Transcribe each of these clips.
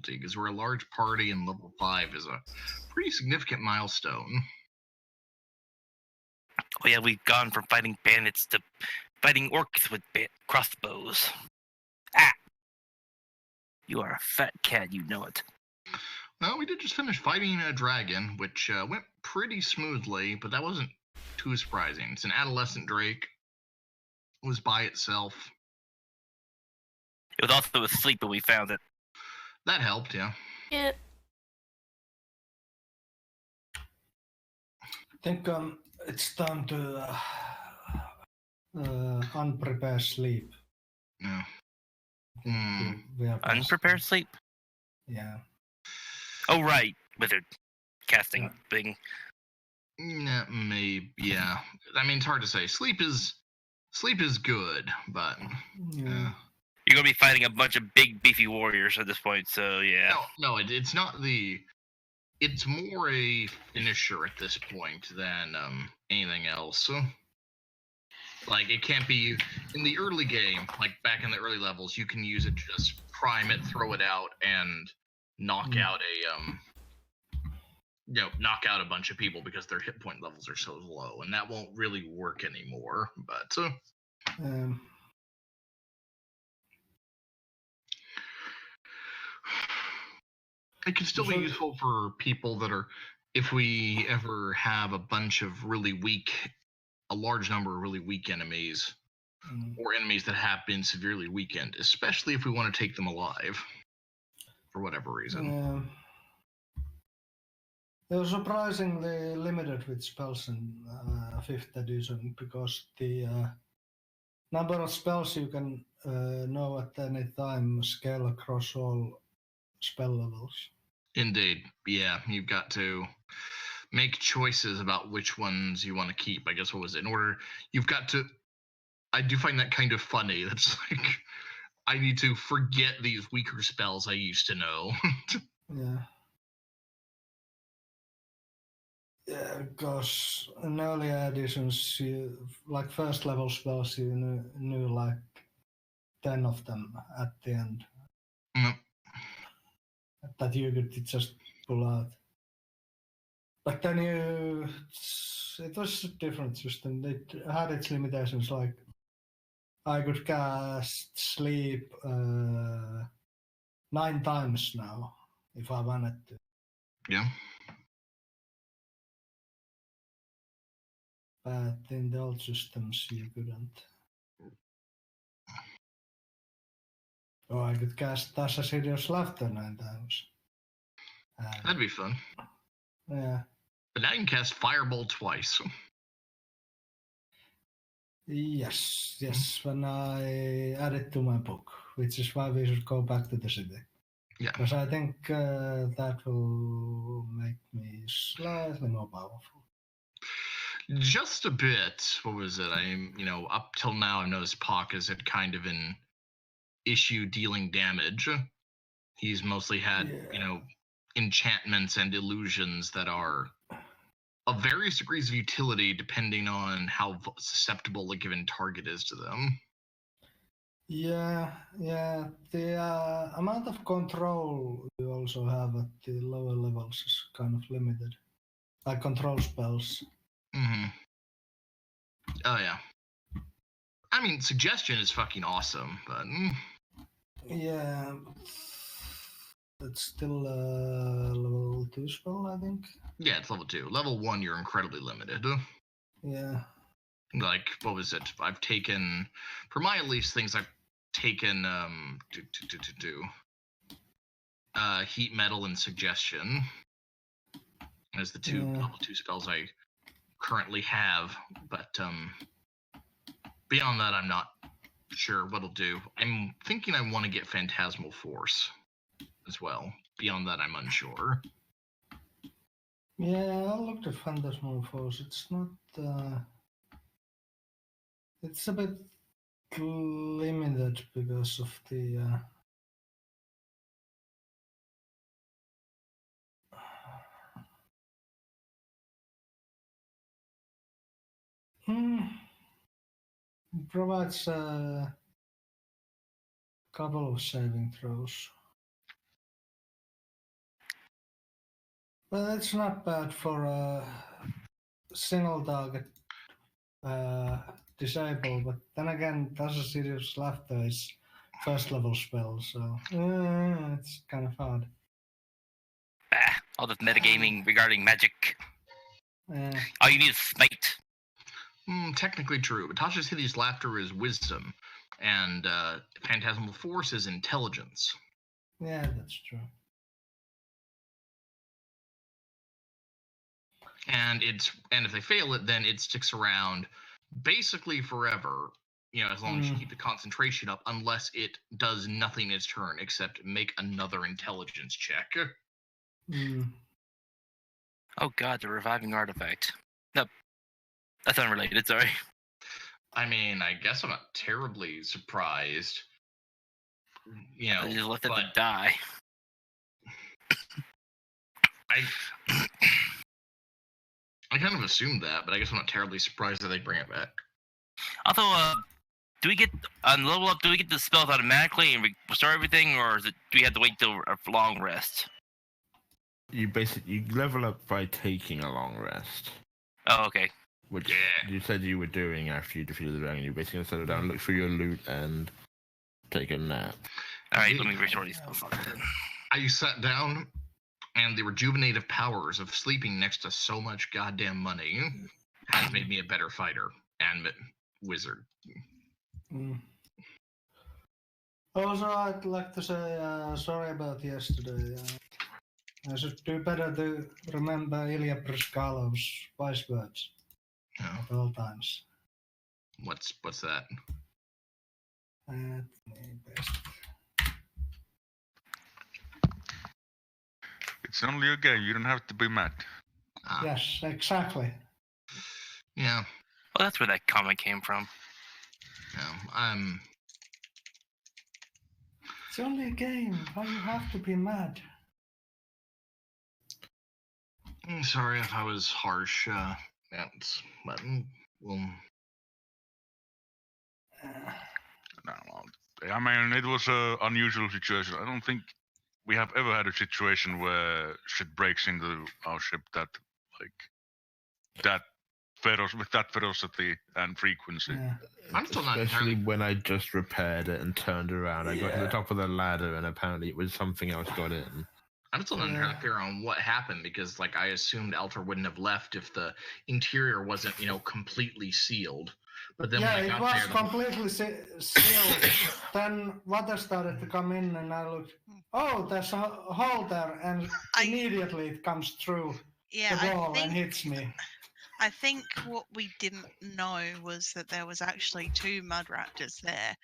difficulty, because we're a large party and level 5 is a pretty significant milestone. Oh yeah, we've gone from fighting bandits to fighting orcs with crossbows. Ah! You are a fat cat, you know it. Well, we did just finish fighting a dragon, which went pretty smoothly, but that wasn't too surprising. It's an adolescent drake. It was by itself. It was also asleep when we found it. That helped, yeah. Yeah. I think it's time to unprepared sleep. Yeah. Unprepared sleep? Yeah. Oh, right. Wizard casting thing. Maybe, yeah. I mean, it's hard to say. Sleep is good, but Yeah. You're going to be fighting a bunch of big, beefy warriors at this point, so yeah. No, it's not the... It's more a finisher at this point than anything else. Like, it can't be... In the early game, like back in the early levels, you can use it to just prime it, throw it out, and knock out knock out a bunch of people because their hit point levels are so low, and that won't really work anymore, but... It can still be useful for people that are, if we ever have a bunch of a large number of really weak enemies, or enemies that have been severely weakened, especially if we want to take them alive, for whatever reason. They're surprisingly limited with spells in 5th edition, because the number of spells you can know at any time scale across all spell levels. Indeed, yeah. You've got to make choices about which ones you want to keep. I guess, what was it? You've got to... I do find that kind of funny. That's like, I need to forget these weaker spells I used to know. Yeah, because in earlier editions, like first level spells, you knew like 10 of them at the end. That you could just pull out. But then it was a different system. It had its limitations, like I could cast sleep 9 times now if I wanted to. Yeah. But in the old systems you couldn't. Or I could cast Tasha's Hideous Laughter 9 times. That'd be fun. Yeah. But now you can cast Fireball twice. Yes, when I add it to my book, which is why we should go back to the city. Yeah. Because I think that will make me slightly more powerful. Just a bit. What was it? Up till now I've noticed Pak has had kind of an issue dealing damage. He's mostly had, enchantments and illusions that are of various degrees of utility depending on how susceptible a given target is to them. Yeah. The amount of control you also have at the lower levels is kind of limited. Like control spells. Mm-hmm. Oh, yeah. I mean, suggestion is fucking awesome, but... Yeah, it's still a level 2 spell, I think. Yeah, it's level 2. Level 1, you're incredibly limited. Yeah. Like, what was it? I've taken, for my at least things, I've taken Heat Metal and Suggestion as the two level 2 spells I currently have, but beyond that, I'm not sure what'll do. I'm thinking I want to get Phantasmal Force as well. Beyond that, I'm unsure. Yeah, I looked at Phantasmal Force. It's not... it's a bit limited because of the... It provides a couple of saving throws. Well, it's not bad for a single target disable, but then again, Tasha Sirius Laughter is first level spell, so it's kind of hard. All this metagaming regarding magic. Yeah. All you need is smite. Technically true, but Tasha's Hideous Laughter is wisdom, and Phantasmal Force is intelligence. Yeah, that's true. And if they fail it, then it sticks around basically forever. As long as you keep the concentration up, unless it does nothing its turn except make another intelligence check. Oh god, the reviving artifact. No, that's unrelated. Sorry. I mean, I guess I'm not terribly surprised. I just left it to die. I kind of assumed that, but I guess I'm not terribly surprised that they bring it back. Although, do we get on level up? Do we get the spells automatically and restore everything, or do we have to wait till a long rest? You level up by taking a long rest. Oh, okay. Which you said you were doing after you defeated the dragon. You basically settle down, look through your loot, and take a nap. All right, let me restore these spells. I sat down, and the rejuvenative powers of sleeping next to so much goddamn money has made me a better fighter and wizard. Also, I'd like to say sorry about yesterday. I should do better to remember Ilya Prishkalov's wise words at all times. What's that? It's only a game. You don't have to be mad. Yes, exactly. Yeah. Well, that's where that comment came from. It's only a game. Why you have to be mad? I'm sorry if I was harsh. But well. No, I mean, it was an unusual situation. I don't think we have ever had a situation where shit breaks into our ship that with that ferocity and frequency. Yeah. I'm still not Especially when I just repaired it and turned around. I got to the top of the ladder and apparently it was something else got in. I'm still not entirely clear on what happened because, I assumed Alter wouldn't have left if the interior wasn't, completely sealed. But then when I got it was completely sealed. Then water started to come in, and I looked. Oh, there's a hole there, and immediately it comes through the wall and hits me. I think what we didn't know was that there was actually two mud raptors there.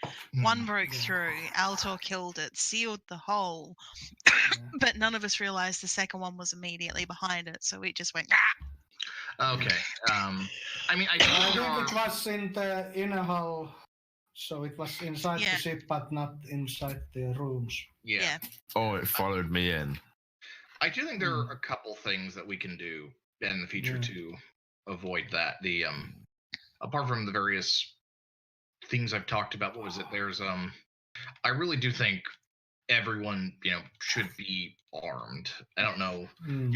One broke through, Altor killed it, sealed the hole, but none of us realized the second one was immediately behind it, so we just went, Okay. I mean, I think it was in the inner hull, so it was inside the ship, but not inside the rooms. Yeah. Oh, it followed me in. I do think there are a couple things that we can do in the future to avoid that. The apart from the various things I've talked about, what was it? There's I really do think everyone should be armed. I don't know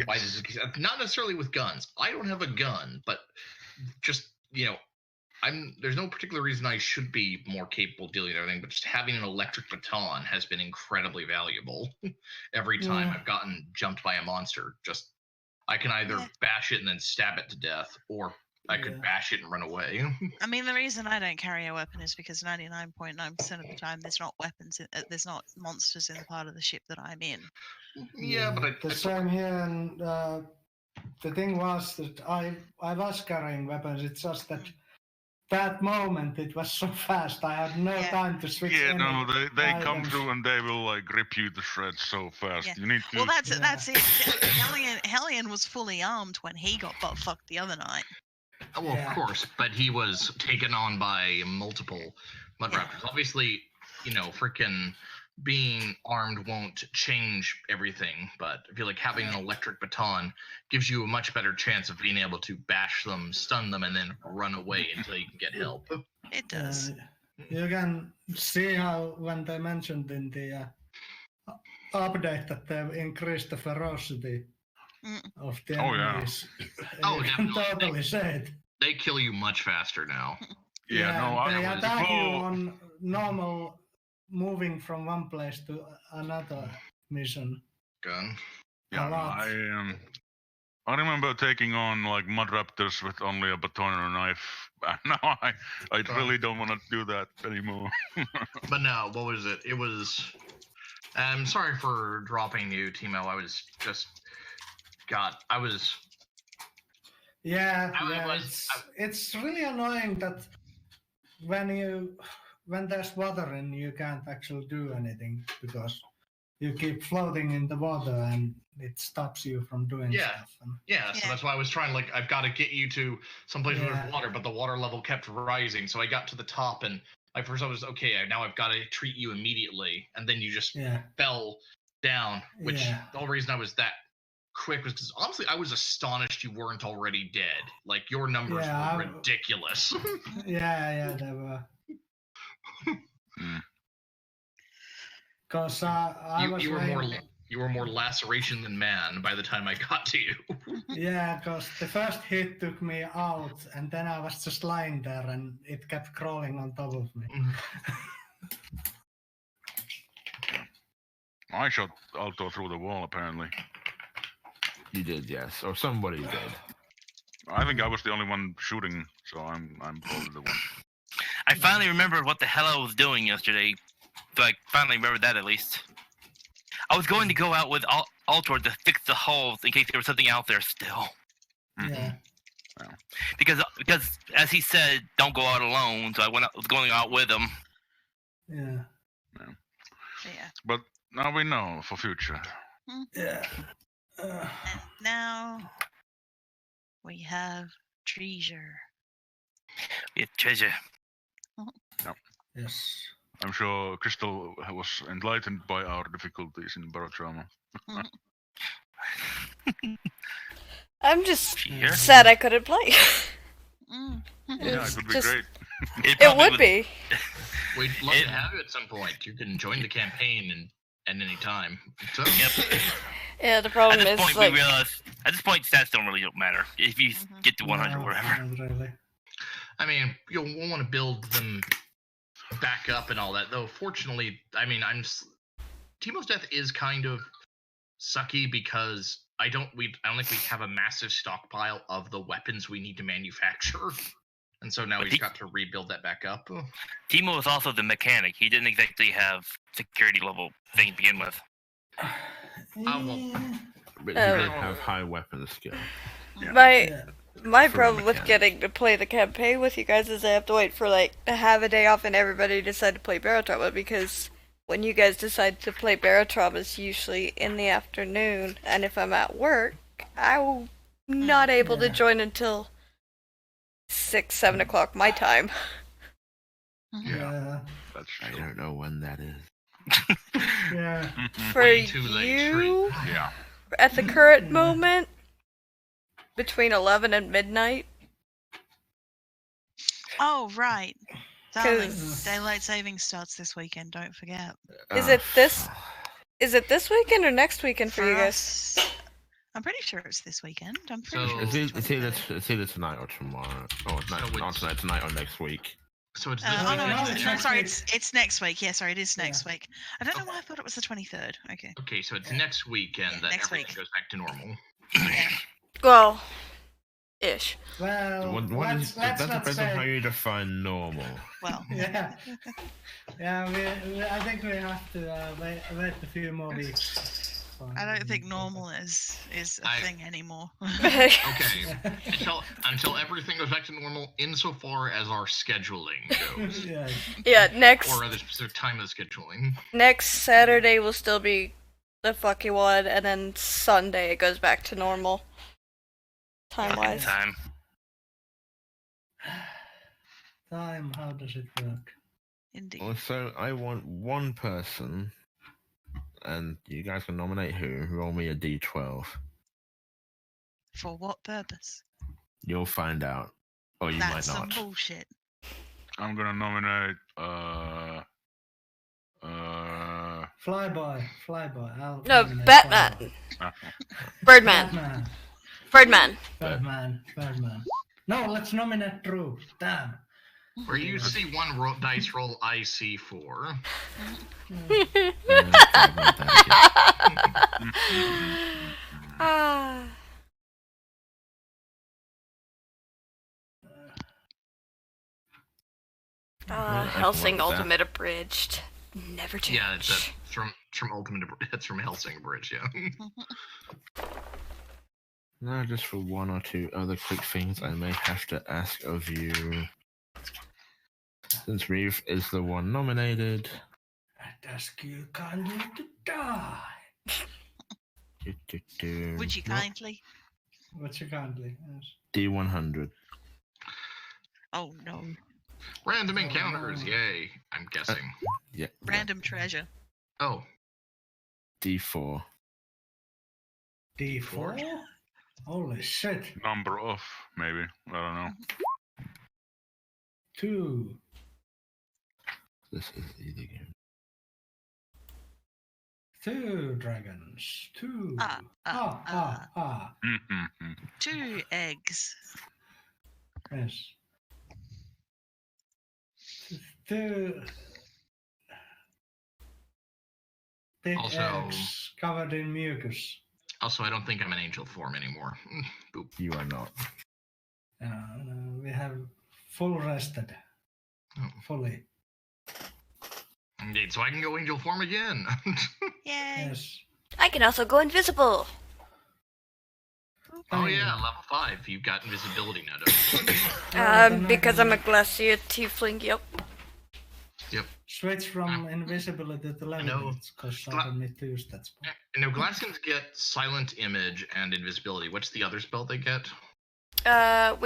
why this is not necessarily with guns. I don't have a gun, but just there's no particular reason I should be more capable of dealing with everything, but just having an electric baton has been incredibly valuable. Every time I've gotten jumped by a monster, I can either bash it and then stab it to death, or I could bash it and run away. I mean, the reason I don't carry a weapon is because 99.9% of the time there's not weapons, there's not monsters in the part of the ship that I'm in. Yeah, but the same here, and the thing was that I was carrying weapons. It's just that moment it was so fast. I had no time to switch. Yeah, no, they come through and they will rip you to shreds so fast. Yeah. You need to. Well, that's it. Hellion was fully armed when he got butt fucked the other night. Well, of course, but he was taken on by multiple mud raptors. Obviously, freaking being armed won't change everything, but I feel like having an electric baton gives you a much better chance of being able to bash them, stun them, and then run away until you can get help. It does. You can see how when they mentioned in the update that they've increased the ferocity of the Oh, yeah. enemies. Oh, you can definitely. totally say it. They kill you much faster now. Yeah, no, they I attack you before, on normal moving from one place to another mission. Gun. yeah, a lot. I remember taking on like mud raptors with only a baton and a knife. Now I really don't want to do that anymore. But no, what was it? It was. I'm sorry for dropping you, Timo. I was just I was. Yeah, I was. it's really annoying that when there's water and you can't actually do anything because you keep floating in the water and it stops you from doing stuff. Yeah, so that's why I was trying. Like, I've got to get you to someplace where there's water, but the water level kept rising. So I got to the top, and at first I was okay. Now I've got to treat you immediately, and then you just fell down. Which the whole reason I was that quick was because honestly I was astonished you weren't already dead. Like your numbers were ridiculous. Yeah, they were. Because you were more laceration than man by the time I got to you. Yeah, because the first hit took me out, and then I was just lying there, and it kept crawling on top of me. I shot Alto through the wall, apparently. You did, yes, or somebody did. I think I was the only one shooting, so I'm probably the one. I finally remembered what the hell I was doing yesterday. So I finally remembered that at least. I was going to go out with Altor to fix the hulls in case there was something out there still. Yeah. Because as he said, don't go out alone. So I was going out with him. Yeah. But now we know for future. Yeah. And now we have treasure. We have treasure. Yes. I'm sure Crystal was enlightened by our difficulties in Barotrauma. I'm just sad I couldn't play. Yeah, it would be great. It would be. We'd love to have you at some point. You can join the campaign at any time. So. Yep. Yeah, the problem at this is point, like we realize at this point stats don't really matter if you get to 100 or whatever. Not really. I mean, you'll want to build them back up and all that. Though, fortunately, I mean, Timo's death is kind of sucky because I don't think we have a massive stockpile of the weapons we need to manufacture, and so now we've got to rebuild that back up. Timo was also the mechanic. He didn't exactly have security level thing to begin with. But he did have high weapon skill. Yeah. My problem with getting to play the campaign with you guys is I have to wait for to have a day off and everybody decide to play Barotrauma, because when you guys decide to play Barotrauma it's usually in the afternoon, and if I'm at work, I'm not able to join until 6-7 o'clock my time. Yeah. That's I true. don't know when that is. Yeah. For you, at the current moment, between 11 and midnight. Oh, right. Darling, daylight savings starts this weekend, don't forget. Is it this weekend or next weekend for you guys? I'm pretty sure it's this weekend. I'm pretty sure it's either tonight or tomorrow. Or not tonight or next week. So it's it's next week. Yeah, sorry, it is next week. I don't know why I thought it was the 23rd. Okay. Okay, so it's next weekend that everything goes back to normal. Well, ish. Well, that depends on how you define normal. Well. Yeah. I think we have to wait a few more weeks. I don't think normal is a thing anymore. Okay. Until everything goes back to normal insofar as our scheduling goes. Yeah, next. Or rather specific time of scheduling. Next Saturday will still be the fucky one, and then Sunday it goes back to normal. Time-wise. Time, how does it work? Indeed. Well, so I want one person, and you guys can nominate who. Roll me a d12. For what purpose? You'll find out. Or you might not. That's some bullshit. I'm gonna nominate Flyboy. I'll No, nominate Batman. Flyboy. Birdman. Birdman. Birdman. No, let's nominate Drew. Damn. Where you see one dice roll, I see 4. Helsing Ultimate Abridged. Never change. Yeah, it's from Ultimate. It's from Helsing Abridged. Yeah. Now, just for one or two other quick things, I may have to ask of you. Since Reeve is the one nominated, I'd ask you kindly to die. Would you kindly? Would you kindly? Yes. D100. Oh no. Random encounters, yay! I'm guessing. Yeah. Random treasure. Oh. D4. D4? Holy shit. Number of, maybe. I don't know. 2. This is easy game. 2 dragons. 2. Mm-hmm. 2 eggs. Yes. 2 big Also- eggs covered in mucus. Also, I don't think I'm an angel form anymore. Boop. You are not. No, we have full rested. Oh. Fully. Indeed, so I can go angel form again. Yay. Yes. I can also go invisible. Oh yeah, level 5. You've got invisibility now, don't you? Because I'm a glacier tiefling, yep. Yep. Switch from invisibility to know. level because I don't need to use that spell. No, Glassons get silent image and invisibility. What's the other spell they get? I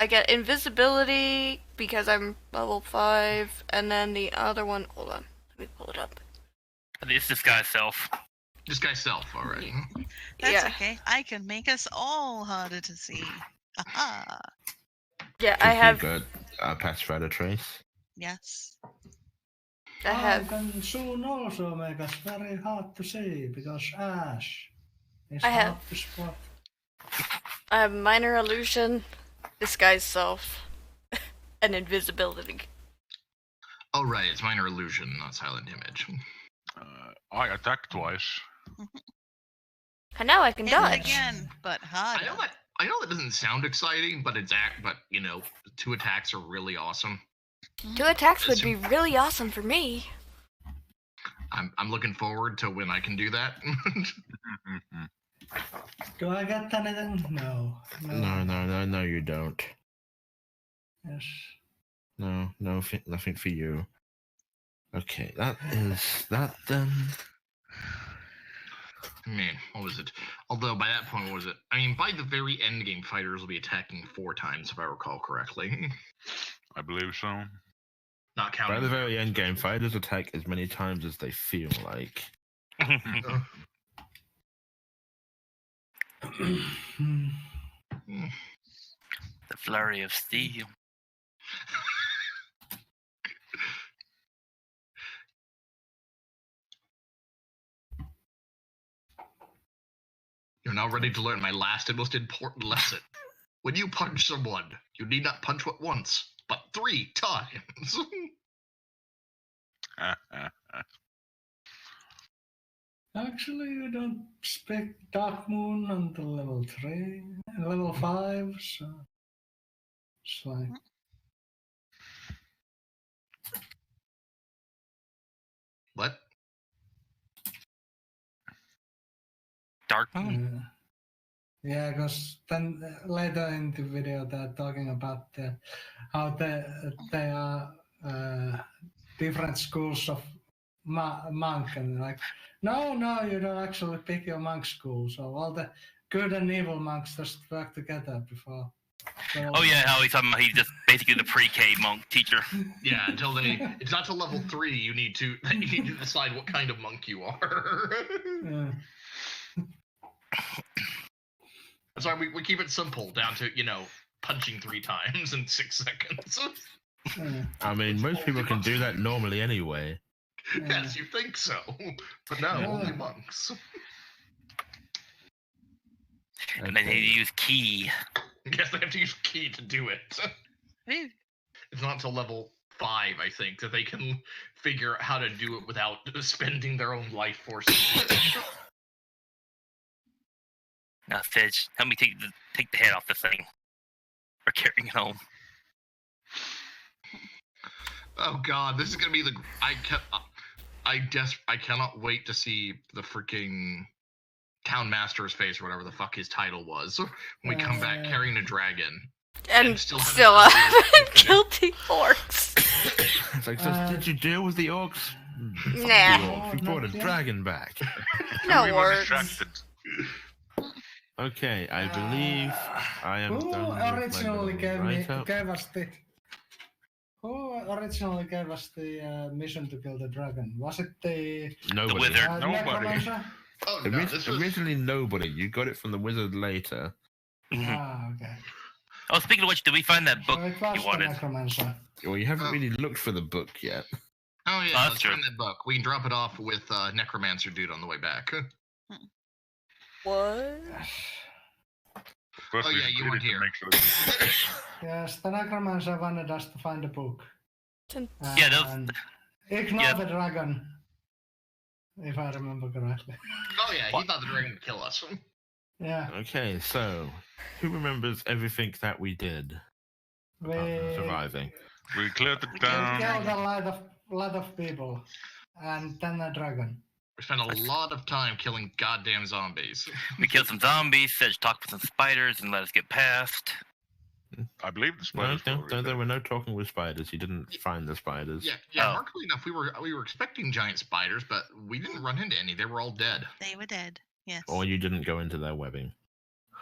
get invisibility because I'm level 5, and then the other one, hold on, let me pull it up. It's this guy's self. This guy's self, alright. That's Yeah. okay. I can make us all harder to see. Aha. Yeah, I have, Good. Pacifier Trace. Yes. I have, can soon also make us very hard to see because Ash is I have- hard to spot. minor illusion, disguise self, and invisibility. Oh right, it's minor illusion, not silent image. I attacked twice. And now I can Hit it dodge. again, but harder. I know that doesn't sound exciting, but but you know, 2 attacks are really awesome. 2 attacks would be really awesome for me. I'm looking forward to when I can do that. Do I get anything? No. No, you don't. Yes. No, nothing for you. Okay, that is that then. I mean, what was it? Although by that point, what was it? I mean, by the very end game, fighters will be attacking 4 times, if I recall correctly. I believe so. Not counting. By the very end game, fighters attack as many times as they feel like. The flurry of steel. You're now ready to learn my last and most important lesson. When you punch someone, you need not punch once, but 3 times. Actually, you don't speak Dark Moon until level 3, level 5, so it's like. What? Dark Moon? Yeah, because then later in the video they're talking about how they are different schools of monk, and like, no, you don't actually pick your monk school, so all the good and evil monks just work together before. Oh yeah, how he's talking about he's just basically the pre-K monk teacher. Yeah, until it's not till level 3 you need to decide what kind of monk you are. Yeah. That's why we keep it simple, down to, punching 3 times in 6 seconds. Yeah. I mean, most people can do that normally anyway. Yes, you think so. But no, Yeah. only monks. And then they use key. Yes, they have to use key to do it. Ooh. It's not until level 5, I think, that they can figure out how to do it without spending their own life force. Now, Fidge, help me take the head off this thing. Or carrying it home. Oh god, this is gonna be the I cannot wait to see the freaking town master's face or whatever the fuck his title was when we come back carrying a dragon And still guilty orcs. It's like, so did you deal with the orcs? Nah. You brought a dragon back. No We were orcs. distracted. Okay, I believe I am done with my originally little write-up. Who originally gave us the mission to kill the dragon? Was it the Nobody. The wizard. Nobody. necromancer? Oh no, this was Originally nobody. You got it from the wizard later. Ah, okay. Oh, speaking of which, did we find that book So it was you the wanted? necromancer. Well, you haven't really looked for the book yet. Oh yeah, Oh, that's let's true. find that book. We can drop it off with Necromancer dude on the way back. What? First Oh, we yeah, you needed weren't to here. make sure Yes, the necromancer wanted us to find the book. Yeah, those- And ignore yeah. the dragon, if I remember correctly. Oh yeah, he thought the dragon would kill us. Yeah, Okay, so who remembers everything that we did we after surviving? we cleared the We killed town. the killed a lot of people, and then a dragon. We spent a lot of time killing goddamn zombies. We killed some zombies, Sedge talked with some spiders, and let us get past. I believe the No, spiders were no, already there there. were no talking with spiders. You didn't find the spiders. Yeah. Oh. Markedly enough, we were expecting giant spiders, but we didn't run into any. They were all dead. They were dead. Yes. Or you didn't go into their webbing.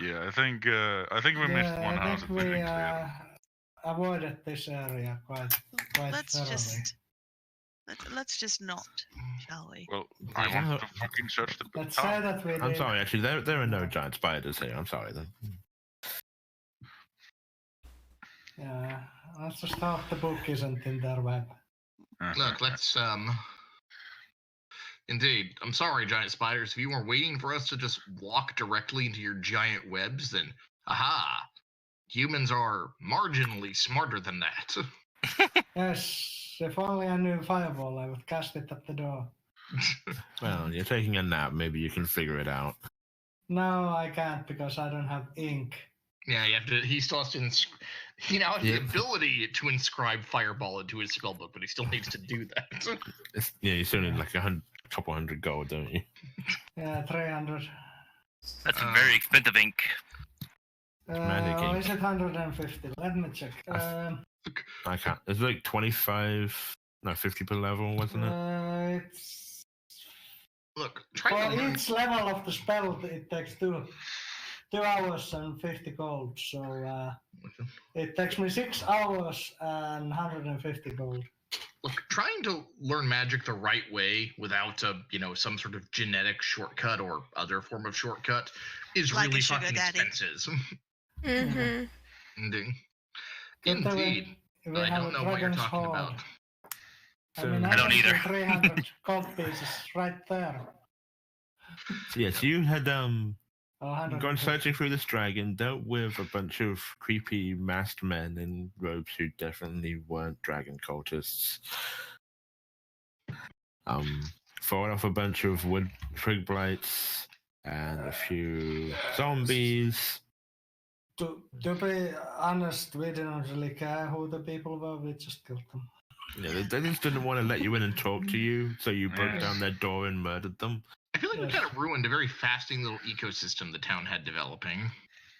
Yeah, I think we missed Yeah, one I house think at we the avoided this area quite let's thoroughly. let's just not, shall we? Well, I Yeah. want to fucking search the Let's say town. that we I'm did. sorry, actually, there are no giant spiders here. I'm sorry then. Yeah, let's just hope the book isn't in their web. Look, let's Indeed, I'm sorry, giant spiders. If you were waiting for us to just walk directly into your giant webs, then aha, humans are marginally smarter than that. Yes, if only I knew fireball, I would cast it at the door. Well, you're taking a nap. Maybe you can figure it out. No, I can't because I don't have ink. Yeah, you have to. He still has to. He now has Yep. the ability to inscribe fireball into his spellbook, but he still needs to do that. Yeah, you still need like a couple hundred gold, don't you? Yeah, 300. That's very expensive ink. Magic Or ink. is it 150? Let me check. I can't. It's like 50 per level, wasn't it? It's Look, try to for learn. each level of the spell, it takes 2 hours and 50 gold. So it takes me 6 hours and 150 gold. Look, trying to learn magic the right way without some sort of genetic shortcut or other form of shortcut is Like a really sugar fucking daddy. expensive. Mm-hmm. Indeed. But then Indeed. we But I have don't a know what you're dragon's talking horde. about. I mean, So- I don't can see either. 300 gold pieces right there. So yes, you had Or 150. gone searching through this dragon, dealt with a bunch of creepy masked men in robes who definitely weren't dragon cultists. Fought off a bunch of wood twig blights and a few zombies. To be honest, we didn't really care who the people were, we just killed them. Yeah, they just didn't want to let you in and talk to you, so you broke Yes. down their door and murdered them. I feel like we Yes. kind of ruined a very fascinating little ecosystem the town had developing.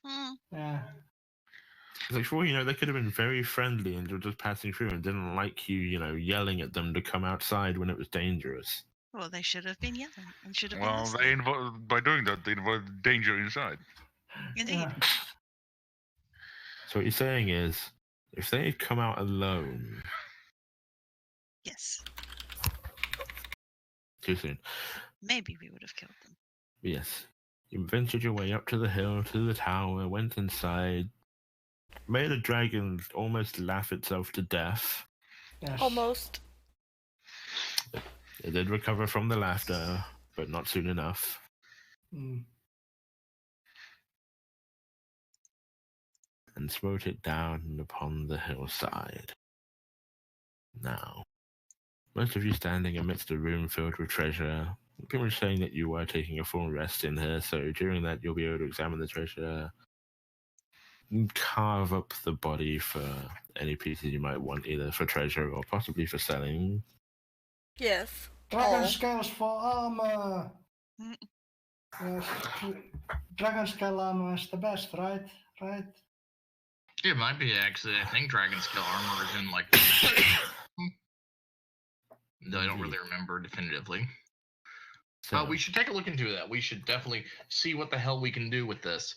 Hmm. Yeah. It's like, for all you know, they could have been very friendly and were just passing through and didn't like you, yelling at them to come outside when it was dangerous. Well, they should have been yelling and should have Well, been they by doing that, they involved danger inside. listening. Indeed. Yeah. So what you're saying is, if they had come out alone Yes. too soon, Maybe we would have killed them. yes, you ventured your way up to the hill, to the tower, went inside, made a dragon almost laugh itself to death. Yes. Almost. It did recover from the laughter, but not soon enough. Mm. and smote it down upon the hillside. Now, most of you standing amidst a room filled with treasure, pretty much saying that you were taking a full rest in here, so during that you'll be able to examine the treasure, carve up the body for any pieces you might want, either for treasure or possibly for selling. Yes. Dragon Oh. scales for armor. Yes, dragon scale armor is the best, right? Right? It might be actually. I think dragon scale armor is in like. Though I don't really remember definitively. So, We should take a look into that. We should definitely see what the hell we can do with this.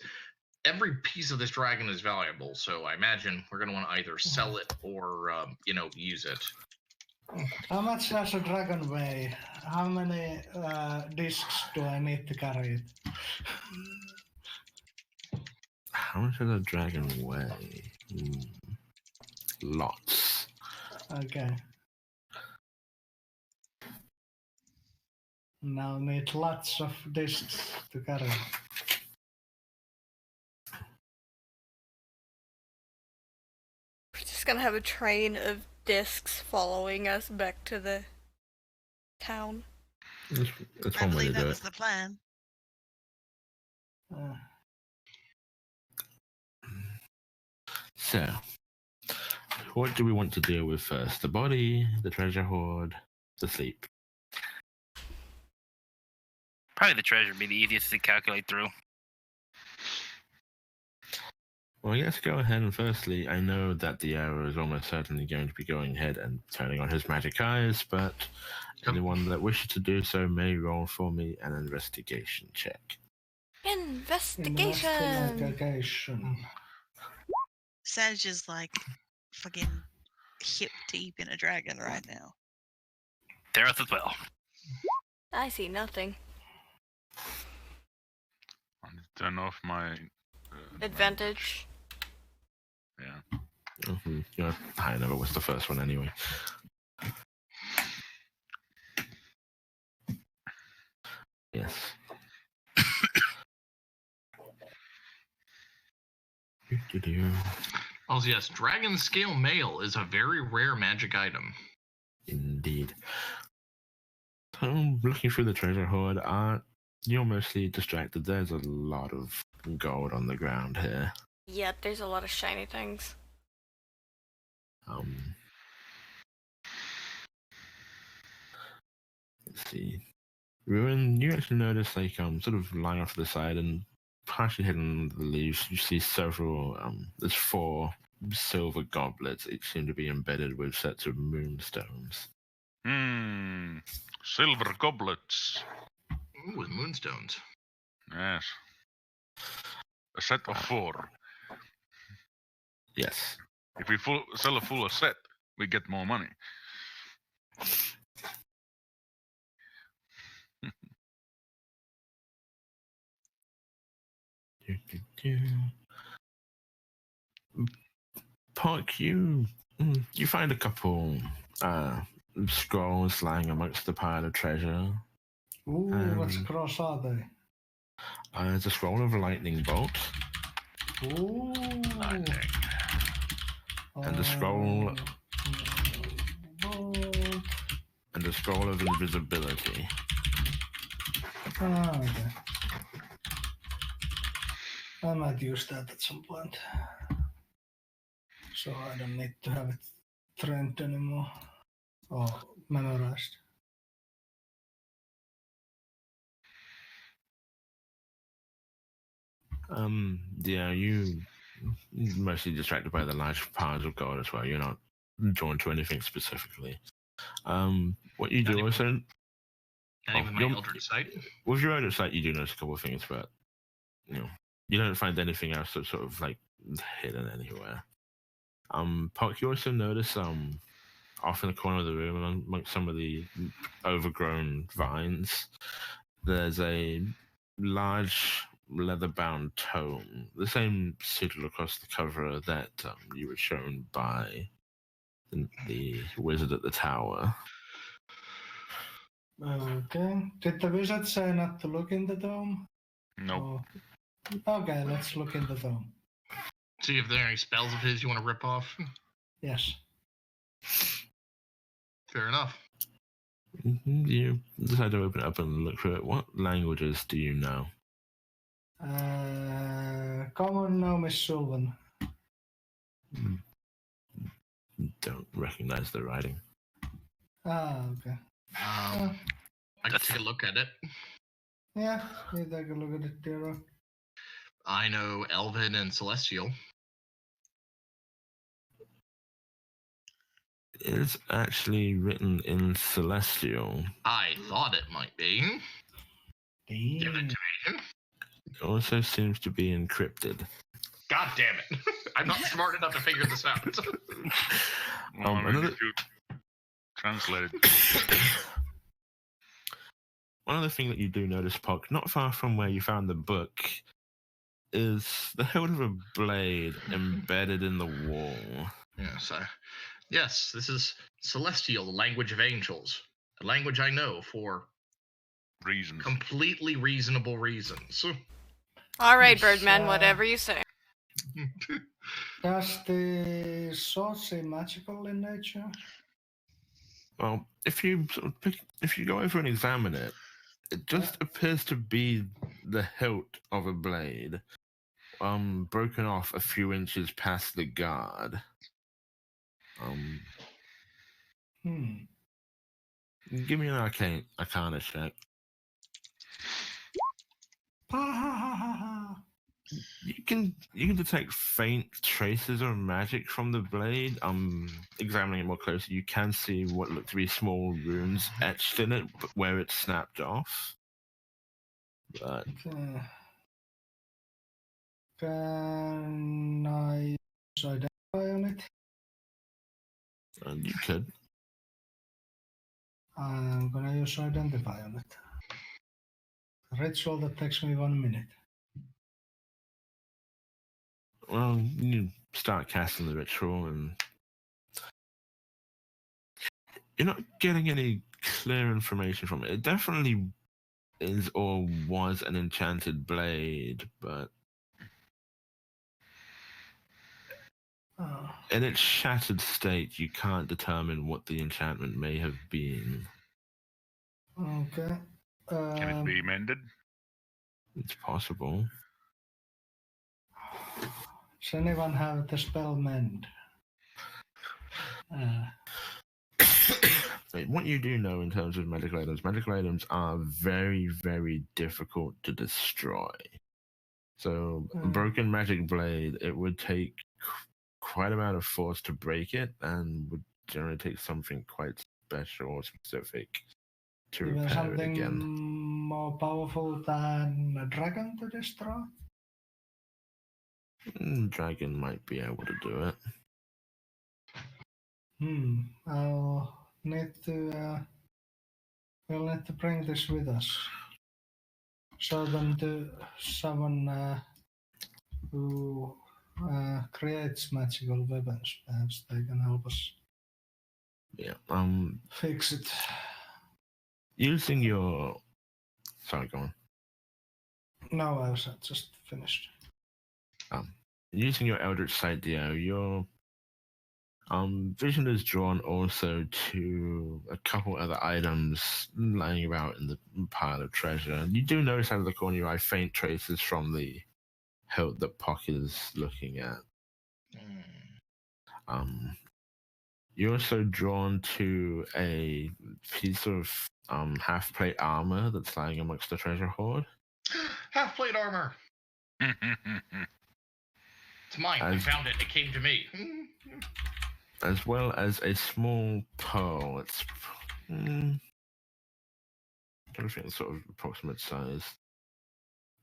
Every piece of this dragon is valuable, so I imagine we're going to want to either sell it or, use it. How much does a dragon weigh? How many discs do I need to carry it? how much does a dragon weigh? Lots. Okay. Now need lots of discs to carry. We're just gonna have a train of discs following us back to the town. That's I one way to believe that do was it. the plan. So, what do we want to deal with first? The body, the treasure hoard, the sleep? Probably the treasure would be the easiest to calculate through. Well, yes, go ahead. And firstly, I know that the arrow is almost certainly going to be going ahead and turning on his magic eyes, but anyone that wishes to do so may roll for me an investigation check. Investigation. Investigation. Sage is like fucking hip deep in a dragon right now. Theros as well. I see nothing. I need to turn off my Advantage. Yeah. Your high number was the first one anyway. Yes. Also, yes, dragon scale mail is a very rare magic item. Indeed. So, looking through the treasure hoard, you're mostly distracted. There's a lot of gold on the ground here. Yep, there's a lot of shiny things. Let's see. Ruin, you actually notice, sort of lying off to the side and partially hidden the leaves, you see several, there's 4 silver goblets. Each seem to be embedded with sets of moonstones. Silver goblets. Ooh, with moonstones. Yes. A set of 4. Yes. If we sell a full set, we get more money. Puck, you find a couple scrolls lying amongst the pile of treasure. Ooh, what scrolls are they? There's a scroll of a lightning bolt. Ooh. And a scroll. And a scroll of invisibility. Okay. I might use that at some point. So I don't need to have it trained anymore. Or memorized. Yeah, you're mostly distracted by the large piles of gold as well. You're not drawn to anything specifically. What you do also... Not even my Eldritch Sight? With your Eldritch Sight, you do notice a couple of things, but, you don't find anything else that's sort of, hidden anywhere. Puck, you also notice, off in the corner of the room, amongst some of the overgrown vines, there's a large leather-bound tome, the same suited across the cover that you were shown by the wizard at the tower. Okay. Did the wizard say not to look in the dome? No. Okay, let's look in the dome. see if there are any spells of his you want to rip off. Yes. Fair enough. You decide to open it up and look through it. What languages do you know? Common name is Sylvan. Don't recognize the writing. Ah, okay. I can take a look at it. Yeah, you take a look at it, Tiro. I know Elven and Celestial. It's actually written in Celestial. I thought it might be. Give it to me. It also seems to be encrypted. God damn it. I'm not smart enough to figure this out. Well, I mean, another- if you translate it. One other thing that you do notice, Pock, not far from where you found the book, is the hilt of a blade embedded in the wall. Yes, this is Celestial, the language of angels. A language I know for Reasons. completely reasonable reasons. All right, Yes, Birdman, whatever you say. Does the sword seem magical in nature? Well, if you go over and examine it, it just appears to be the hilt of a blade, broken off a few inches past the guard. Give me an arcana check. You can detect faint traces of magic from the blade. Examining it more closely, you can see what look to be small runes etched in it, but where it snapped off. But Can I use identify on it? You could. I'm gonna use identify on it. Ritual that takes me 1 minute. Well, you start casting the ritual, and you're not getting any clear information from it. It definitely is or was an enchanted blade, but in its shattered state, you can't determine what the enchantment may have been. Okay. Can it be mended? It's possible. Does anyone have the spell mend? What you do know in terms of magical items are very, very difficult to destroy. So, a broken magic blade, it would take quite amount of force to break it, and would generally take something quite special or specific to Even repair it something again. more powerful than a dragon to destroy? Dragon might be able to do it. I'll need to. We'll need to bring this with us. Show them to someone who creates magical weapons. Perhaps they can help us. Yeah. Fix it. Using your. Sorry, go on. No, I was just finished. Using your Eldritch Sight, Dio, your vision is drawn also to a couple other items lying about in the pile of treasure. You do notice out of the corner of your eye faint traces from the hilt that Pock is looking at. You're also drawn to a piece of half-plate armor that's lying amongst the treasure hoard. Half-plate armor. It's mine. I found it. It came to me. As well as a small pearl. It's I don't think it's sort of approximate size.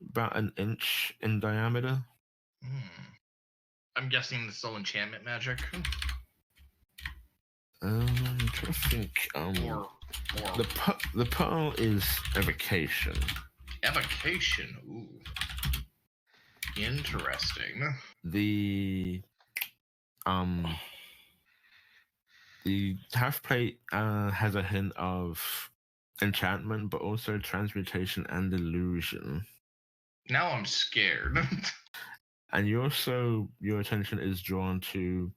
About an inch in diameter. I'm guessing this is all enchantment magic. I'm trying to think. The pearl is evocation. Evocation. Ooh. Interesting. The half plate has a hint of enchantment, but also transmutation and illusion. Now I'm scared. And you also, your attention is drawn to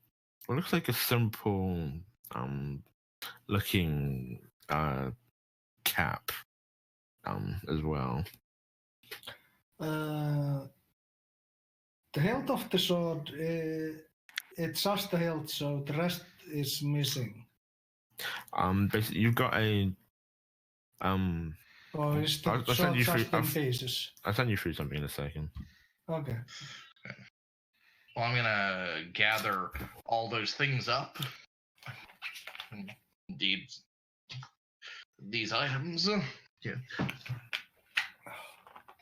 what looks like a simple looking cap as well. The hilt of the sword, it's just the hilt, so the rest is missing. Basically, you've got a Or is the I'll sword send you just through. in pieces? I'll send you through something in a second. Okay. Well, I'm gonna gather all those things up. Indeed, these items. Yeah.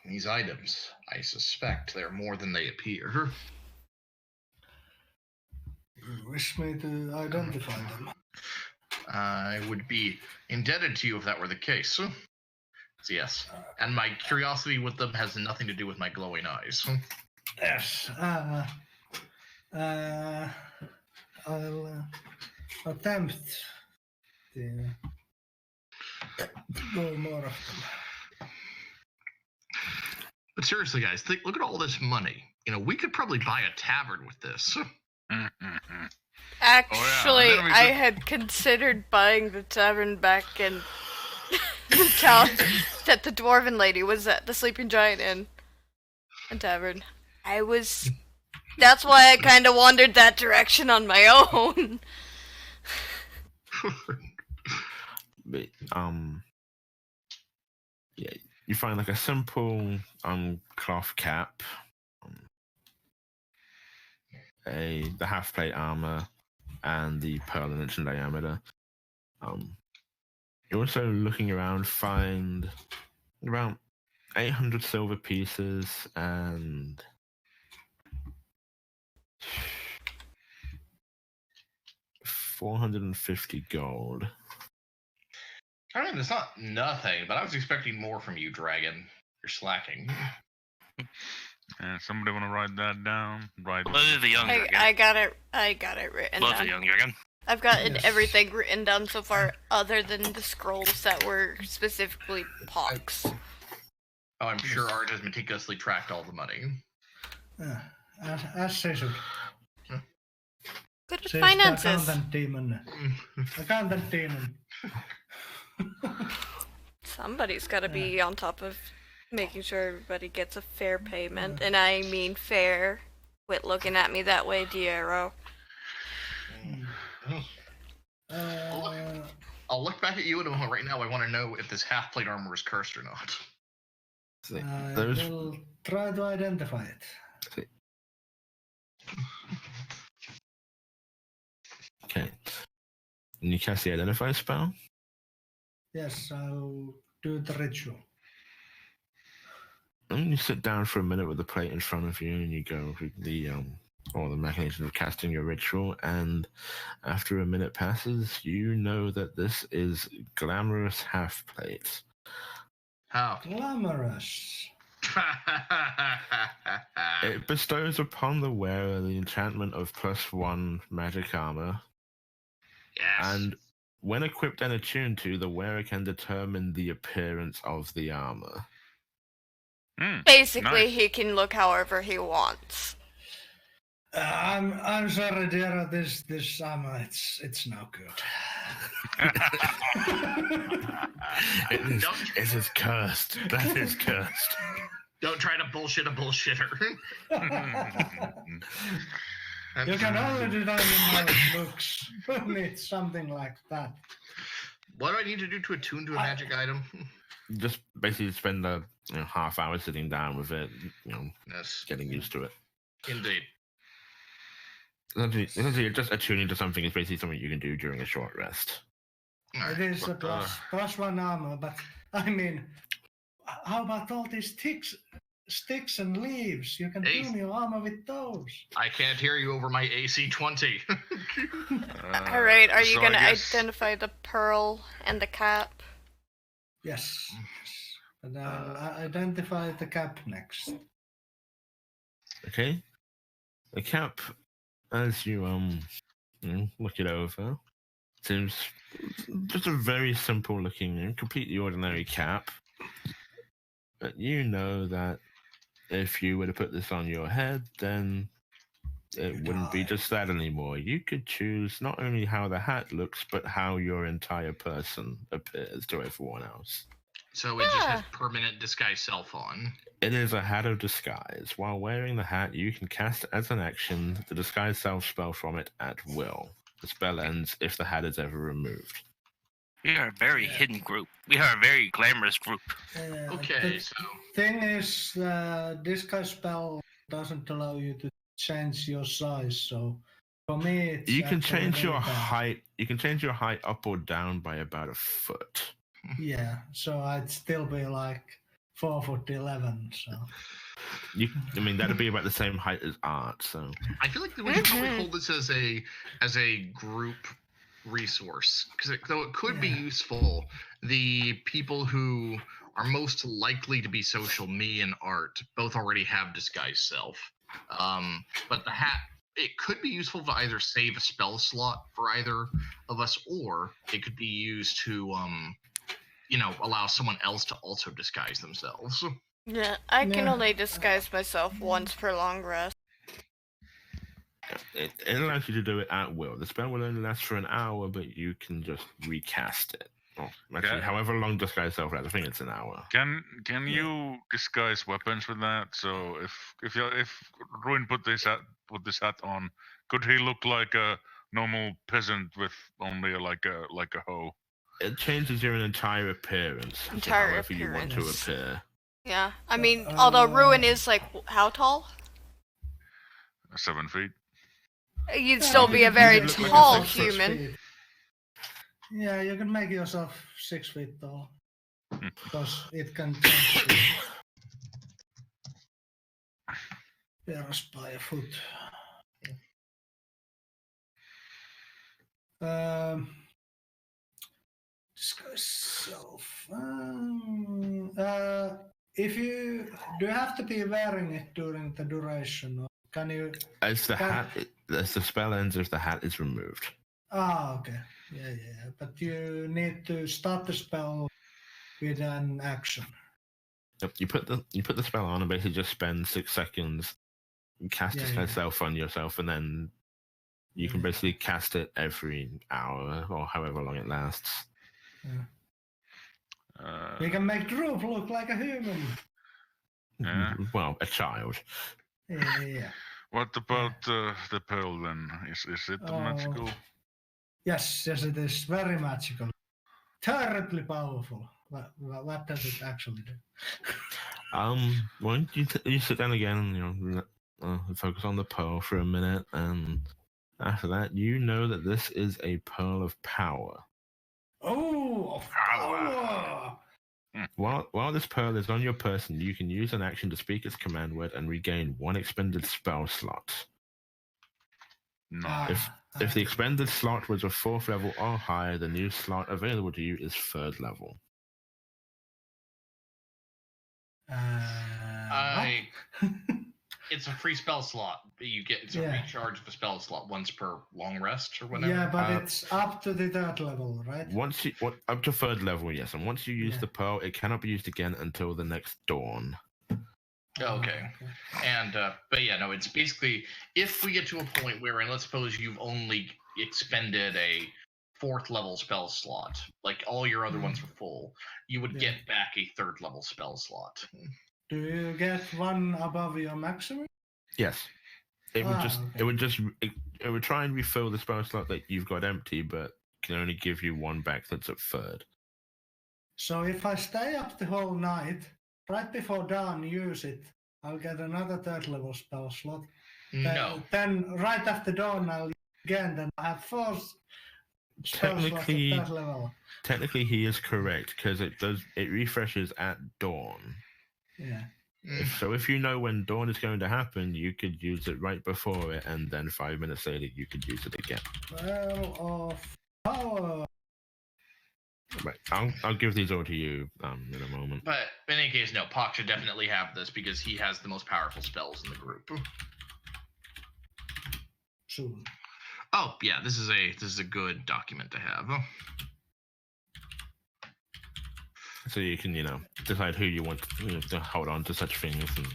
These items, I suspect they're more than they appear. You wish me to identify them? I would be indebted to you if that were the case. So yes, and my curiosity with them has nothing to do with my glowing eyes. Yes. I'll attempt to go more of them. But seriously, guys, look at all this money. You know, we could probably buy a tavern with this. Actually, I had considered buying the tavern back in the town that the dwarven lady was at, the Sleeping Giant Inn and tavern. That's why I kind of wandered that direction on my own. But, yeah, you find like a simple cloth cap, the half plate armor, and the pearl an inch in diameter. You're also looking around, find about 800 silver pieces and 450 gold. I mean, it's not nothing, but I was expecting more from you, Dragon. You're slacking. Somebody want to write that down? The young dragon. I got it written Love down. the young dragon. I've gotten everything written down so far, other than the scrolls that were specifically pox. Oh, I'm sure Art has meticulously tracked all the money. As they should. Good at Says finances. the accountant demon. Somebody's got to be on top of making sure everybody gets a fair payment, and I mean fair. Quit looking at me that way, Diero. I'll look back at you in a moment. Right now, I want to know if this half-plate armor is cursed or not. I will try to identify it. Okay. And you cast the identify spell? Yes, I'll do the ritual. And you sit down for a minute with the plate in front of you, and you go through the machinations of casting your ritual. And after a minute passes, you know that this is glamorous half plate. How? Glamorous. It bestows upon the wearer the enchantment of +1 magic armor. Yes. And when equipped and attuned to, the wearer can determine the appearance of the armor. Basically, Nice. he can look however he wants. I'm sorry, dear. This armor, it's no good. It is cursed. That is cursed. Don't try to bullshit a bullshitter. You can already determine how it looks. Who needs something like that? What do I need to do to attune to a magic item? Just basically spend a half hour sitting down with it, Yes. getting used to it. Indeed. Essentially, just attuning to something is basically something you can do during a short rest. It is a +1 armor, but I mean, how about all these sticks and leaves? You can tune your armor with those. I can't hear you over my AC 20. Alright, are you so I gonna guess- identify the pearl and the cap? Yes. And I'll identify the cap next. Okay. The cap, as you look it over, seems just a very simple looking, completely ordinary cap. But you know that if you were to put this on your head, then it wouldn't be just that anymore. You could choose not only how the hat looks, but how your entire person appears to everyone else. So it just has permanent disguise self on. It is a hat of disguise. While wearing the hat, you can cast as an action the disguise self spell from it at will. The spell ends if the hat is ever removed. We are a very hidden group. We are a very glamorous group. Okay, the so thing is, disguise spell doesn't allow you to change your size. So for me, it's You can actually change your very bad. height. You can change your height up or down by about a foot. Yeah, so I'd still be like 4'11". So I mean, that'd be about the same height as Art. So I feel like we should probably hold this as a group resource, because though it could be useful, the people who are most likely to be social, me and Art, both already have disguise self. But the hat, it could be useful to either save a spell slot for either of us, or it could be used to allow someone else to also disguise themselves. Yeah, I can only disguise myself once per long rest. it allows you to do it at will. The spell will only last for an hour, but you can just recast it. Oh, actually, however long disguise self lasts, I think it's an hour. Can you disguise weapons with that? So if Ruin put this hat on, could he look like a normal peasant with only like a hoe? It changes your entire appearance. However you want to appear. Yeah, I mean, although Ruin is like how tall? 7 feet. You'd still be a very tall human. Yeah, you can make yourself 6 feet tall. Because it can change appearance by a foot. Disguise self. If you do you have to be wearing it during the duration, or can you? As the spell ends, if the hat is removed. Ah, okay. Yeah. But you need to start the spell with an action. Yep. You put the spell on and basically just spend 6 seconds, cast disguise self on yourself, and then you can basically cast it every hour or however long it lasts. You can make Droop look like a human. Well, a child. Yeah. What about the pearl then? Is it magical? Yes, it is very magical. Terribly powerful. What does it actually do? Why don't you sit down again and focus on the pearl for a minute, and after that, you know that this is a pearl of power. Oh, of power! While this pearl is on your person, you can use an action to speak its command word and regain 1 expended spell slot. If the expended slot was a 4th level or higher, the new slot available to you is 3rd level. It's a free spell slot. You get it's a recharge of a spell slot once per long rest or whatever. Yeah, but it's up to the 3rd level, right? Up to 3rd level, yes. And once you use the pearl, it cannot be used again until the next dawn. Okay. And but yeah, no, it's basically if we get to a point where, and let's suppose you've only expended a 4th level spell slot, like all your other ones were full, you would get back a 3rd level spell slot. Do you get 1 above your maximum? Yes. It would try and refill the spell slot that you've got empty, but can only give you 1 back that's at 3rd. So if I stay up the whole night, right before dawn, use it, I'll get another 3rd level spell slot. No. Then right after dawn, I'll again. Then I have 4 spell slots at 3rd level. Technically, he is correct because it refreshes at dawn. Yeah. If you know when dawn is going to happen, you could use it right before it, and then 5 minutes later you could use it again. Pearl of power. Right, I'll give these all to you in a moment. But in any case, no, Pock should definitely have this because he has the most powerful spells in the group. Soon. Oh yeah, this is a good document to have. So you can, decide who you want to hold on to such things. And...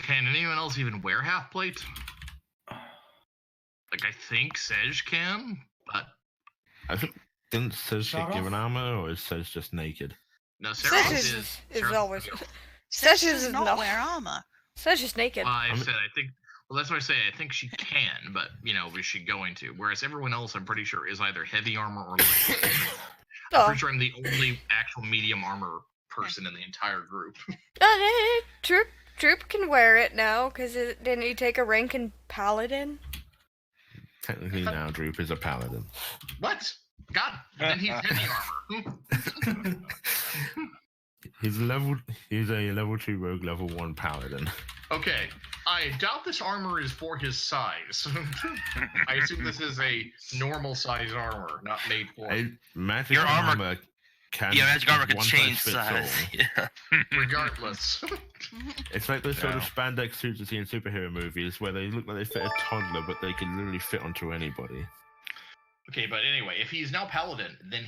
Can anyone else even wear half plate? Like, I think Sej can, but I think didn't Sej get Sarah? given armor, or is Sej just naked? no, Sarah Sej is always. Sej Sej does is not no. wear armor. Sej is naked. I said I think. Well, that's what I say. I think she can, but is she going to? Whereas everyone else, I'm pretty sure, is either heavy armor or light. I'm Oh, pretty sure I'm the only actual medium armor person in the entire group. Droop can wear it now, because didn't he take a rank in Paladin? Technically now, Droop is a paladin. What? God, then he's heavy armor. He's a level 2 rogue, level 1 paladin. Okay, I doubt this armor is for his size. I assume this is a normal size armor, not made for Magic Your armor can magic armor can one change fits size. all. Yeah. regardless. It's like those sort of Yeah. spandex suits you see in superhero movies where they look like they fit a toddler, but they can literally fit onto anybody. Okay, but anyway, if he's now paladin, then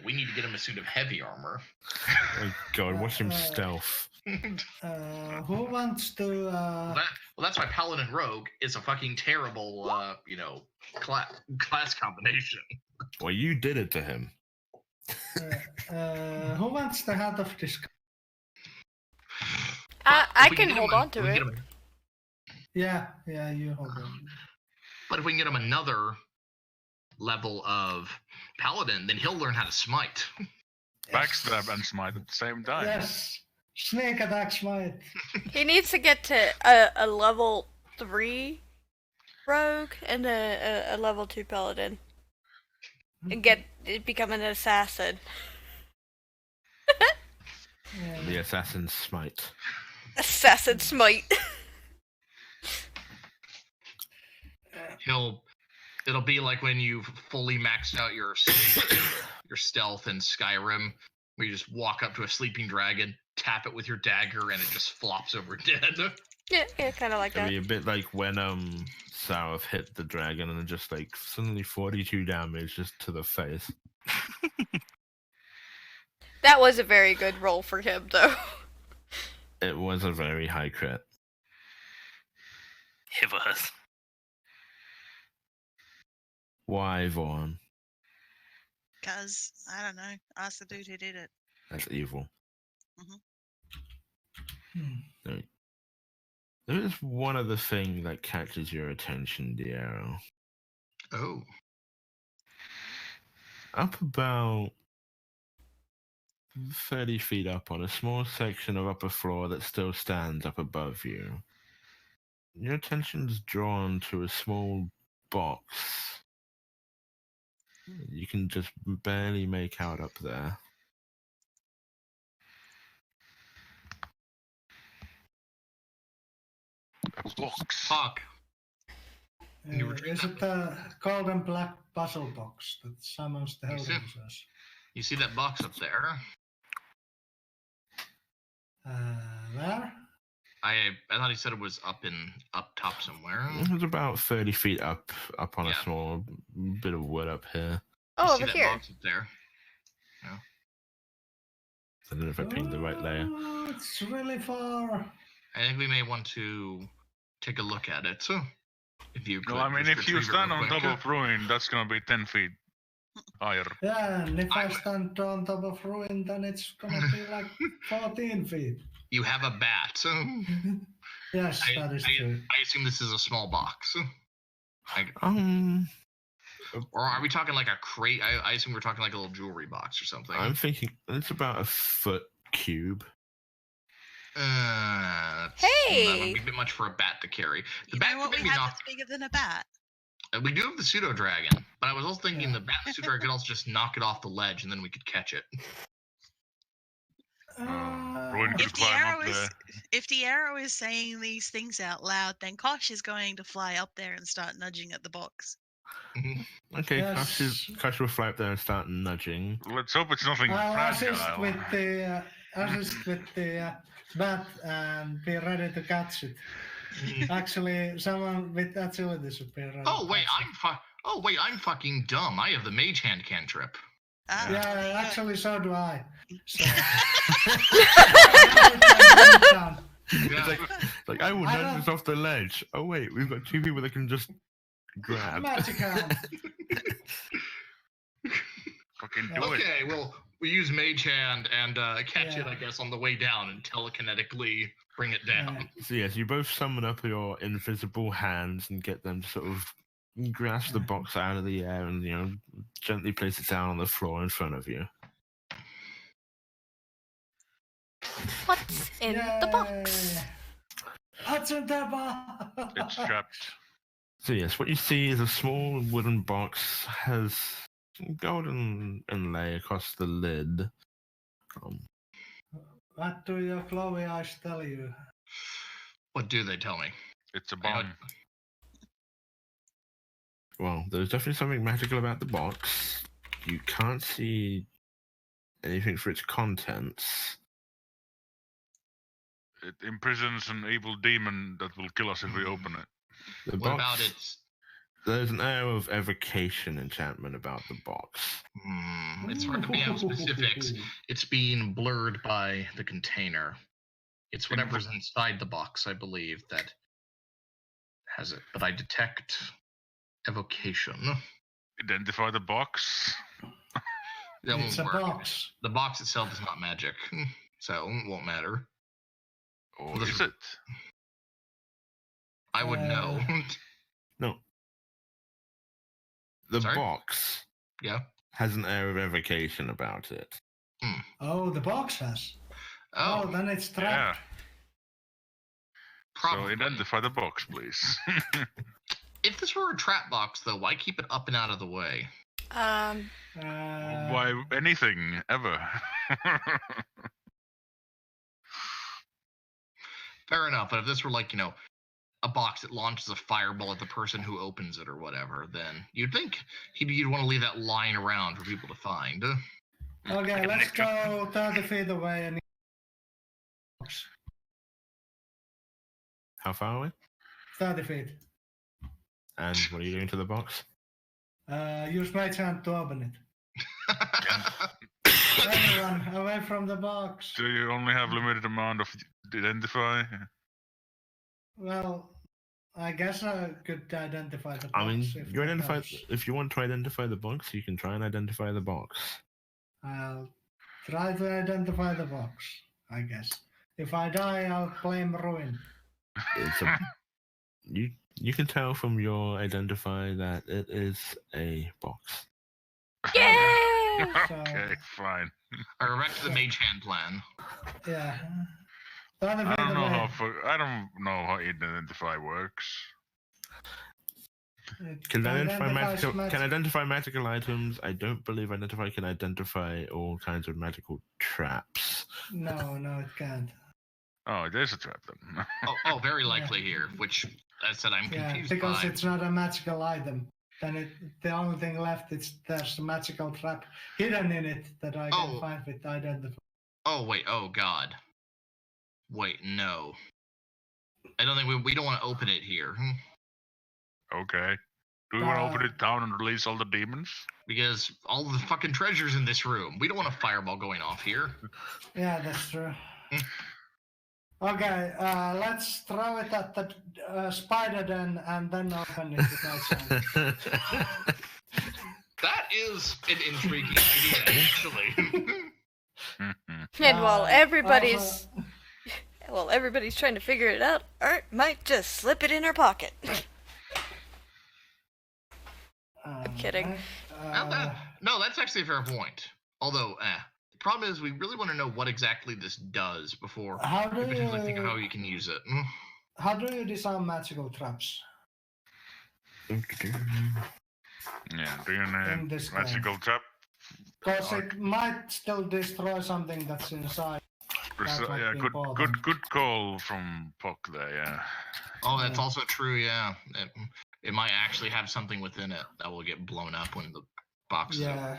we need to get him a suit of heavy armor. Oh god, watch him stealth. Who wants to? Well, that's why paladin rogue is a fucking terrible, class combination. Well, you did it to him. Who wants the head of this? I can hold on to it. Yeah, you hold on. But if we can get him another level of paladin, then he'll learn how to smite. Backstab and smite at the same time. Yes, snake attack smite. He needs to get to a level 3 rogue and a level 2 paladin. And become an assassin. The assassin's smite. Assassin smite. It'll be like when you've fully maxed out your stealth in Skyrim, where you just walk up to a sleeping dragon, tap it with your dagger, and it just flops over dead. Yeah, kind of like It'd that. be a bit like when Sarah hit the dragon and just like suddenly 42 damage just to the face. That was a very good roll for him, though. It was a very high crit. It was. Why, Vaughn? Because, I don't know, ask the dude who did it. That's evil. Hmm. There is one other thing that catches your attention, Diero. Oh. Up about 30 feet up on a small section of upper floor that still stands up above you, your attention's drawn to a small box. You can just barely make out up there. A box. Fuck. You were Is it the golden black puzzle box that summons the Yes, Hellraisers? You see that box up there? Where? I thought he said it was up top somewhere. It's about 30 feet up on a Yeah. small bit of wood up here. Oh, You see over that here. box up there? I don't know if I pinged the right layer. Oh, it's really far. I think we may want to take a look at it. If you could. No, I mean, just if you retrieve it stand real on quick. top of ruin, that's gonna be 10 feet higher. Yeah, and if I stand on top of ruin, then it's gonna be like 14 feet. You have a bat. Yes, that is true. I assume this is a small box. Or are we talking like a crate? I assume we're talking like a little jewelry box or something. I'm thinking it's about a foot cube. That Hey! would be a bit much for a bat to carry. The You bat know what could we maybe have knock. that's bigger than a bat? We do have the pseudo dragon, but I was also thinking the bat and the pseudo dragon could also just knock it off the ledge, and then we could catch it. Ruin could If the climb arrow up is there. if the arrow is saying these things out loud, then Kosh is going to fly up there and start nudging at the box. Okay, Yes. Kosh will fly up there and start nudging. Let's hope it's nothing I'll assist fragile. with the bat and be ready to catch it. Actually, someone with agility should be ready. Oh to wait, catch I'm fucking dumb. I have the mage hand cantrip. Ah, it. Yeah, there you go. actually, so do I. So. Yeah. It's Like, I will knock this off the ledge. Oh wait, we've got 2 people that can just grab. Magic hand. Fucking do it. Okay, well, we use Mage Hand and catch it, I guess, on the way down and telekinetically bring it down. So yes, you both summon up your invisible hands and get them to sort of grasp the box out of the air and, gently place it down on the floor in front of you. What's in the box? What's in the box? It's trapped. So yes, what you see is a small wooden box, has some golden inlay across the lid. What do your glowy eyes tell you? What do they tell me? It's a bomb. Well, there's definitely something magical about the box. You can't see anything for its contents. It imprisons an evil demon that will kill us if we open it. The What box, about its... There's an air of evocation enchantment about the box. It's hard to be on specifics. It's being blurred by the container. It's whatever's inside the box, I believe, that has it. But I detect evocation. Identify the box. That It's won't a work. box. The box itself is not magic, so it won't matter. Or Well, is it? I would know. No. The Sorry? box Yeah. has an air of evocation about it. Oh, the box has. Oh, Oh, then it's Yeah. trapped. probably. So identify the box, please. If this were a trap box, though, why keep it up and out of the way? Why anything ever? Fair enough, but if this were like, a box that launches a fireball at the person who opens it or whatever, then you'd think you'd want to leave that lying around for people to find. Okay, let's go 30 feet away and box. How far away? 30 feet. And what are you doing to the box? Use Mage Hand to open it. Everyone, away from the box. Do you only have limited amount of identify? Well, I guess I could identify the box. I mean, if you that identify. helps. If you want to identify the box, you can try and identify the box. I'll try to identify the box, I guess. If I die, I'll blame Ruin. It's a, you can tell from your identify that it is a box. Yay! Okay, fine. Or back to the Mage Hand plan. Yeah. 30 I feet don't know away. I don't know how identify works. It Can identifies identify magical items. I don't believe identify can identify all kinds of magical traps. No, it can't. Oh, there's a trap then. Oh, very likely here, which I said I'm Yeah, confused because by. it's not a magical item. Then the only thing left is there's a magical trap hidden in it that I can find with identify. Oh, wait. Oh, God. Wait, no. I don't think we don't want to open it here. Okay. Do we want to open it down and release all the demons? Because all the fucking treasure's in this room. We don't want a fireball going off here. Yeah, that's true. Okay, let's throw it at the spider den and then open it with my hand. That is an intriguing idea, actually. And while everybody's trying to figure it out, Art might just slip it in her pocket. I'm kidding. No, that's actually a fair point. Although, the problem is we really want to know what exactly this does before we potentially think of how you can use it. How do you disarm magical traps? Yeah, do you In need this magical trap? Because it might still destroy something that's inside. That might Yeah, be good call from Puck there, yeah. Oh, that's also true, yeah. It might actually have something within it that will get blown up when the box is open.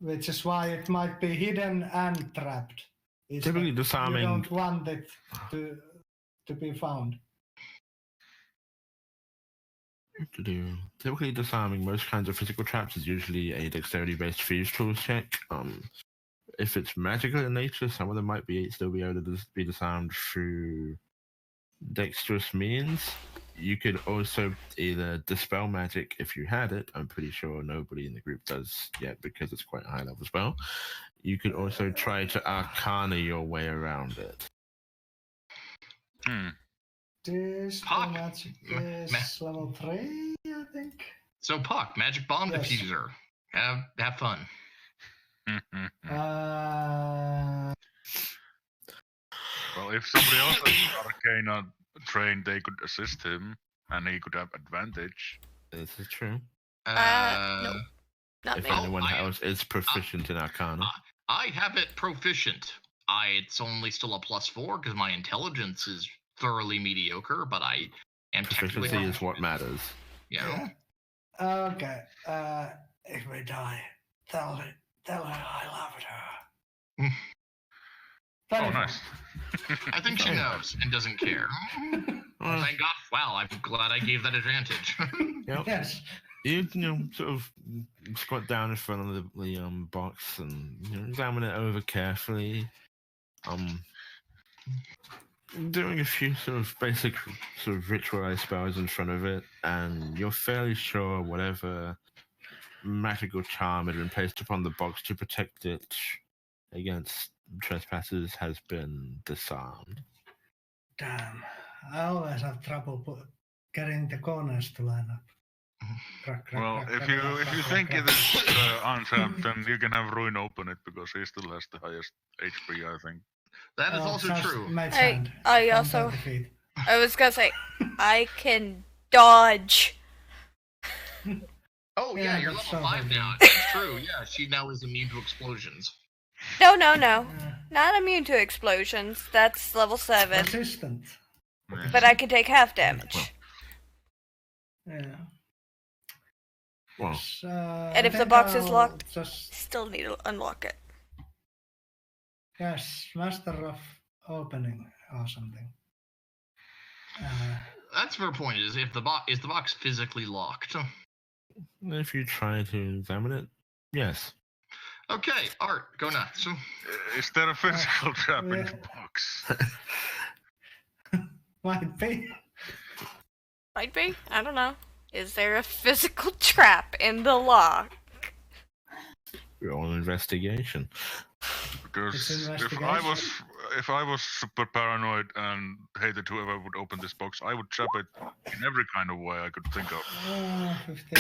Which is why it might be hidden and trapped. Typically disarming. You don't want it to be found. Typically disarming most kinds of physical traps is usually a dexterity-based thieves tools check. If it's magical in nature, some of them might still be able to be disarmed through dexterous means, you could also either dispel magic if you had it. I'm pretty sure nobody in the group does yet because it's quite a high level spell. You could also try to arcana your way around it. Dispel magic is level 3, I think. So Puck, magic bomb Yes. diffuser. Have fun. Well, if somebody else is Arcana trained, they could assist him, and he could have advantage. This is true. No. Not If me. anyone else is proficient in Arcana. I have it proficient. It's only still a +4 because my intelligence is thoroughly mediocre, but I am Proficiency technically. is what matters. Yeah. Okay. If we die, tell her I loved her. Oh, nice. I think she knows and doesn't care. Thank God. Wow, I'm glad I gave that advantage. Yep. Yes. You sort of squat down in front of the box and examine it over carefully. Doing a few sort of basic sort of ritualized spells in front of it, and you're fairly sure whatever magical charm had been placed upon the box to protect it against trespassers has been disarmed. Damn. I always have trouble getting the corners to line up. Well, if you think it is untapped, then you can have Ruin open it because he still has the highest HP, I think. That is also true. I also. I was gonna say, I can dodge. Oh yeah, you're level 5 now. That's true. Yeah, she now is immune to explosions. No. Not immune to explosions. That's level 7. Resistant. But I can take half damage. Yeah. Well, And if the box is locked, still need to unlock it. Yes, master of opening or something. That's a fair point. Is the box physically locked? if you try to examine it, yes. Okay, Art, go nuts. Is there a physical trap in the box? Might be. Might be. I don't know. Is there a physical trap in the lock? Roll an investigation. Because if I was super paranoid and hated whoever would open this box, I would trap it in every kind of way I could think of. 15.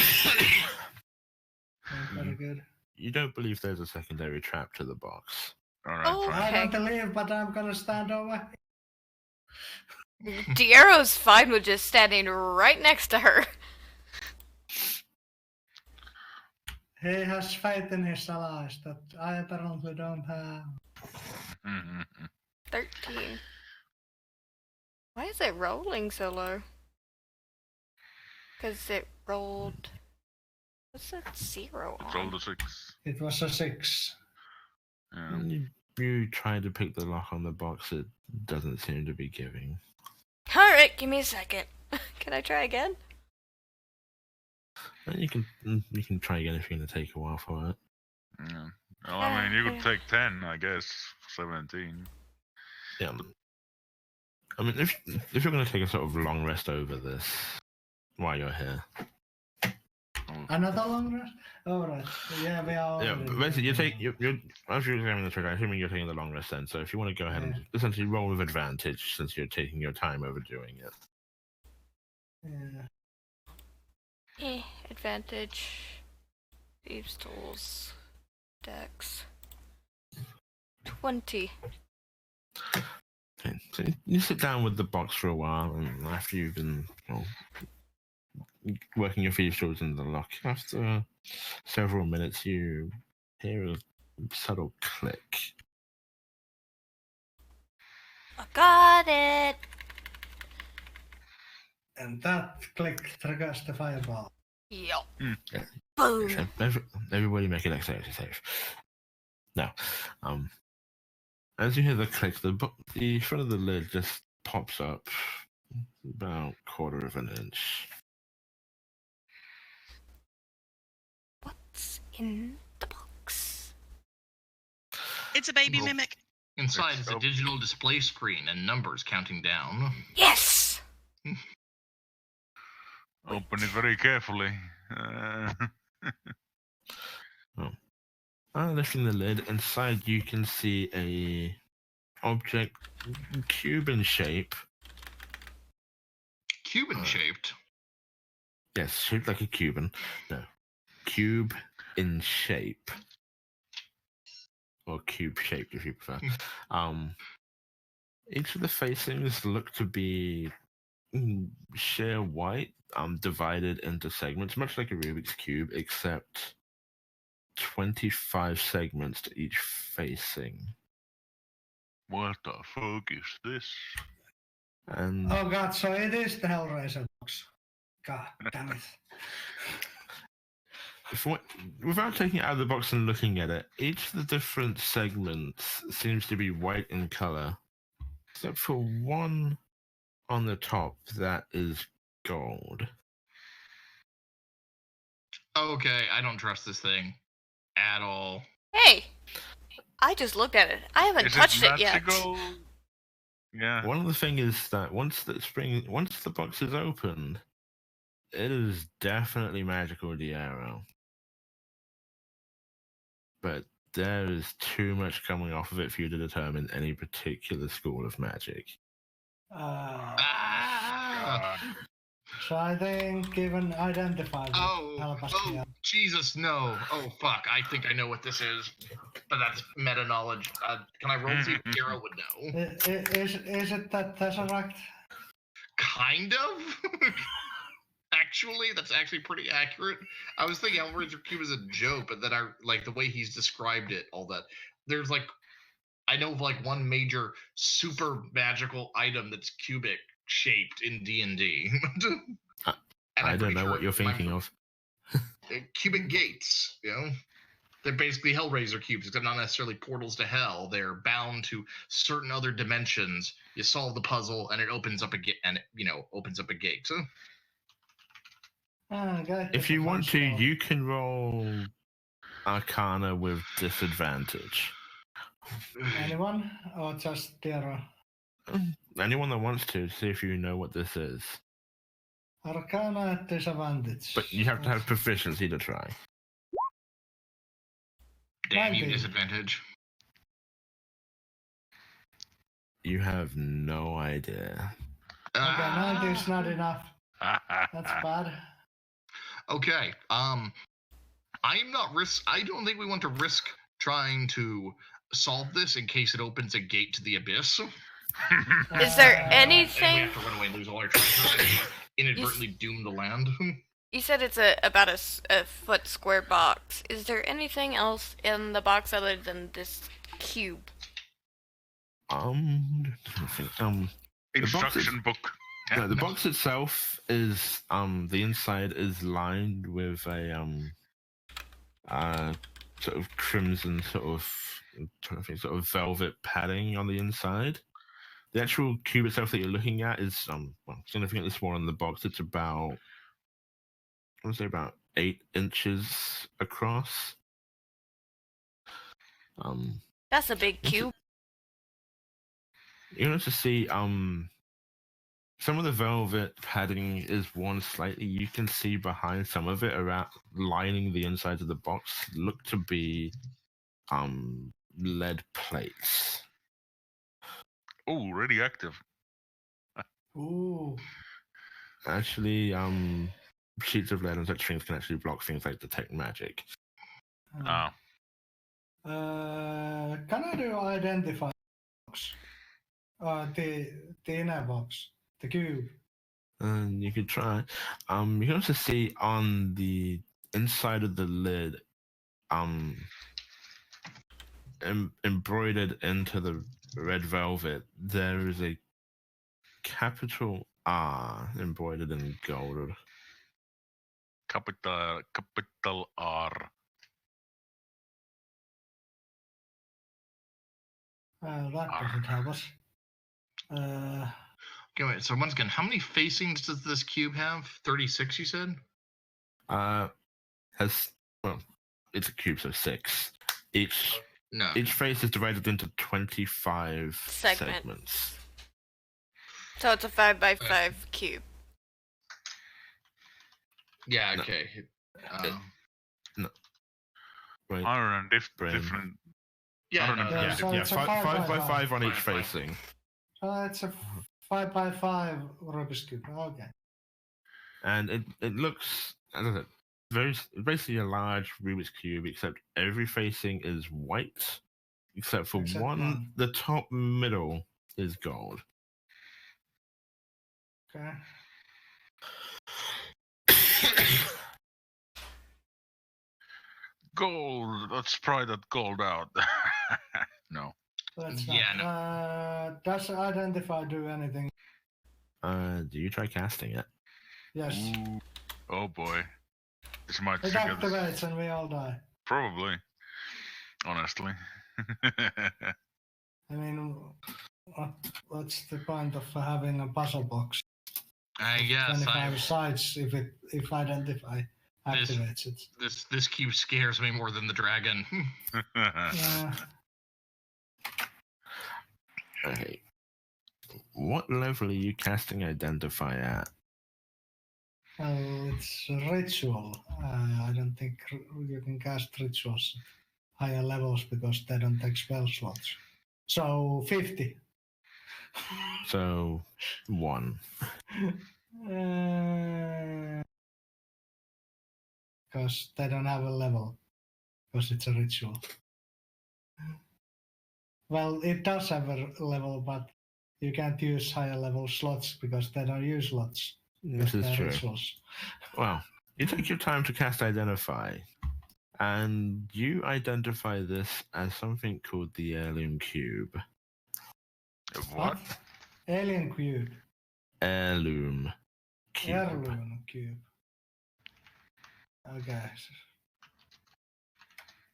Very good. You don't believe there's a secondary trap to the box. Alright, Oh, fine. I don't believe, but I'm gonna stand over. Diero's fine with just standing right next to her. He has faith in his allies that I apparently don't have. 13. Why is it rolling so low? Because it rolled... What's that 0 on? It's all the 6. It was a 6. Yeah. You try to pick the lock on the box, it doesn't seem to be giving. Alright, give me a second. Can I try again? And you can try again if you're going to take a while for it. Yeah. Well, I mean, you could take 10, I guess. 17. Yeah. I mean, if you're going to take a sort of long rest over this while you're here. Another long rest? Alright. Yeah, we are. Yeah, but basically, you're as you're examining the trigger, I'm assuming you're taking the long rest then. So if you want to go ahead and essentially roll with advantage since you're taking your time overdoing it. Yeah. Advantage. Thieves' tools. Dex. 20. Okay, so you sit down with the box for a while, and after you've been working your thieves' tools in the lock, after several minutes, you hear a subtle click. I got it! And that click triggers the fireball. Yup. Yeah. Boom! So everybody make an dexterity save. Now, as you hear the click, the front of the lid just pops up about 1/4 of an inch. What's in the box? It's a baby mimic. Inside is a digital display screen and numbers counting down. Yes! Open it very carefully. Lifting the lid, inside you can see a object Cuban shape. Cuban shaped. Yes, shaped like a Cuban. No, cube in shape, or cube shaped if you prefer. Each of the facings look to be sheer white, divided into segments, much like a Rubik's cube, except 25 segments to each facing. What the fuck is this? And Oh god, so it is the Hellraiser box. God damn it. Without taking it out of the box and looking at it, each of the different segments seems to be white in color, except for one on the top that is gold. Okay, I don't trust this thing at all. Hey! I just looked at it. I haven't Is touched it it yet. magical? Yeah. One of the things is that once the box is opened, it is definitely magical Diarro. But there is too much coming off of it for you to determine any particular school of magic. So I think given identify. Jesus, no. Oh, fuck. I think I know what this is. But that's meta knowledge. Can I roll to see if Kira would know? Is it that Tesseract? Kind of? Actually, that's actually pretty accurate. I was thinking Hellraiser Cube is a joke, but then I like the way he's described it, all that. There's like, I know of like one major super magical item that's cubic shaped in D&D. I don't know what you're thinking of. Cubic gates, you know? They're basically Hellraiser cubes, except not necessarily portals to hell. They're bound to certain other dimensions. You solve the puzzle, and it opens up a gate, and it, opens up a gate. So, if you want to, you can roll Arcana with disadvantage. Anyone? Or just Tara? Anyone that wants to, see if you know what this is. Arcana at disadvantage. But you have to have proficiency to try. Damn you, disadvantage. You have no idea. Okay, 90 is not enough. That's bad. Okay. I don't think we want to risk trying to solve this in case it opens a gate to the abyss. Is there And we anything? have to run away and lose all our treasure and inadvertently doom the land. You said it's about a foot square box. Is there anything else in the box other than this cube? Instruction book. No, the box itself is the inside is lined with a sort of crimson sort of velvet padding on the inside. The actual cube itself that you're looking at is significantly smaller than the box. It's about, I want to say, about 8 inches across. That's a big cube. You can also see some of the velvet padding is worn slightly. You can see behind some of it, around lining the insides of the box, look to be lead plates. Oh, radioactive. Ooh. Actually, sheets of lead and such things can actually block things like detect magic. Oh. Can I do identify box? The inner box, the cube. You could try. You can also see on the inside of the lid, embroidered into the red velvet, there is a capital R embroidered in gold. Capital R. That doesn't help us. Okay, wait, so once again, how many facings does this cube have? 36, you said? It's a cube, so 6. Each face is divided into 25 segments. So it's a 5x5 cube. Yeah. No. Okay. No. Right. Iron and Brain. different. Yeah. I don't No, know. Yeah, Yeah, so yeah. it's a 5x5 on each 5x5. facing. So it's a 5x5 Rubik's Cube. Okay. And it looks, as I said, basically a large Rubik's Cube, except every facing is white, except for Except one. one. The top middle is gold. Okay. Gold. Let's pry that gold out. No. Let's Yeah, not. Does identify do anything? Do you try casting it? Yes. Ooh. Oh boy. This might It trigger this. activates and we all die. Probably. Honestly. I mean, what's the point of having a puzzle box? I guess 25 sides if identify activates it. this cube scares me more than the dragon. Yeah. Okay. What level are you casting Identify at? Well, it's a ritual. I don't think you can cast rituals at higher levels because they don't take spell slots. So 50. So 1. Because they don't have a level. Because it's a ritual. Well, it does have a level, but you can't use higher level slots because they don't use slots. This is They're true. rituals. Well, you take your time to cast Identify, and you identify this as something called the Heirloom Cube. What? Alien Cube. Heirloom Cube. Heirloom Cube. Okay.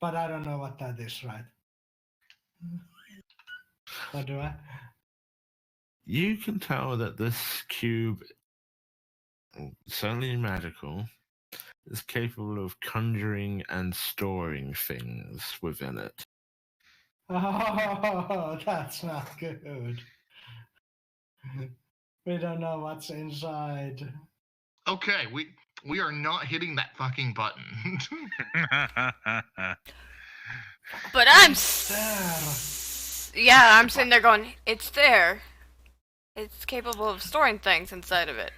But I don't know what that is, right? What do I? You can tell that this cube, certainly magical, is capable of conjuring and storing things within it. Oh, that's not good. We don't know what's inside. Okay, we are not hitting that fucking button. But I'm There. yeah, I'm sitting there going, it's there. It's capable of storing things inside of it.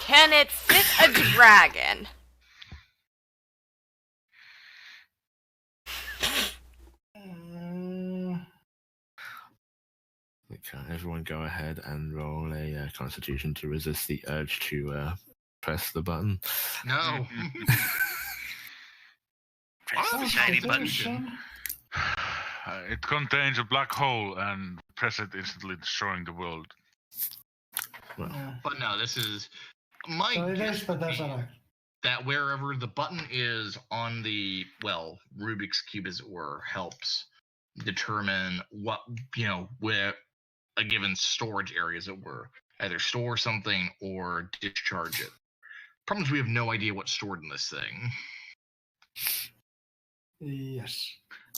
Can it fit a dragon? Everyone go ahead and roll a constitution to resist the urge to press the button. No. Press the shiny button. Constitution. It contains a black hole and press it instantly destroying the world. Well, Yeah. But no, this is my So it guess is the would be Tesseract. that wherever the button is on the, well, Rubik's Cube, as it were, helps determine what, where a given storage area, as it were, either store something or discharge it. Problem is we have no idea what's stored in this thing. Yes.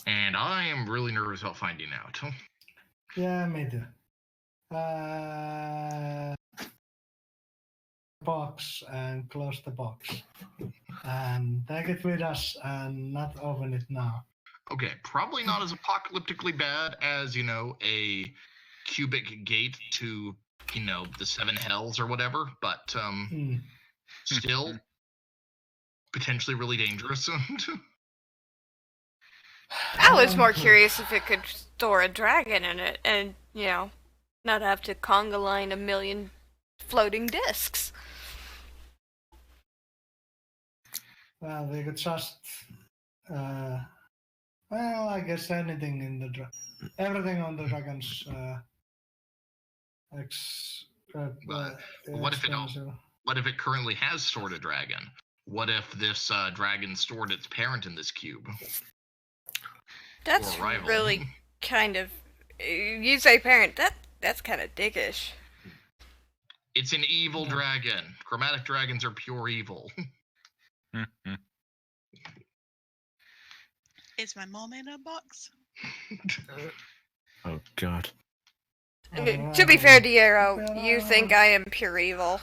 And I am really nervous about finding out. Yeah, me too. Box and close the box. And take it with us and not open it now. Okay, probably not as apocalyptically bad as, a cubic gate to, the seven hells or whatever, but still potentially really dangerous. I was more curious if it could store a dragon in it and, not have to conga line a million floating discs. Well, we could just. Well, I guess anything in the everything on the dragon's. But what if it don't? What if it currently has stored a dragon? What if this dragon stored its parent in this cube? That's Or rival? really kind of. You say parent, that's kind of dickish. It's an evil dragon. Chromatic dragons are pure evil. Is my mom in a box? Oh God. To be fair, Diero, you think I am pure evil.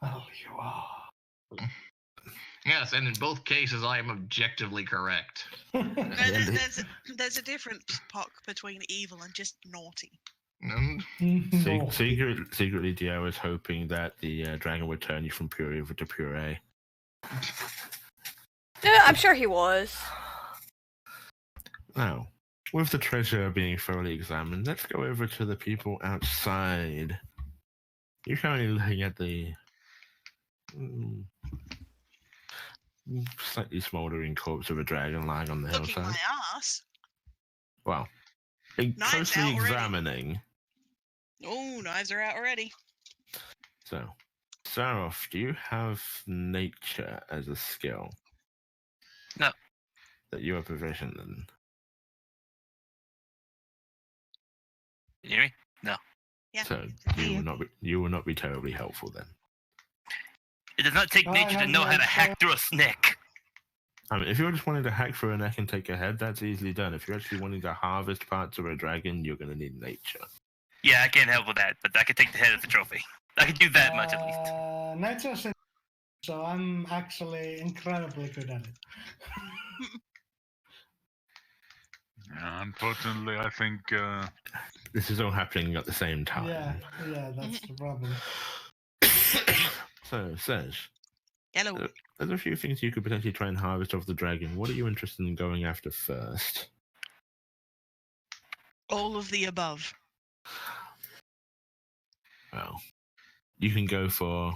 Oh, you are. Yes, and in both cases, I am objectively correct. There's a difference, Pock, between evil and just naughty. Secretly, Dio was hoping that the dragon would turn you from pure evil to puree. I'm sure he was. Now, with the treasure being thoroughly examined, let's go over to the people outside. You're currently looking at the slightly smouldering corpse of a dragon lying on the Looking hillside. my ass. Well, Knives closely out already. examining. Oh, knives are out already. So, Sarof, do you have nature as a skill? No. That you are proficient in? You hear me? No. Yeah. So you will not be terribly helpful then. It does not take nature to know how to hack through a snake. I mean, if you're just wanting to hack through a neck and take a head, that's easily done. If you're actually wanting to harvest parts of a dragon, you're going to need nature. Yeah, I can't help with that, but I can take the head as a trophy. I can do that much at least. Nature's in, so I'm actually incredibly good at it. Yeah, unfortunately, I think this is all happening at the same time. Yeah, that's the problem. So, Serge. Hello. There's a few things you could potentially try and harvest off the dragon. What are you interested in going after first? All of the above. Well, you can go for,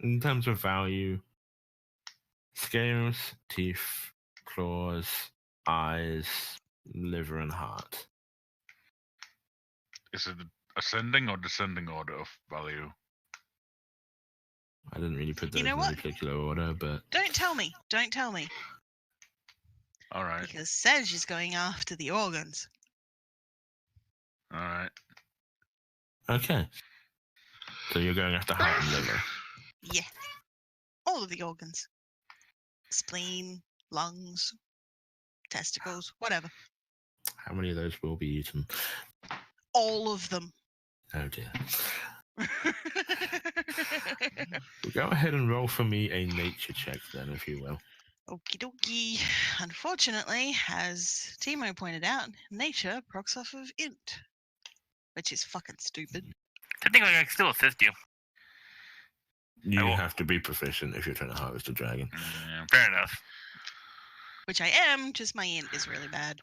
in terms of value, scales, teeth, claws, eyes, liver, and heart. is it ascending or descending order of value? I didn't really put those You know in what? any particular order, but... Don't tell me. Don't tell me. All right. Because Serge is going after the organs. All right. Okay. So you're going after heart and liver. Yeah. All of the organs. Spleen, lungs, testicles, whatever. How many of those will be eaten? All of them. Oh dear. Go ahead and roll for me a nature check then, if you will. Okie dokie. Unfortunately, as Timo pointed out, nature procs off of int. Which is fucking stupid. Technically, I can still assist you. You have to be proficient if you're trying to harvest a dragon. Yeah. Fair enough. Which I am, just my int is really bad.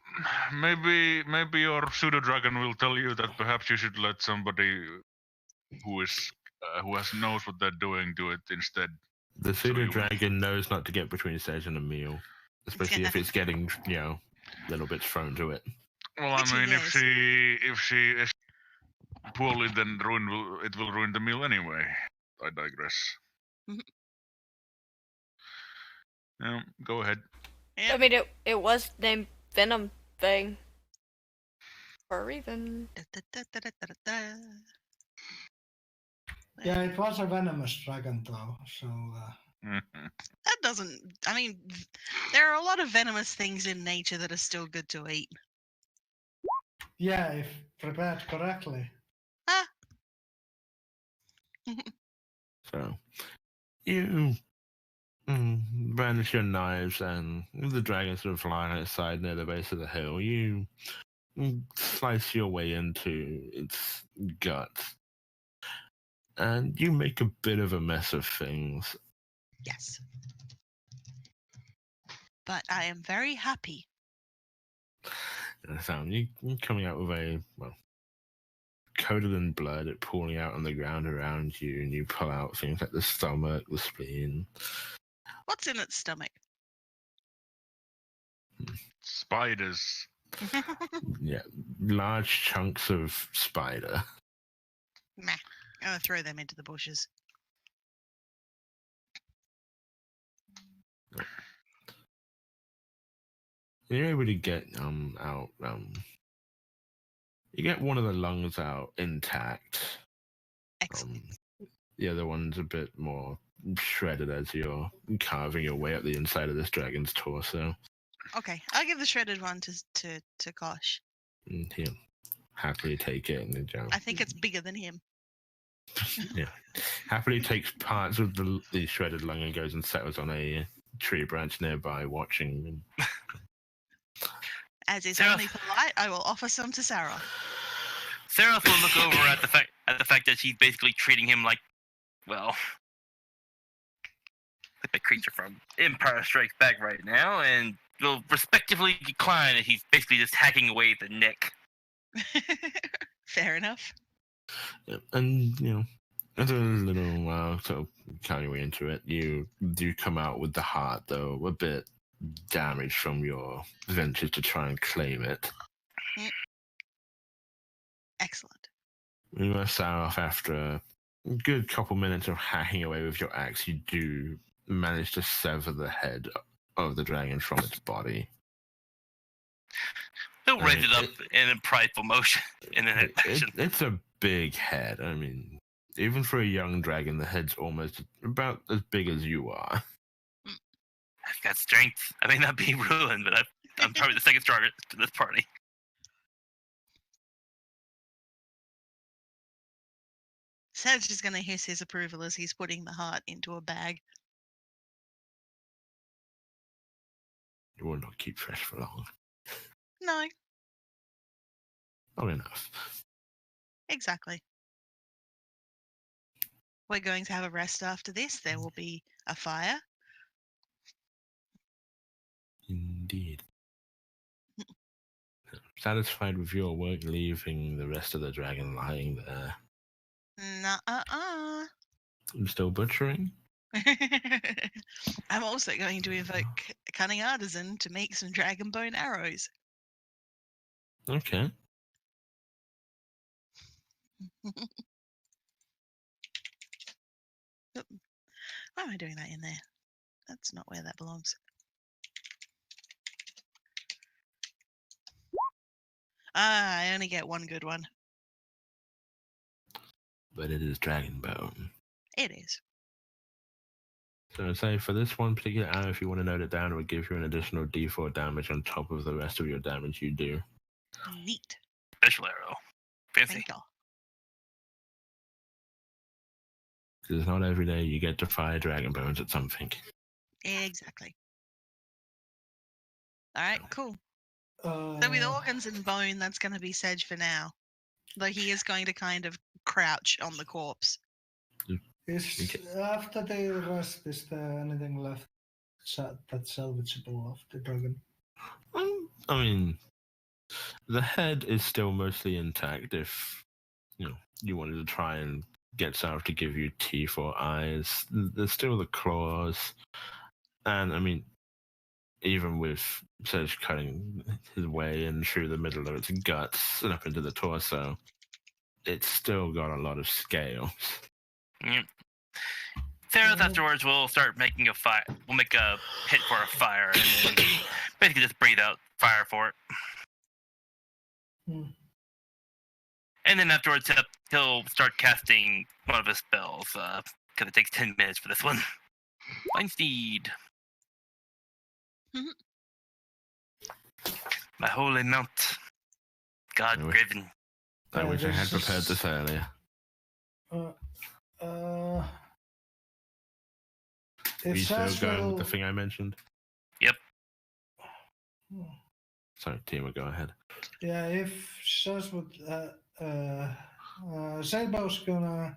Maybe your pseudo dragon will tell you that perhaps you should let somebody who knows what they're doing do it instead. The pseudo dragon knows not to get between Sage and a meal, especially if it's getting, little bits thrown to it. Well, I mean, if she is poorly, then it will ruin the meal anyway. I digress. Yeah, go ahead. Yep. I mean, it was named Venomfang. For a reason. Yeah, it was a venomous dragon though, so... That doesn't... I mean, there are a lot of venomous things in nature that are still good to eat. Yeah, if prepared correctly. So, you brandish your knives and the dragon sort of lying outside near the base of the hill. You slice your way into its gut. And you make a bit of a mess of things. Yes. But I am very happy. So you're coming out with a, coated in blood, it pooling out on the ground around you, and you pull out things like the stomach, the spleen. What's in its stomach? Spiders. Yeah, large chunks of spider. Meh. I'm gonna throw them into the bushes. You're able to get out. You get one of the lungs out intact. Excellent. The other one's a bit more shredded as you're carving your way up the inside of this dragon's torso. Okay, I'll give the shredded one to Kosh. And he'll happily take it, and then I think it's bigger than him. yeah, happily takes parts of the shredded lung and goes and settles on a tree branch nearby, watching them. As is Sarah- only polite, I will offer some to Sarah. Seraph will look over at the fact that she's basically treating him like, well, like the creature from Empire Strikes Back right now, and will respectively decline that he's basically just hacking away at the neck. Fair enough. Yeah, and after a little while, so carry way into it, you do come out with the heart, though a bit damaged from your ventures to try and claim it. Excellent. You must start off after a good couple minutes of hacking away with your axe. You do manage to sever the head of the dragon from its body. He'll raise it up in a prideful motion in an action. It's a big head. I mean, even for a young dragon, the head's almost about as big as you are. I've got strength. I may not be ruined, but I'm probably the second strongest to this party. Sedge is going to hiss his approval as he's putting the heart into a bag. You will not keep fresh for long. No, Not enough. exactly. We're going to have a rest after this. There will be a fire. Indeed. Satisfied with your work, leaving the rest of the dragon lying there. Nuh-uh-uh. I'm still butchering? I'm also going to invoke a cunning artisan to make some dragon bone arrows. Okay. Why am I doing that in there? That's not where that belongs. Ah, I only get one good one. But it is dragon bone. It is. So I'd say for this one particular arrow, if you want to note it down, it would give you an additional d4 damage on top of the rest of your damage you do. Neat. Special arrow. Fancy. Thank you. Because it's not every day you get to fire dragon bones at something. Exactly. All right, cool. So with organs and bone, that's going to be Sedge for now. Though he is going to kind of crouch on the corpse. After the rest, is there anything left that's salvageable of the dragon? I mean, the head is still mostly intact. If you wanted to try and get Sarah to give you teeth or eyes, there's still the claws, and I mean, even with Sedge cutting his way in through the middle of its guts and up into the torso, it's still got a lot of scales. Yep. Sarah afterwards will start making a fire. We'll make a pit for a fire and then basically just breathe out fire for it. And then afterwards he'll start casting one of his spells because it takes 10 minutes for this one. Find Steed. My holy mount. God driven. I wish I had prepared this earlier. Are you still going with the thing I mentioned? Yep. Sorry, Timo, go ahead. Yeah, if Saz would... Sabo's gonna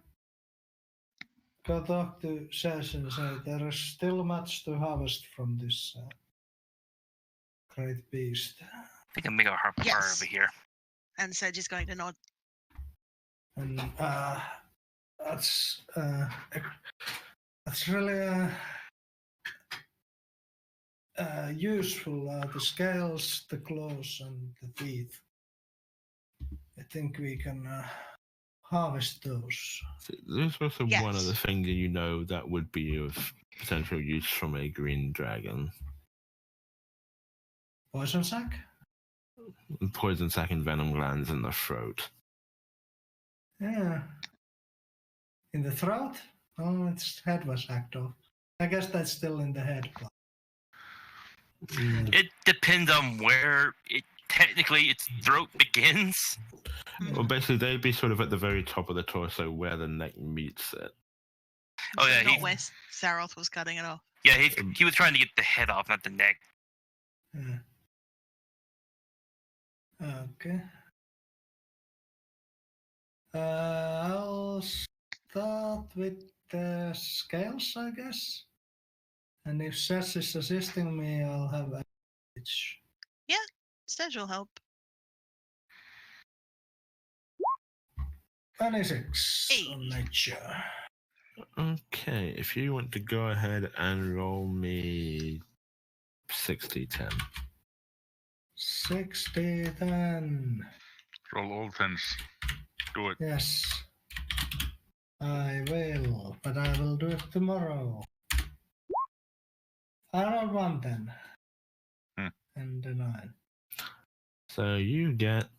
go talk to Saz and say there is still much to harvest from this great beast. I think I'm making a harp fire over here. And Sedge is going to nod. And that's really useful. The scales, the claws, and the teeth. I think we can harvest those. There's also one other thing that that would be of potential use from a green dragon. Poison sac? Poison sac and venom glands in the throat. Yeah. In the throat? Oh, its head was hacked off. I guess that's still in the head. It depends on where technically its throat begins. Well, basically, they'd be sort of at the very top of the torso where the neck meets it. Oh yeah, not where Saroth was cutting it off. Yeah, he was trying to get the head off, not the neck. Okay. I'll start with the scales, I guess. And if Sess is assisting me, I'll have advantage. Yeah, Sedge will help. 26 on nature. Okay, if you want to go ahead and roll me 60-10. 60-10. Roll all 10s. Do it. Yes. I will, but I will do it tomorrow. I rolled 1 then. And a 9. So you get,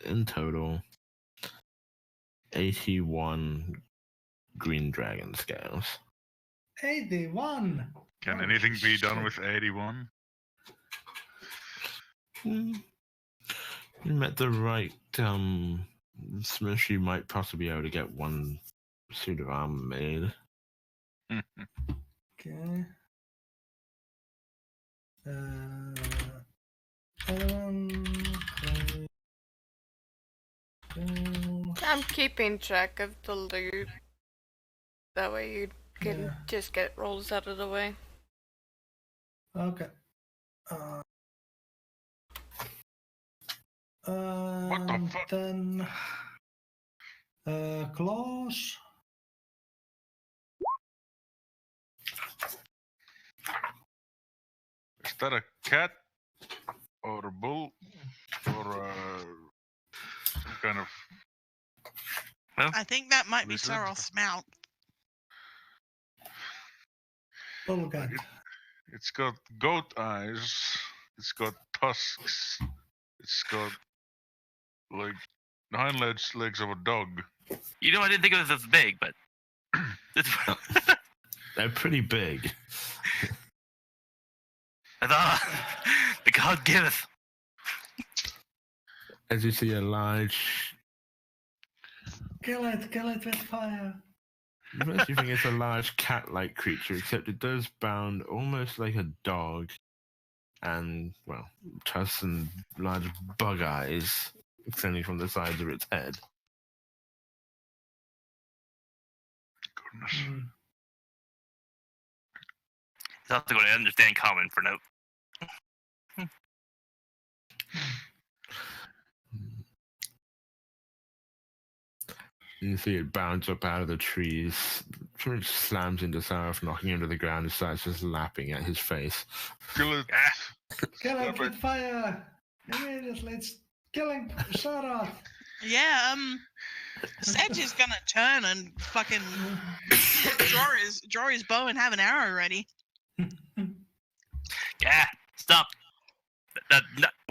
in total, 81 green dragon scales. 81! Can anything be done with 81? You met the right smith, you might possibly be able to get one suit of armor made. Okay. Other one. I'm keeping track of the loot. That way you can just get rolls out of the way. Okay. What the fuck? Then claws. Is that a cat? Or a bull? Or some kind of... I think that might be Lizard? Saroth's mount. Bullcat. It's got goat eyes. It's got tusks. It's got like hind legs of a dog. You know, I didn't think it was this big, but They're pretty big. I thought the god giveth. As you see a large... Kill it with fire. First you think it's a large cat-like creature, except it does bound almost like a dog. And, well, tusks and large bug eyes extending from the sides of its head. Goodness. It's also going to understand common for note. You see it bounds up out of the trees, pretty much slams into Saroth, knocking him to the ground and starts just lapping at his face. Kill it. Kill it with fire. Immediately. It's killing Saroth. Yeah, Sedge is gonna turn and fucking draw his bow and have an arrow ready. Yeah, stop. That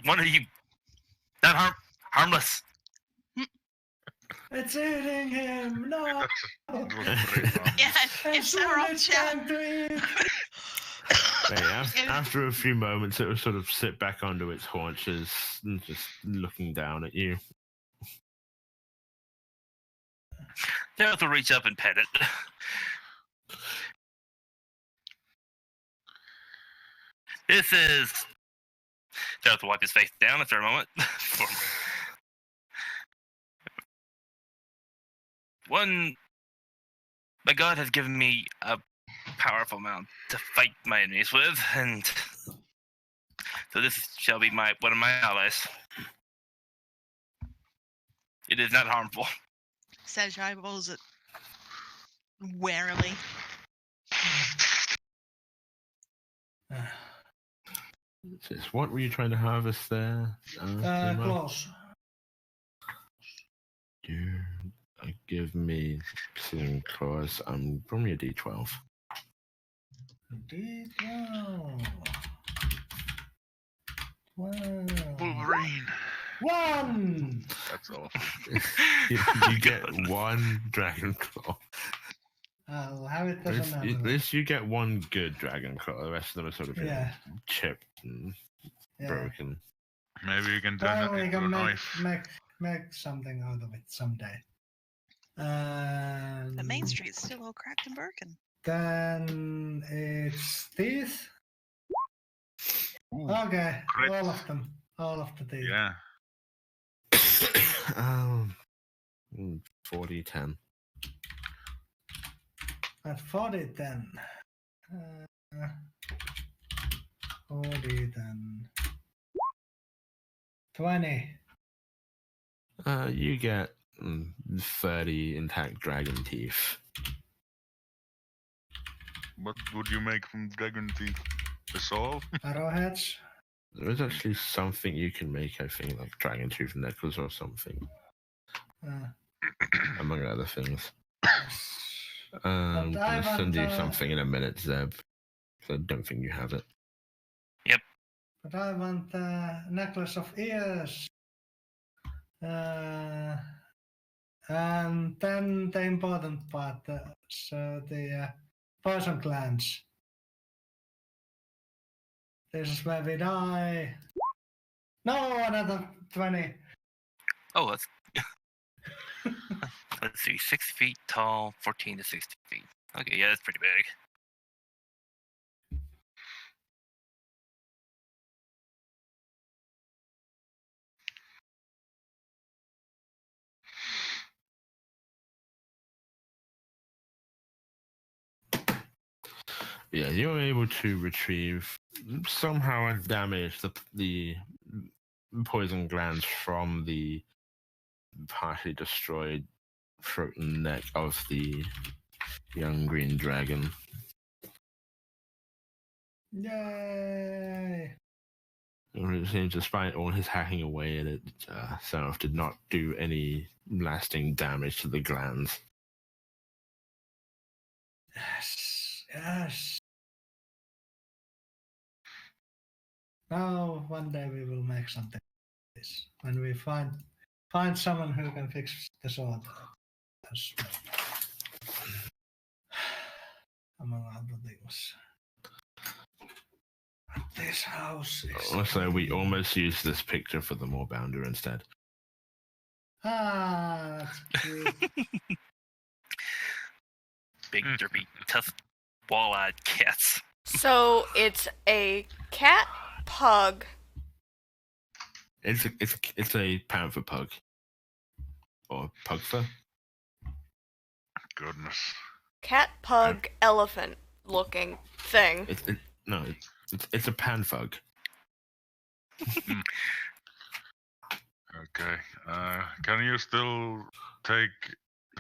one of you. Not harmless. It's eating him. No. Yeah, it's Saroth. time to eat. After a few moments, it will sort of sit back onto its haunches and just looking down at you. Saroth will reach up and pet it. This is... Saroth will wipe his face down after a moment. One... My god has given me a powerful mount to fight my enemies with, and... So this shall be one of my allies. It is not harmful. Sedge eyeballs it warily. Says, what were you trying to harvest there? Claws. Give me some claws. From your D12. D12. 12. Wolverine. 1. That's awful. you get one dragon claw. I'll have it At as least, another at one. least you get one good dragon claw. The rest of them are sort of chipped and broken. Maybe you can turn Well, it we into a can knife. make something out of it someday. The main street's still all cracked and broken. Then it's teeth. Ooh, Okay, great. all of them. All of the teeth. Yeah. 40, 10. At 40 then. 40 then. 20. You get 30 intact dragon teeth. What would you make from dragon teeth? A saw? Arrowheads. There is actually something you can make, I think, like dragon tooth necklace or something, among other things. I'm going to send you something in a minute, Zeb. I don't think you have it. Yep. But I want a necklace of ears. And then the important part, so the poison glands. This is where we die. No, another 20. Oh, that's. Let's see, 6 feet tall, 14 to 60 feet. Okay, yeah, that's pretty big. Yeah, you're able to retrieve somehow and damage the poison glands from the partially destroyed throat and neck of the young green dragon. Yay! It seems, despite all his hacking away at it, Seraph did not do any lasting damage to the glands. Yes. Now, one day we will make something like this. When we find someone who can fix the sword. Among other things. This house is... Also, we almost used this picture for the Moorbounder instead. Ah, that's cute. Big, derpy, tough, wall-eyed cats. So it's a cat pug. It's a panther pug. Or pugfer. Goodness. Cat pug elephant looking thing. It's a panthug. Okay. Can you still take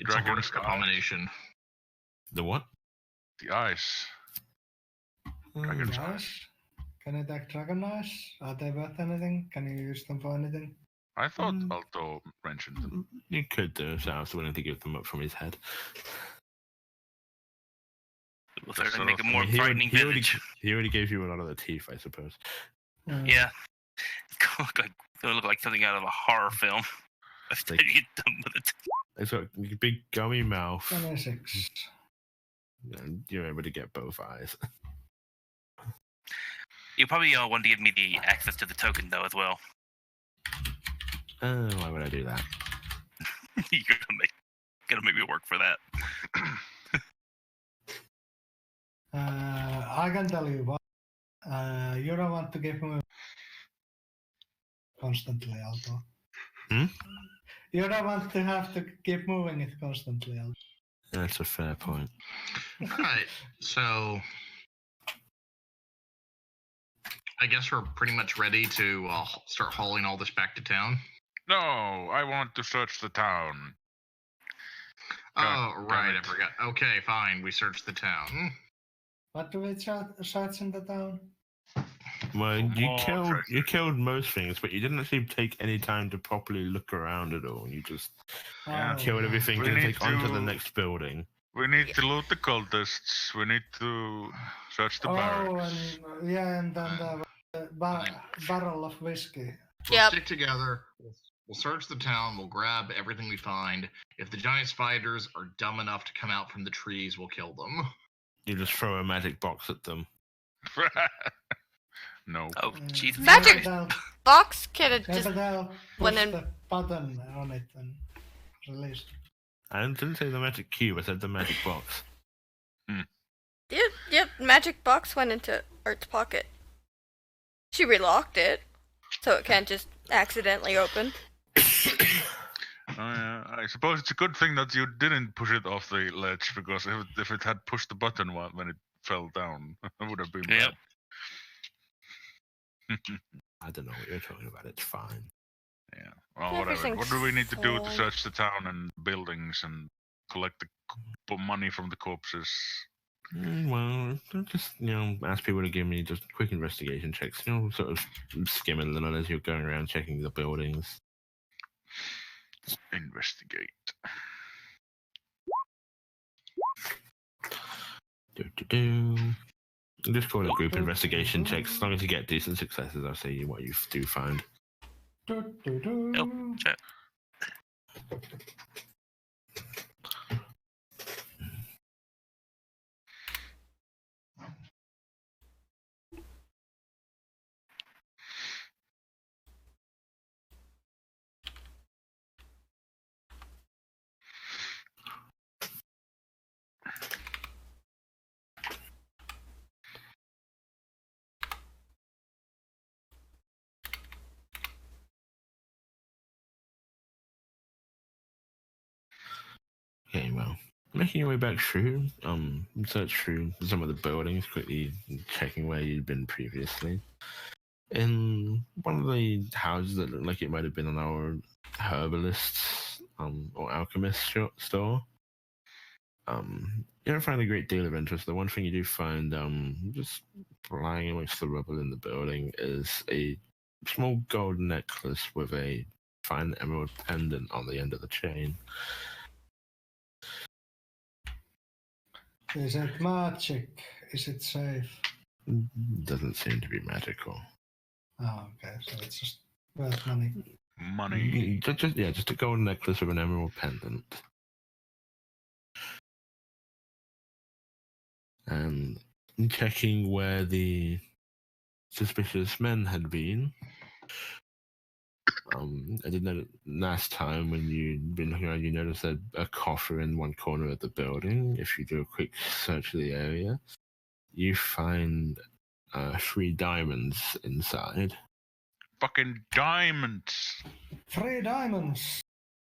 It's a horse abomination. The what? the eyes? Dragon's eyes. Can you take dragon eyes? Are they worth anything? Can you use them for anything? I thought Alto mentioned them. You could do if I was willing to give them up from his head. It will certainly make a I more mean, frightening visage. he already gave you a lot of the teeth, I suppose. Yeah. It's gonna look like something out of a horror film. Like- You get done with it. It's got a big gummy mouth. 26. And you're able to get both eyes. You probably want to give me the access to the token though as well. Why would I do that? You're gonna make me work for that. I can tell you what. You don't want to give me constantly, Alto. You don't want to have to keep moving it constantly, Alto. That's a fair point. Alright, so I guess we're pretty much ready to start hauling all this back to town. No, I want to search the town. Oh, right, damn I it. forgot. Okay, fine, we searched the town. What do we search in the town? Well, you More killed most things, but you didn't actually take any time to properly look around at all. You just Yeah. killed everything We to need take onto the to- next building. We need to loot the cultists. We need to search the barracks. And then the barrel of whiskey. We'll Yep. stick together. We'll search the town. We'll grab everything we find, If the giant spiders are dumb enough to come out from the trees, we'll kill them. You just throw a magic box at them. No. Oh, Jesus. Magic box could have Just just push went in. the button on it and release it. I didn't say the magic cube, I said the magic box. Yep, magic box went into Art's pocket. She relocked it, so it can't just accidentally open. I suppose it's a good thing that you didn't push it off the ledge, because if it had pushed the button when it fell down, it would have been bad. I don't know what you're talking about, it's fine. Yeah. Well, whatever. What do we need to do to search the town and buildings and collect the money from the corpses? Well, just, ask people to give me just quick investigation checks, sort of skimming a little as you're going around checking the buildings. Investigate. Just call it group investigation checks. As long as you get decent successes, I'll say what you do find. Oh, check. Okay, well, making your way back through, search through some of the buildings, quickly checking where you'd been previously. In one of the houses that looked like it might have been an old herbalist or alchemist store, you don't find a great deal of interest. The one thing you do find, just lying amongst the rubble in the building, is a small gold necklace with a fine emerald pendant on the end of the chain. Is it magic? Is it safe? Doesn't seem to be magical. Oh, okay. So it's just worth money. Money. Just a gold necklace with an emerald pendant. And checking where the suspicious men had been. I did know last time when you'd been looking around, you noticed a coffer in one corner of the building. If you do a quick search of the area, you find 3 diamonds inside. Fucking diamonds! 3 diamonds!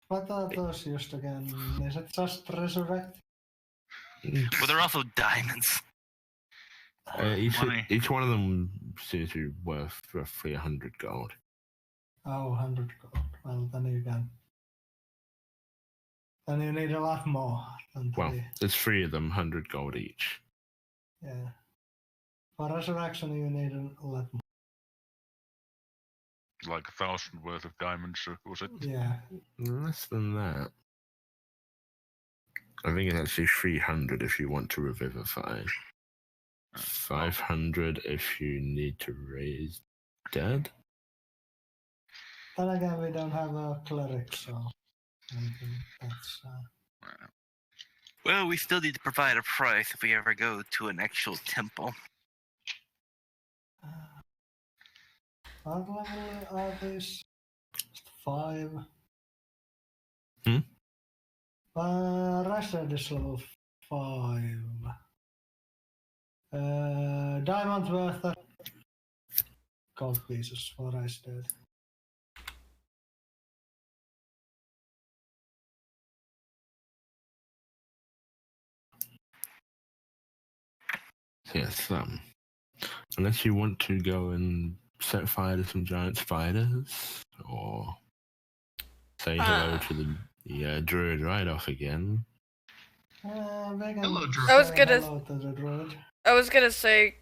What are those used again? Is it just resurrect? Well, they're also diamonds. Each one of them seems to be worth roughly 100 gold. Oh, 100 gold. Well, then you can. Then you need a lot more than 3. Well, there's 3 of them, 100 gold each. Yeah. For resurrection, you need a lot more. Like 1,000 worth of diamonds, was it? Yeah. Less than that. I think it's actually 300 if you want to revivify. 500 if you need to raise dead. Then again, we don't have a cleric, so I think that's. Well, we still need to provide a price if we ever go to an actual temple. What level are these? 5. Rashad is level 5. Diamond worth of gold pieces for Rashad. Yes, unless you want to go and set fire to some giant spiders, or say hello to the druid right off again. Hello, druid. I was gonna say,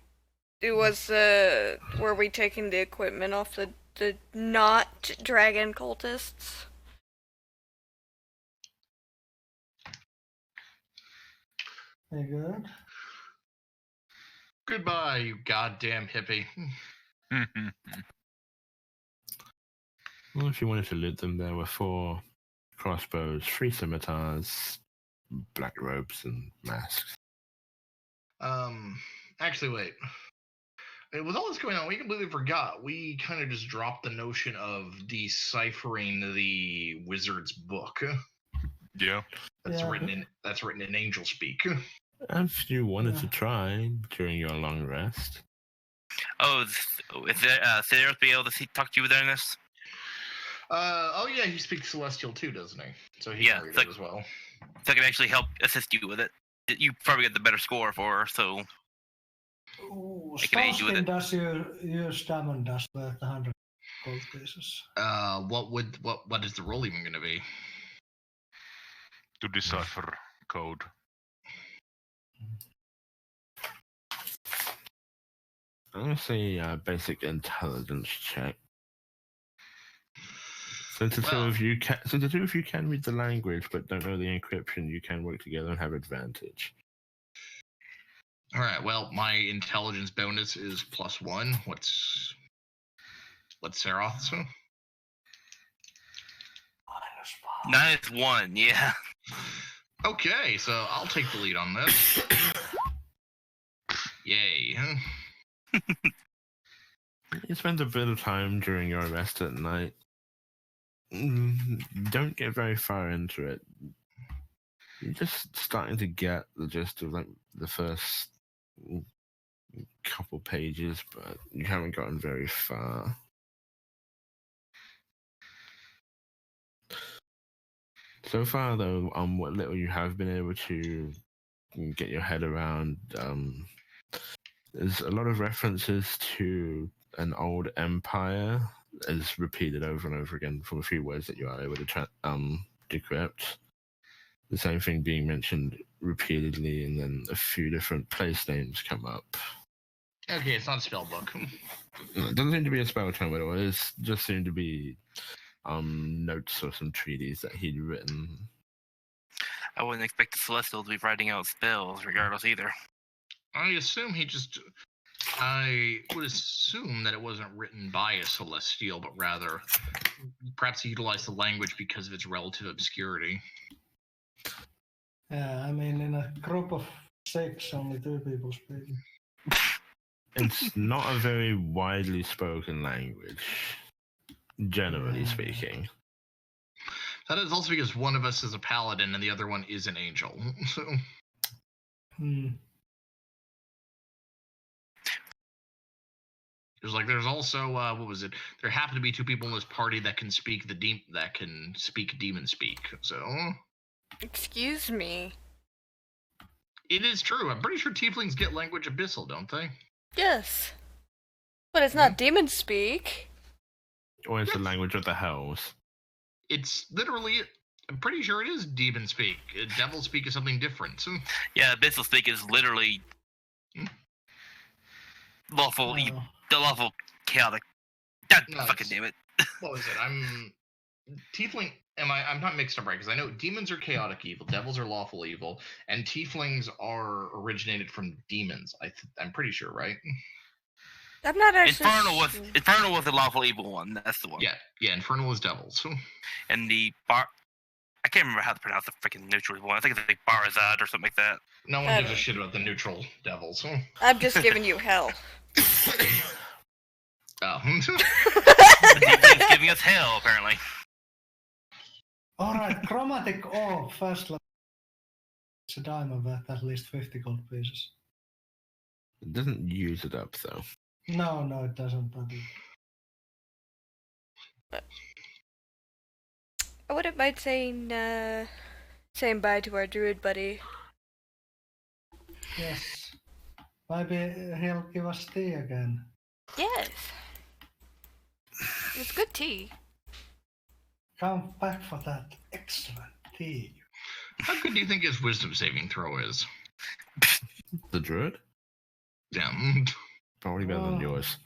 it was were we taking the equipment off the not dragon cultists? Very good. Goodbye, you goddamn hippie. Well, if you wanted to loot them, there were 4 crossbows, 3 scimitars, black robes, and masks. Actually, wait. With all this going on, we completely forgot. We kind of just dropped the notion of deciphering the wizard's book. Yeah. That's written in angel speak. If you wanted to try during your long rest. Oh, is there Cyrus be able to talk to you during this? Oh yeah, he speaks Celestial too, doesn't he? So he can read it as well. So I can actually help assist you with it. You probably get the better score for her, so I can aid you with it. Does your stamina does worth 100 gold pieces? What is the roll even going to be? To decipher code. I'm gonna say basic intelligence check. Since the two of you can read the language but don't know the encryption, you can work together and have advantage. All right. Well, my intelligence bonus is +1. What's Serath's? -1. Yeah. Okay, so I'll take the lead on this. Yay. You spend a bit of time during your rest at night. Don't get very far into it. You're just starting to get the gist of like the first couple pages, but you haven't gotten very far. So far, though, what little you have been able to get your head around, there's a lot of references to an old empire, as repeated over and over again from a few words that you are able to decrypt. The same thing being mentioned repeatedly, and then a few different place names come up. Okay, it's not a spell book. No, it doesn't seem to be a spell tome at all. It just seemed to be notes or some treaties that he'd written. I wouldn't expect the Celestial to be writing out spells regardless either. I would assume that it wasn't written by a Celestial, but rather perhaps he utilized the language because of its relative obscurity. Yeah, I mean, in a group of 6, only 2 people speaking. It's not a very widely spoken language, generally speaking. That is also because one of us is a paladin and the other one is an angel. So. There's also what was it? There happen to be 2 people in this party that can speak demon speak. So. Excuse me. It is true. I'm pretty sure tieflings get language abyssal, don't they? Yes. But it's not demon speak. Or it's the language of the hells. It's literally, I'm pretty sure it is demon speak. Devil speak is something different. Yeah, abyssal speak is literally lawful, the lawful chaotic. God fucking damn it. What was it? Tiefling. I'm not mixed up right, because I know demons are chaotic evil, devils are lawful evil, and tieflings are originated from demons. I'm pretty sure, right? I'm not actually. Infernal was the lawful evil one. That's the one. Yeah. Infernal is devils. And the bar. I can't remember how to pronounce the freaking neutral one. I think it's like Barazad or something like that. No one gives a shit about the neutral devils. I'm just giving you hell. Oh. He's giving us hell, apparently. Alright, chromatic orb, first level. It's a diamond worth at least 50 gold pieces. It doesn't use it up, though. No, it doesn't. I wouldn't mind saying bye to our druid buddy. Yes. Maybe he'll give us tea again. Yes. It was good tea. Come back for that excellent tea. How good do you think his wisdom saving throw is? The druid? Yeah. Probably better than yours.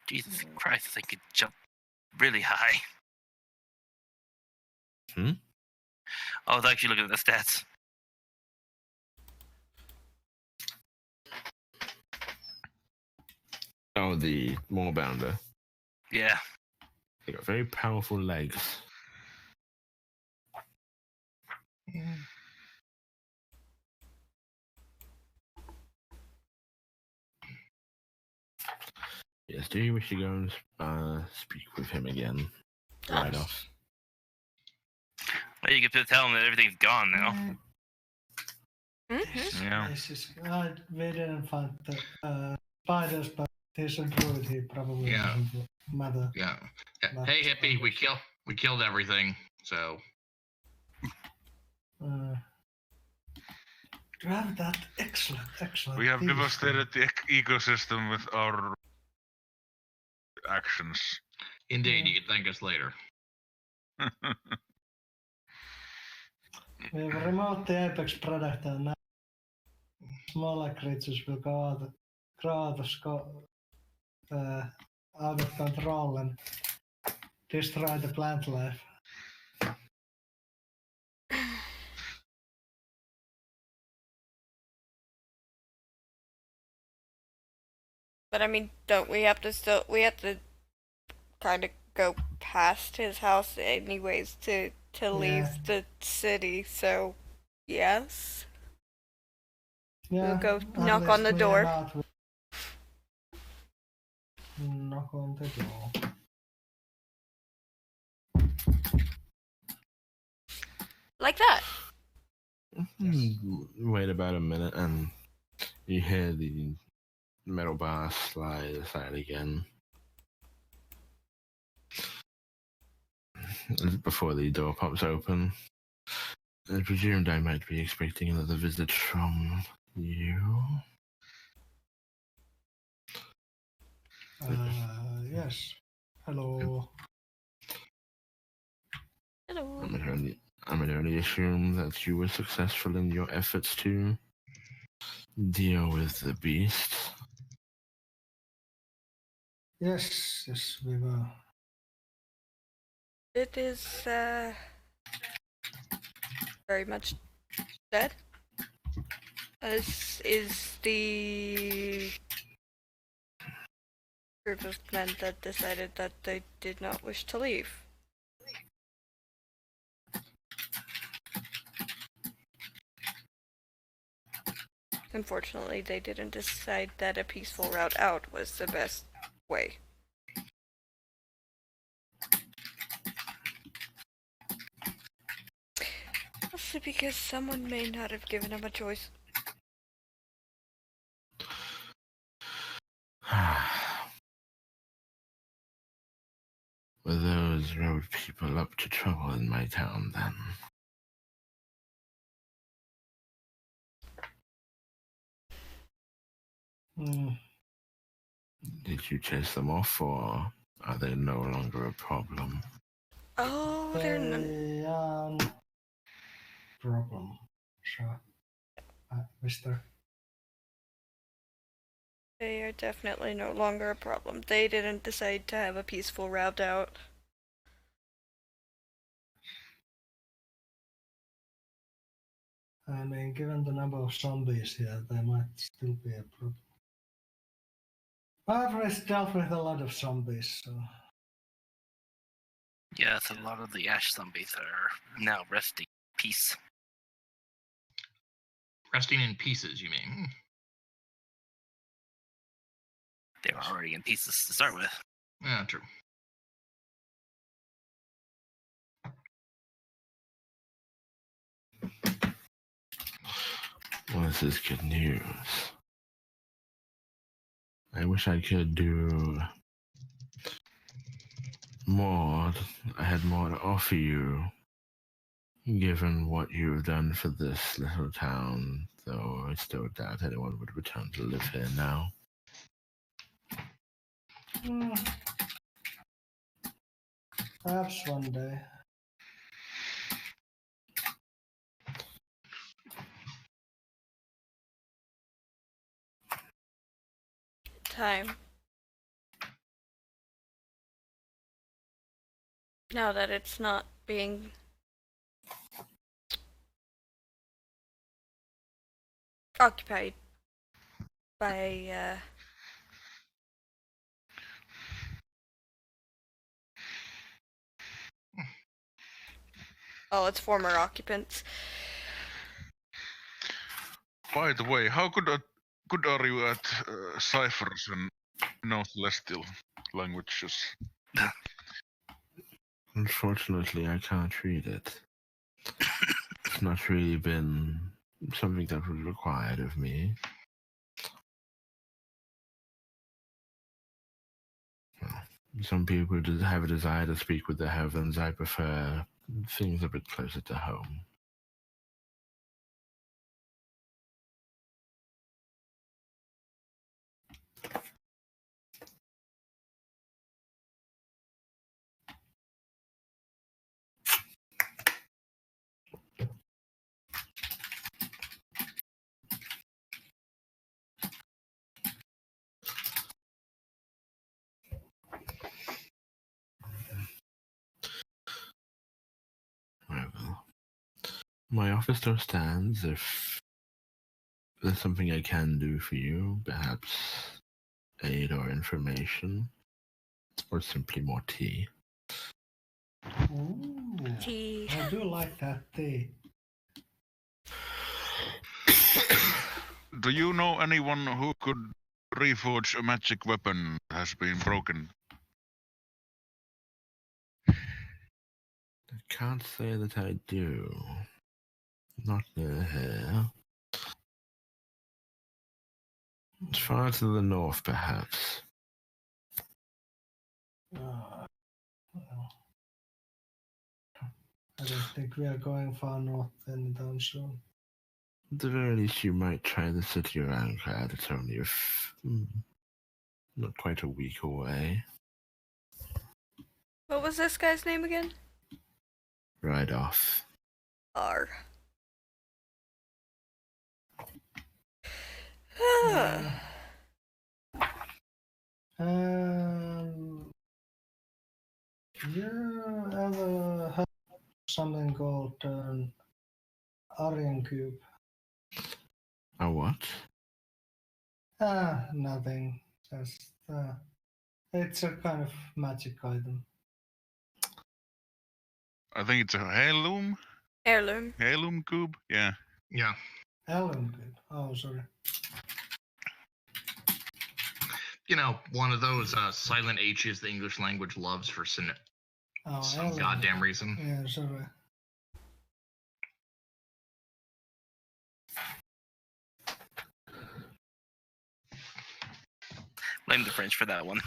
Jesus Christ, I could jump really high. I was actually looking at the stats. Oh, the Moorbounder. Yeah. They got very powerful legs. Yes, do you wish to go and speak with him again? Right off. Well, you can tell him that everything's gone now. Yeah. We didn't find the spiders, but he's a druid. He probably Yeah. doesn't matter. Yeah. Not Hey, hippie, we spiders. killed everything. So To have that excellent. We have piece. devastated the ecosystem with our actions. indeed, you can thank us later. We've removed the apex predator. Now smaller creatures will go out of control and destroy the plant life. But I mean, don't we have to kind of go past his house anyways to leave the city, so yes. Yeah, We'll go at knock on least the we door. are not- Knock on the door. Like that. Wait about a minute and you hear the metal bar slide aside again. Before the door pops open. I presumed I might be expecting another visit from you. Yes. Hello. Hello. I would only assume that you were successful in your efforts to deal with the beast. Yes, we were. It is very much dead. As is the group of men that decided that they did not wish to leave. Unfortunately, they didn't decide that a peaceful route out was the best way. Mostly because someone may not have given him a choice. Were those road people up to trouble in my town then? Did you chase them off, or are they no longer a problem? Oh, they're They are problem. Sure. Mister. They are definitely no longer a problem. They didn't decide to have a peaceful route out. I mean, given the number of zombies here, there might still be a problem. I've already dealt with a lot of zombies, so... Yes, a lot of the ash zombies are now resting in peace. Resting in pieces, you mean? They were already in pieces to start with. Yeah, true. Well, this is good news. I wish I could do more. I had more to offer you, given what you've done for this little town, though I still doubt anyone would return to live here now. Perhaps one day. Time. Now that it's not being occupied by Oh, it's former occupants. By the way, how good are you at ciphers and no celestial languages? Unfortunately, I can't read it. It's not really been something that was required of me. Well, some people have a desire to speak with the heavens. I prefer things a bit closer to home. Well, my office door stands. If there's something I can do for you, perhaps aid or information, or simply more tea. Ooh, Tea. I do like that tea. Do you know anyone who could reforge a magic weapon that has been broken? I can't say that I do. Not near here. It's far to the north, perhaps. Well, I don't think we are going far north anytime soon. At the very least, you might try the city of Ankrad. It's only not quite a week away. What was this guy's name again? Right off. R. You ever heard something called an Aryan Cube? A what? Nothing. Just it's a kind of magic item. I think it's a heirloom. Heirloom. Heirloom cube. Yeah. Yeah. Heirloom Cube. Oh, sorry. You know, one of those silent H's the English language loves for some Heirloom. goddamn reason. Yeah, sorry. Blame the French for that one.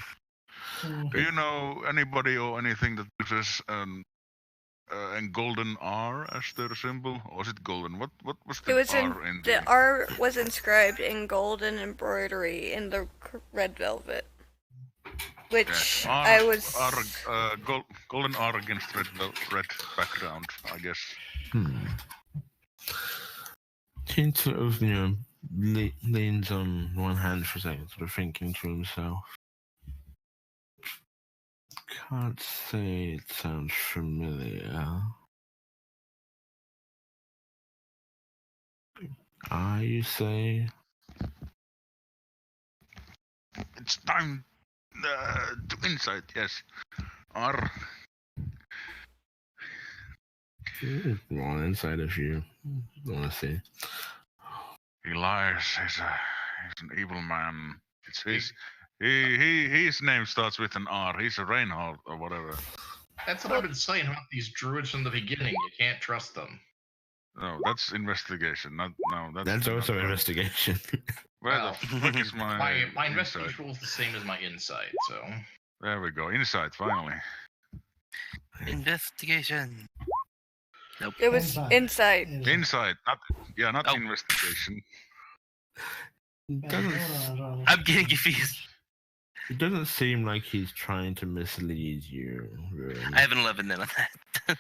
Do you know anybody or anything that uses and golden R as their symbol? Or was it golden? What was the It was R in in the R was inscribed in golden embroidery in the red velvet, which I was. Golden R against red background, I guess. He sort of, leans on one hand for a second, sort of thinking to himself. Can't say it sounds familiar. You say? It's time to insight, yes. R. On inside of you, honestly. He lies. He's an evil man. It's his name starts with an R. He's a Reinhold or whatever. That's what I've been saying about these druids from the beginning. You can't trust them. No, that's investigation. That's also investigation. Where the fuck is my investigation roll is the same as my insight, so there we go. Insight, finally. Investigation. Nope. It was insight. Insight, not investigation. I'm getting confused. It doesn't seem like he's trying to mislead you, really. I have an 11 then on that.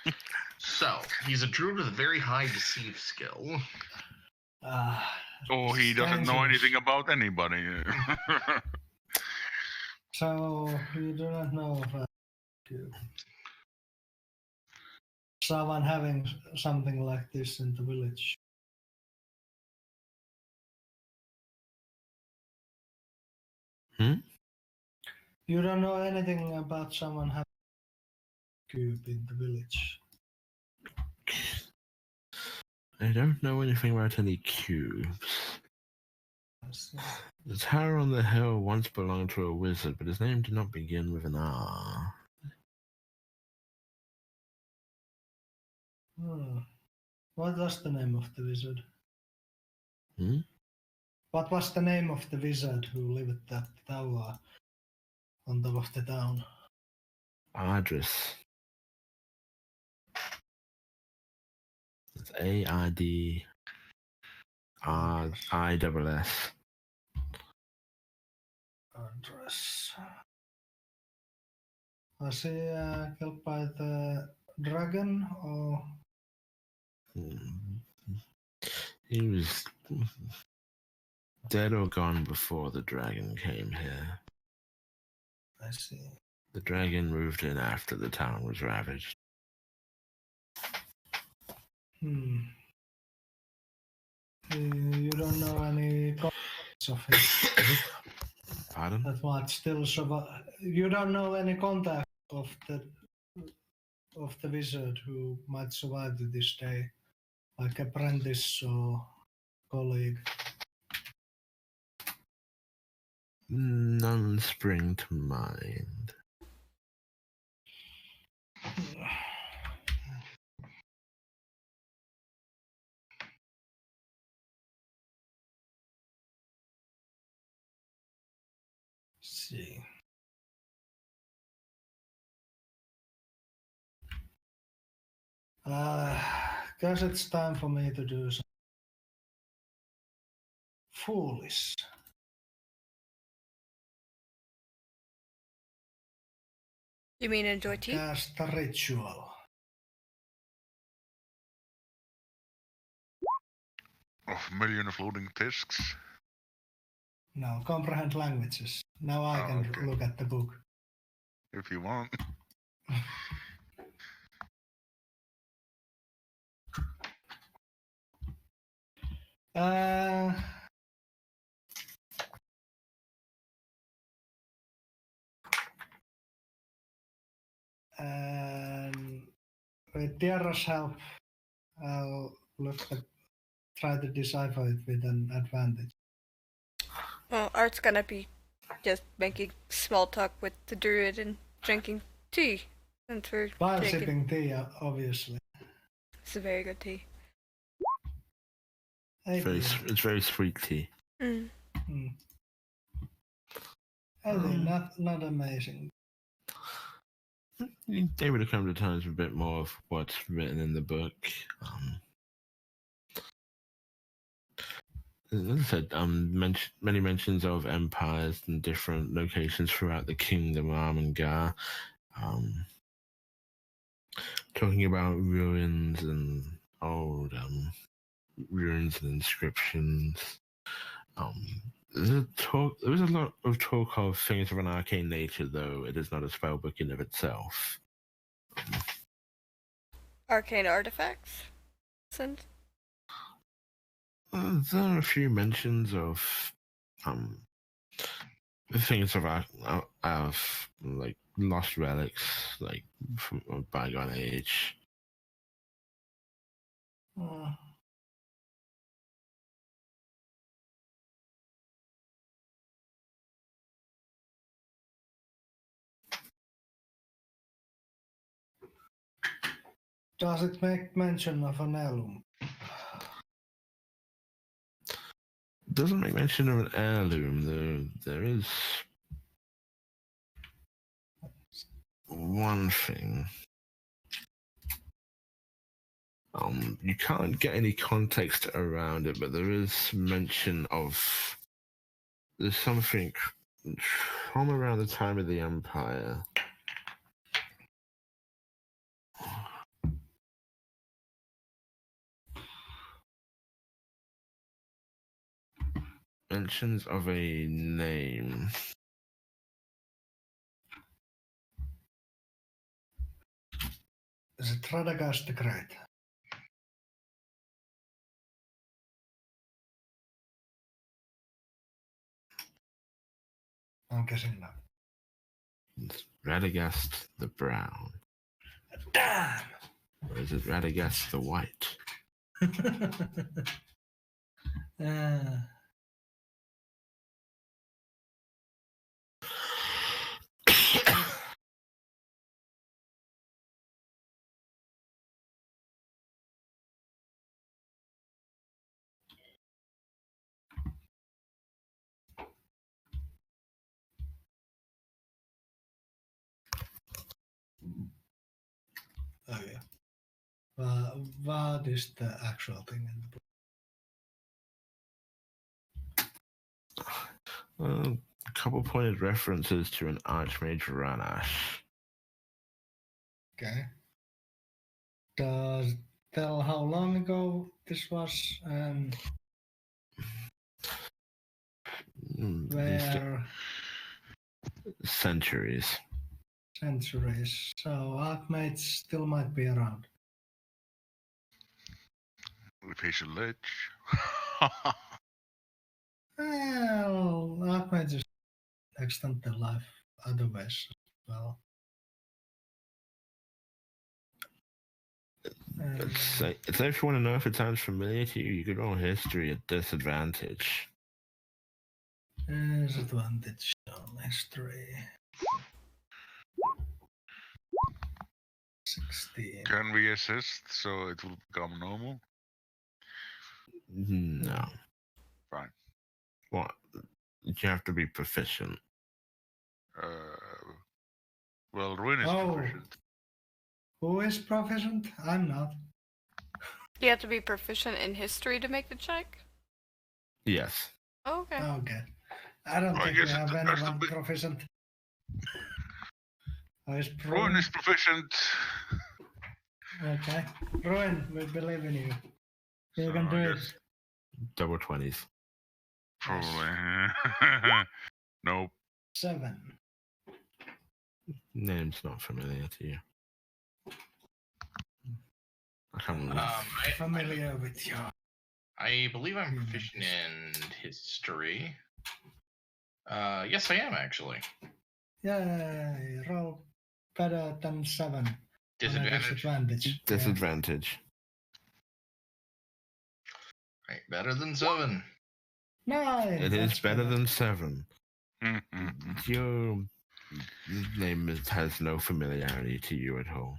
So, he's a druid with a very high deceive skill. He doesn't know anything about anybody. So, you do not know of someone having something like this in the village? You don't know anything about someone having a cube in the village? I don't know anything about any cubes. The tower on the hill once belonged to a wizard, but his name did not begin with an R. What was the name of the wizard? Hmm? What was the name of the wizard who lived at that tower on top of the town? Ardris. It's AIDRISS. Address. Was he killed by the dragon or? He was dead or gone before the dragon came here. I see. The dragon moved in after the town was ravaged. You don't know any contacts of his Pardon? that might still survive. You don't know any contact of the wizard who might survive to this day, like apprentice or colleague. None spring to mind. See. Guess it's time for me to do some foolish. You mean enjoy tea? Cast a ritual. Of a million of loading discs. No, comprehend languages. Now I can okay. look at the book. If you want. With Tierra's help, I'll try to decipher it with an advantage. Well, Art's gonna be just making small talk with the druid and drinking tea. And we're While taking... sipping tea, obviously. It's a very good tea. It's very sweet tea. Not amazing. You're able to come to terms with a bit more of what's written in the book. As I said, many mentions of empires and different locations throughout the kingdom of Armengar. Talking about ruins and old ruins and inscriptions. There is a lot of talk of things of an arcane nature, though it is not a spell book in of itself. Arcane artifacts? Since? There are a few mentions of things of like lost relics, like from a bygone age. Does it make mention of an heirloom? Doesn't make mention of an heirloom, though. There is one thing. You can't get any context around it, but there is mention of there's something from around the time of the Empire. Mentions of a name. Is it Radagast the Great? I'm guessing not. It's Radagast the Brown. Damn! Or is it Radagast the White? uh, okay. What is the actual thing in the book? A couple pointed references to an Archmage Ranash. Okay. Does tell how long ago this was and where Centuries. centuries. So Archmages still might be around. Patient Lich. Well, Archmages extend their life other ways as well. So if you want to know if it sounds familiar to you, you could roll history at disadvantage. Disadvantage on history. 16. Can we assist so it will become normal? No. Fine. What? You have to be proficient. Well, Ruin is Oh. proficient. Who is proficient? I'm not. You have to be proficient in history to make the check? Yes. Okay. Okay. I don't I think we guess it have has to anyone be- proficient. Ruin is proficient. Okay. Ruin, we believe in you. You So can do I it. guess Double 20s. probably. Nope. 7. Name's not familiar to you. I can't remember. Familiar with you. I believe I'm proficient in history. Yes, I am actually. Yay, roll better than 7. On a Disadvantage. disadvantage. Disadvantage. Right, better than 7. Nice. It is better than 7. Mm-hmm. Your name has no familiarity to you at all.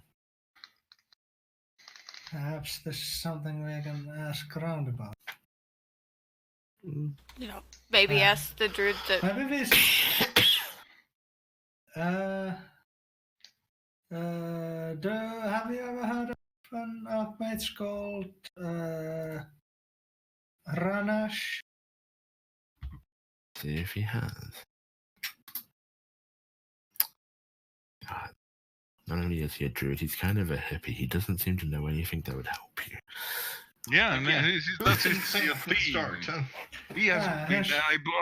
Perhaps this is something we can ask around about. You know, maybe ask the druid that. Maybe we. Have you ever heard of an Archmage called Ranash? See if he has. God. Not only is he a druid, he's kind of a hippie. He doesn't seem to know anything that would help you. Yeah, and that's his Insane from the theme. start. Huh? He has been yes.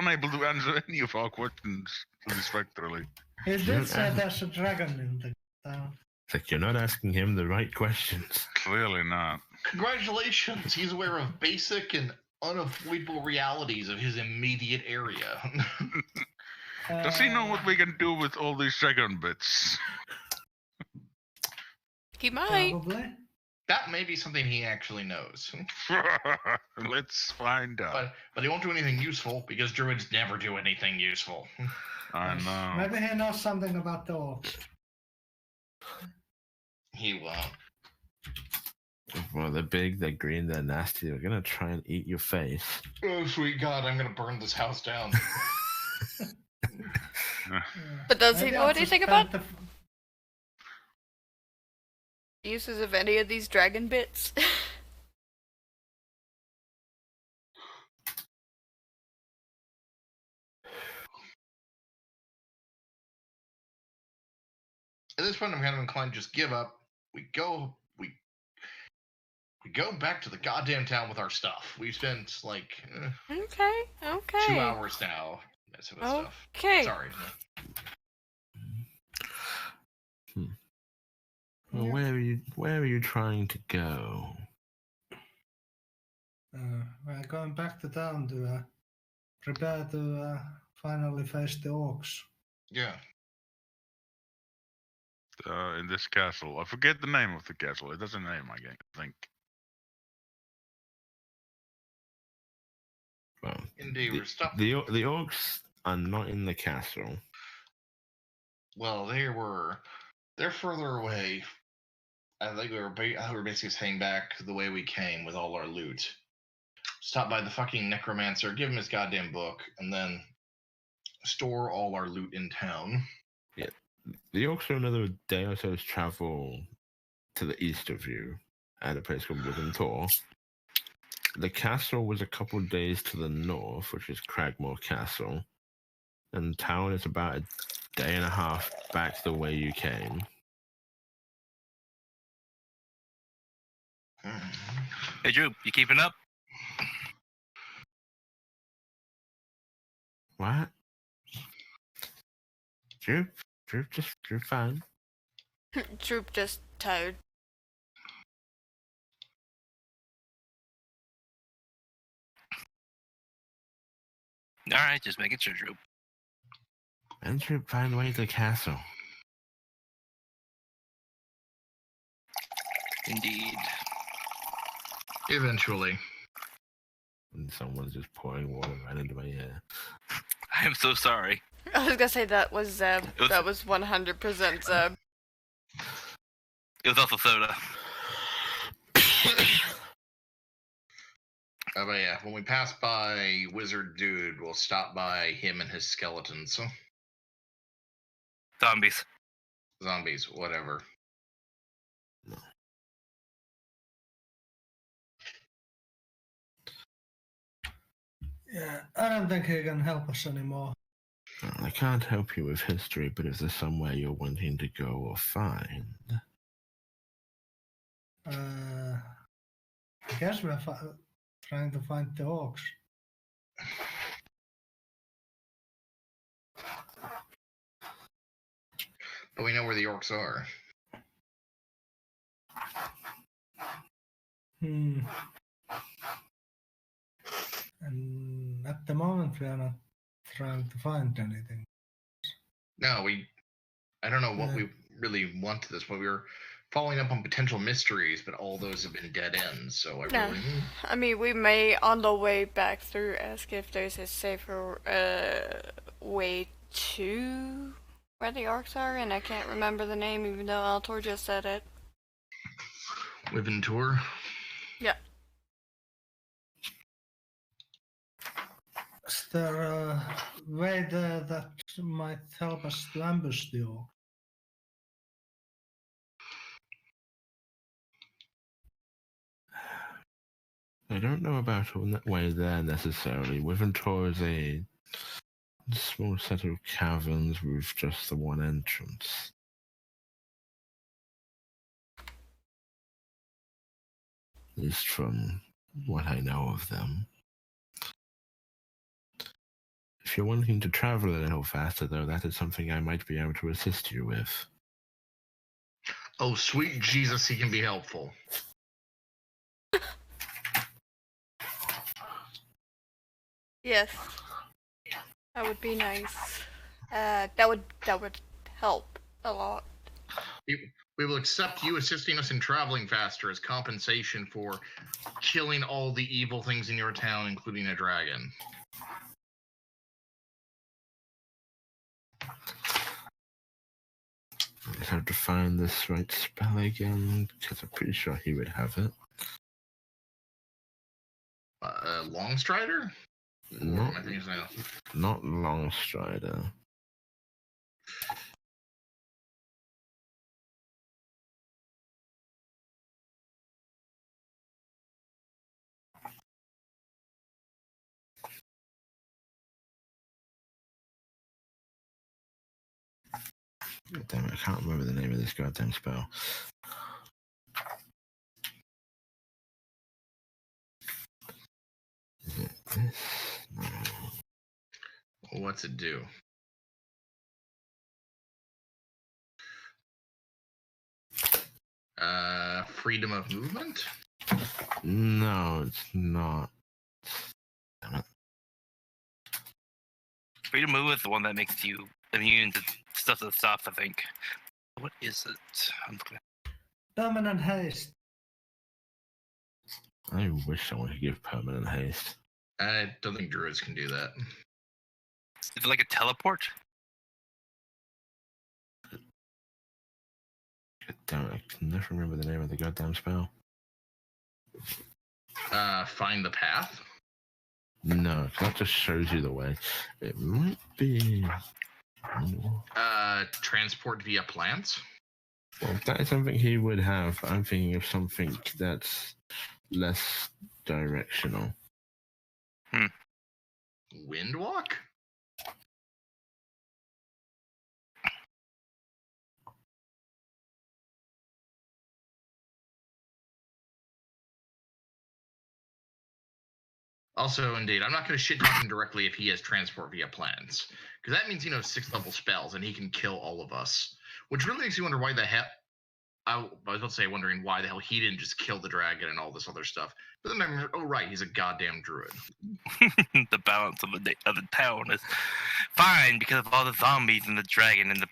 unable to answer any of our questions satisfactorily. He did say there's a dragon in the town. It's like you're not asking him the right questions. Clearly not. Congratulations, he's aware of basic and unavoidable realities of his immediate area. Does he know what we can do with all these dragon bits? He might. Probably. That may be something he actually knows. Let's find out. But he won't do anything useful because druids never do anything useful. I know. Maybe he knows something about the orcs. He won't. Well, they're big, they're green, they're nasty. They're gonna try and eat your face. Oh, sweet God, I'm gonna burn this house down. But does he Maybe know I'll anything just about plant uses of any of these dragon bits? At this point, I'm kind of inclined to just give up. We go back to the goddamn town with our stuff. We've spent like Okay. 2 hours now. That sort of stuff. Okay. Sorry. Well, where are you trying to go? We're going back to town to prepare to finally face the orcs. Yeah. In this castle. I forget the name of the castle. It has a name, I think. Well, Indeed, we're stuck. the orcs are not in the castle. Well, they're further away. I think we were basically heading back the way we came with all our loot. Stop by the fucking necromancer, give him his goddamn book, and then store all our loot in town. Yeah, the orcs are another day or so's travel to the east of you, at a place called Withentor. The castle was a couple of days to the north, which is Cragmore Castle, and the town is about a day and a half back the way you came. Hey, Drew, you keeping up? What? Droop fine. Droop just tired. All right, just making sure, Drew. And Droop find the way to the castle. Indeed. Eventually. And someone's just pouring water right into my ear. I am so sorry. I was gonna say that was 100% Zeb. It was also soda. But yeah, when we pass by Wizard Dude, we'll stop by him and his skeletons. Zombies. Zombies, whatever. Yeah, I don't think he can help us anymore. I can't help you with history, but if there's somewhere you're wanting to go or find... I guess we're trying to find the orcs. But we know where the orcs are. And at the moment, we are not trying to find anything. No, I don't know what we really want to this, but we were following up on potential mysteries, but all those have been dead ends, so I mean, we may, on the way back through, ask if there's a safer way to where the orcs are, and I can't remember the name, even though Altor just said it. Withentor? Yeah. Is there a way there that might help us to ambush the orc? I don't know about a way there necessarily. Withentor is a small set of caverns with just the one entrance. At least from what I know of them. If you're wanting to travel a little faster, though, that is something I might be able to assist you with. Oh, sweet Jesus, he can be helpful. Yes. That would be nice. That would help a lot. We will accept you assisting us in traveling faster as compensation for killing all the evil things in your town, including a dragon. I have to find this right spell again, because I'm pretty sure he would have it. Longstrider? Not Longstrider. Damn it, I can't remember the name of this goddamn spell. Is it this? No. What's it do? Freedom of movement? No, it's not. Damn it. Freedom of movement is the one that makes you immune to stuff that stops, I think. What is it? Permanent haste. I wish someone could give permanent haste. I don't think druids can do that. Is it like a teleport? God damn it, I can never remember the name of the goddamn spell. Find the path. No, that just shows you the way. It might be. Transport via plants. Well, that is something he would have. I'm thinking of something that's less directional. Windwalk? Also, indeed, I'm not going to shit talk him directly if he has transport via plants, because that means he knows 6th level spells and he can kill all of us. Which really makes me wonder why the hell. I was about to say, wondering why the hell he didn't just kill the dragon and all this other stuff. But then I remember, oh right, he's a goddamn druid. The balance of the town is fine because of all the zombies and the dragon and the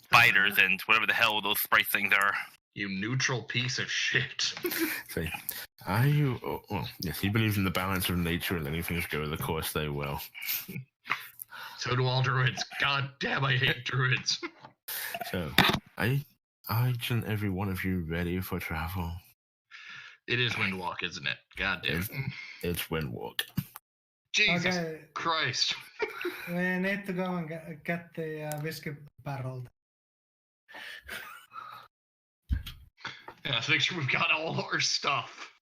spiders and whatever the hell those sprite things are. You neutral piece of shit. See, are you? Oh, well, yes, he believes in the balance of nature and letting things go the course they will. So do all druids. God damn, I hate druids. So, are each and every one of you ready for travel? It is Windwalk, isn't it? God damn it. It's Windwalk. Jesus Okay. Christ. We need to go and get the whiskey barrel. Yeah, let's make sure we've got all our stuff.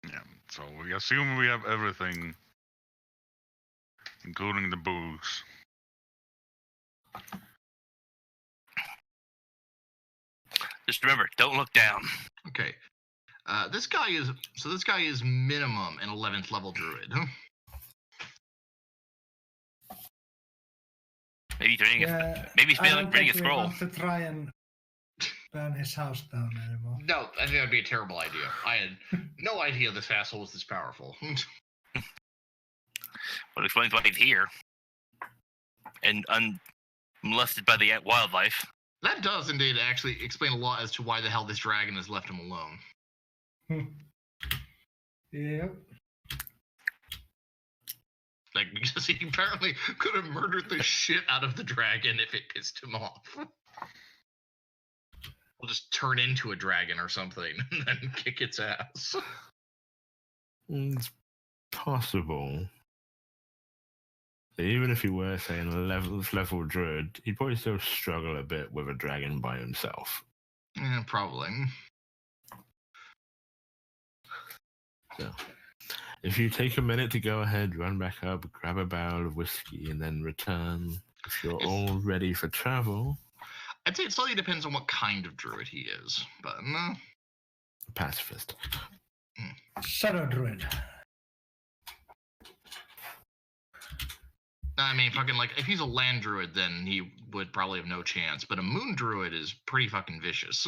Yeah, so we assume we have everything, including the booze. Just remember, don't look down. Okay. This guy is minimum an 11th level druid. Maybe he's reading maybe he's reading a scroll. I don't think we want to try and burn his house down anymore. No, I think that'd be a terrible idea. I had no idea this asshole was this powerful. Well, it explains why he's here. And unmolested by the wildlife. That does indeed actually explain a lot as to why the hell this dragon has left him alone. Yep. Like, because he apparently could have murdered the shit out of the dragon if it pissed him off. We'll just turn into a dragon or something and then kick its ass. It's possible. Even if he were, say, an 11th level druid, he'd probably still struggle a bit with a dragon by himself. Yeah, probably. So, if you take a minute to go ahead, run back up, grab a barrel of whiskey, and then return, if you're all ready for travel. I'd say it slightly depends on what kind of druid he is, but no. Pacifist. Shadow druid. I mean, fucking, like, if he's a land druid, then he would probably have no chance. But a moon druid is pretty fucking vicious.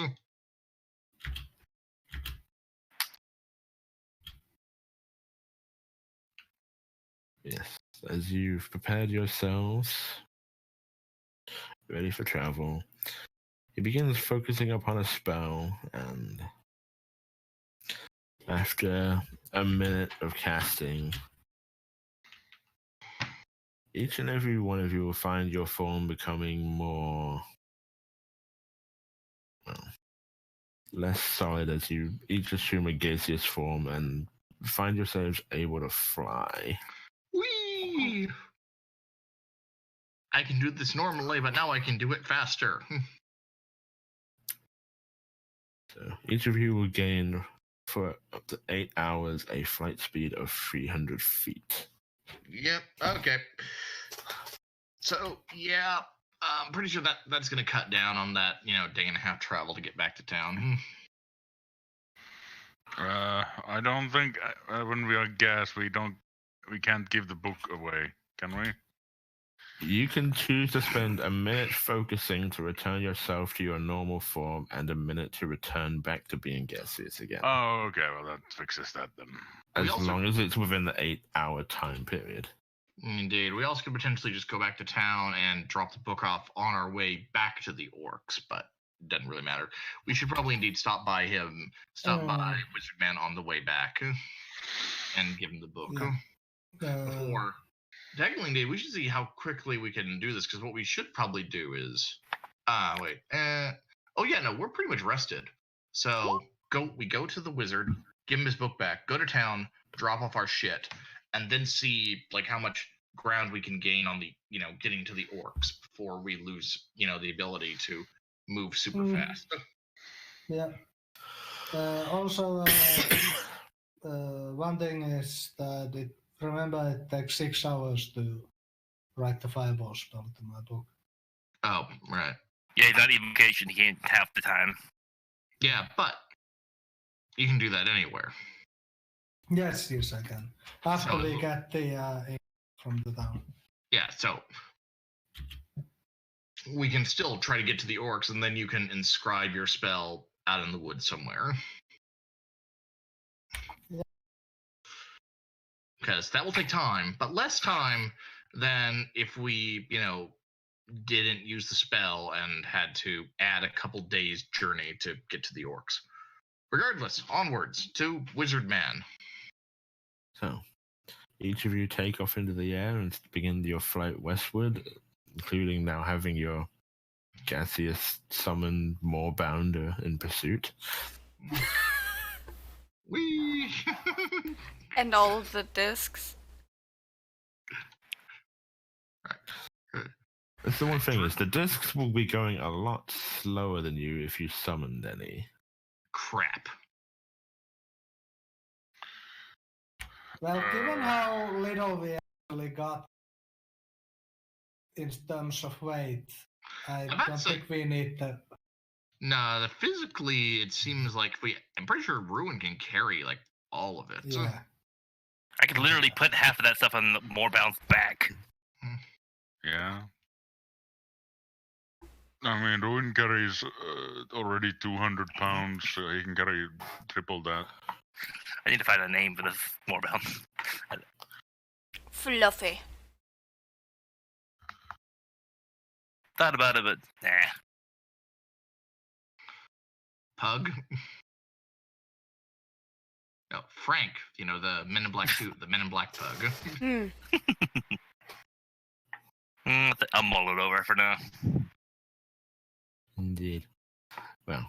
Yes. As you've prepared yourselves, ready for travel, he begins focusing upon a spell, and after a minute of casting, each and every one of you will find your form becoming more, well, less solid as you each assume a gaseous form and find yourselves able to fly. Whee! I can do this normally, but now I can do it faster. So each of you will gain, for up to 8 hours, a flight speed of 300 feet. Yep, okay. So, yeah, I'm pretty sure that's going to cut down on that, day and a half travel to get back to town. I don't think when we are gas, we can't give the book away, can we? You can choose to spend a minute focusing to return yourself to your normal form and a minute to return back to being gaseous again. Oh, okay. Well, that fixes that then. As long as it's within the 8 hour time period. Indeed. We also could potentially just go back to town and drop the book off on our way back to the orcs, but it doesn't really matter. We should probably indeed stop by Wizard Man on the way back and give him the book. Before, technically, indeed, we should see how quickly we can do this, because what we should probably do is... we're pretty much rested. So we go to the wizard, give him his book back, go to town, drop off our shit, and then see like how much ground we can gain on the getting to the orcs before we lose the ability to move super fast. Yeah. Also, one thing is that remember it takes 6 hours to write the fireball spell to my book. Oh, right. Yeah, he's not even vacation. He can't half the time. Yeah, but you can do that anywhere. Yes, I can. After we get the from the town. Yeah, so we can still try to get to the orcs, and then you can inscribe your spell out in the woods somewhere. Yeah. Because that will take time, but less time than if we, didn't use the spell and had to add a couple days' journey to get to the orcs. Regardless, onwards to Wizard Man. So, each of you take off into the air and begin your flight westward, including now having your gaseous summoned Moorbounder in pursuit. Whee! And all of the discs. That's the one thing, is the discs will be going a lot slower than you if you summoned any. Crap. Well, given how little we actually got in terms of weight, I don't think we need that. No, physically it seems like I'm pretty sure Ruin can carry like all of it. Yeah. I could literally put half of that stuff on the Moorbound's back. Yeah. I mean, Ruin carries already 200 pounds, so he can carry triple that. I need to find a name for this Moorbound. Fluffy. Thought about it, but nah. Pug? No, Frank, the Men in Black suit, the Men in Black pug. I'll mull it over for now. Indeed. Well,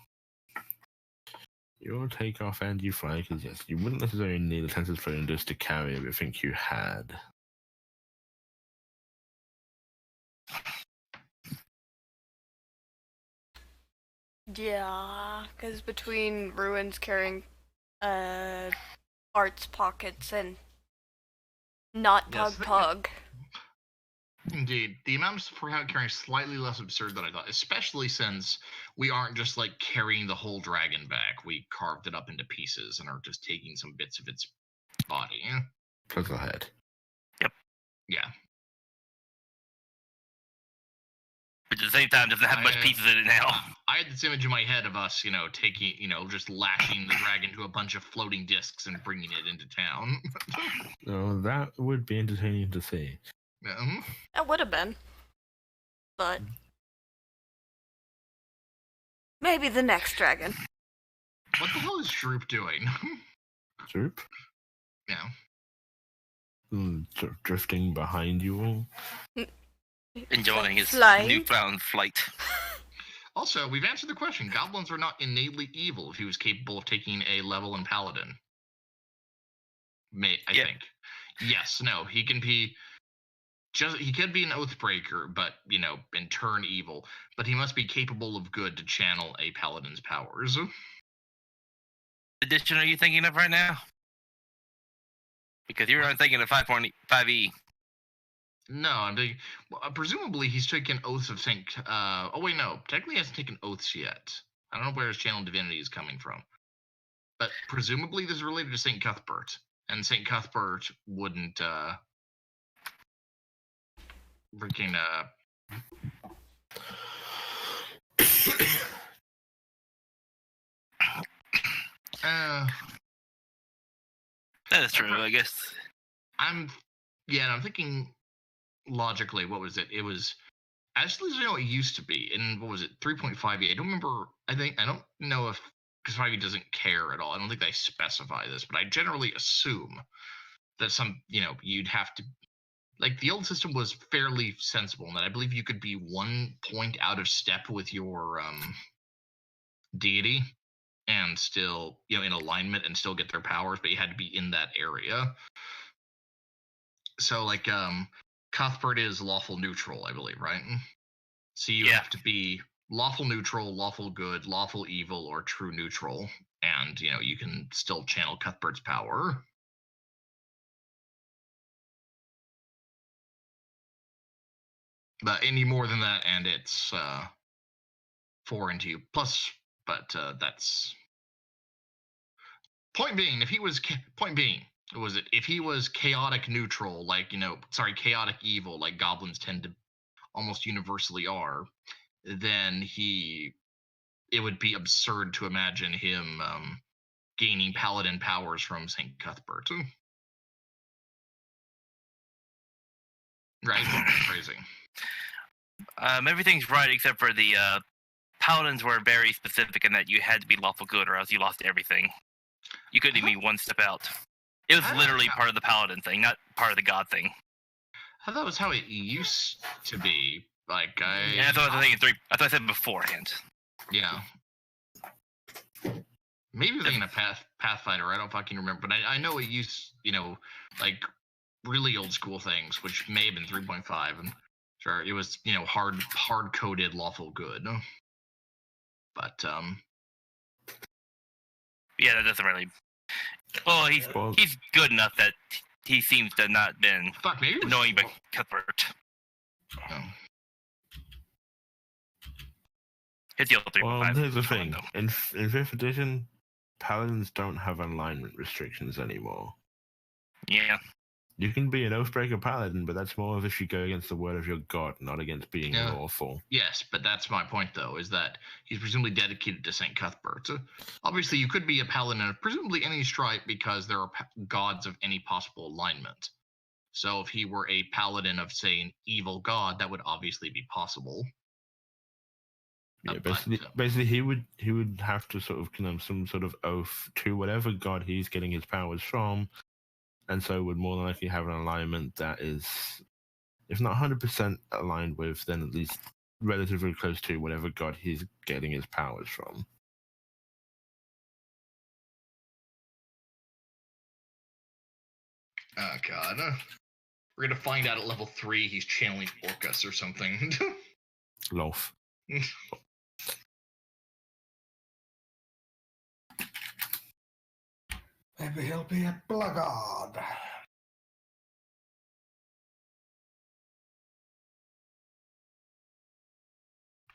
you'll take off and you fly, because yes, you wouldn't necessarily need a census plane just to carry everything you had. Yeah, because between Ruins carrying Art's pockets and not Pug. Indeed. The amount for carrying slightly less absurd than I thought, especially since we aren't just like carrying the whole dragon back. We carved it up into pieces and are just taking some bits of its body. Plus the head. Yep. Yeah. But at the same time, doesn't have much pieces in it now. I had this image in my head of us, taking, just lashing the dragon to a bunch of floating discs and bringing it into town. Oh, that would be entertaining to see. Yeah. That would have been. But maybe the next dragon. What the hell is Shroop doing? Shroop? Yeah. Drifting behind you all. Enjoying his newfound flight. Also, we've answered the question. Goblins are not innately evil if he was capable of taking a level in Paladin. I think. Yes, no, he can be... he could be an Oathbreaker, but, in turn evil. But he must be capable of good to channel a Paladin's powers. What edition are you thinking of right now? Because you're not thinking of 5.5e. No, I'm thinking... Well, presumably he's taken Oaths of St. Oh, wait, no. Technically he hasn't taken Oaths yet. I don't know where his channel divinity is coming from. But presumably this is related to St. Cuthbert. And St. Cuthbert wouldn't, freaking, That is true, I guess. I'm thinking logically, what was it? It was as you know, it used to be in what was it 3.58? I don't remember. I don't know if because 5e doesn't care at all. I don't think they specify this, but I generally assume that you'd have to like the old system was fairly sensible in that I believe you could be 1 point out of step with your deity and still in alignment and still get their powers, but you had to be in that area. So like Cuthbert is lawful neutral, I believe, right? So you have to be lawful neutral, lawful good, lawful evil, or true neutral, and you can still channel Cuthbert's power. But any more than that, and it's 4 into you plus. But that's point being. If he was if he was chaotic neutral, like chaotic evil, like goblins tend to almost universally are, then it would be absurd to imagine him gaining paladin powers from Saint Cuthbert. Right? Crazy. Everything's right except for the paladins were very specific in that you had to be lawful good or else you lost everything. You couldn't even be one step out. It was literally part of the paladin thing, not part of the god thing. I thought that was how it used to be. Like I thought I said beforehand. Yeah. Maybe we're thinking of Pathfinder. I don't fucking remember, but I know it used, like really old school things, which may have been 3.5, and sure it was, hard coded lawful good. But yeah, that doesn't really. Well, he's good enough that he seems to not been annoying by Cuthbert. Oh. Hit the old 3.5. Well, here's the thing. In 5th edition, paladins don't have alignment restrictions anymore. Yeah. You can be an Oathbreaker paladin, but that's more of if you go against the word of your god, not against being lawful. Yes, but that's my point, though, is that he's presumably dedicated to St. Cuthbert. So obviously, you could be a paladin of presumably any stripe because there are gods of any possible alignment. So if he were a paladin of, say, an evil god, that would obviously be possible. Yeah, basically, he would have to sort of some sort of oath to whatever god he's getting his powers from, and so would more than likely have an alignment that is, if not 100% aligned with, then at least relatively close to whatever god he's getting his powers from. Oh god, we're gonna find out at level 3 he's channeling Orcus or something. Loaf. Maybe he'll be a blackguard.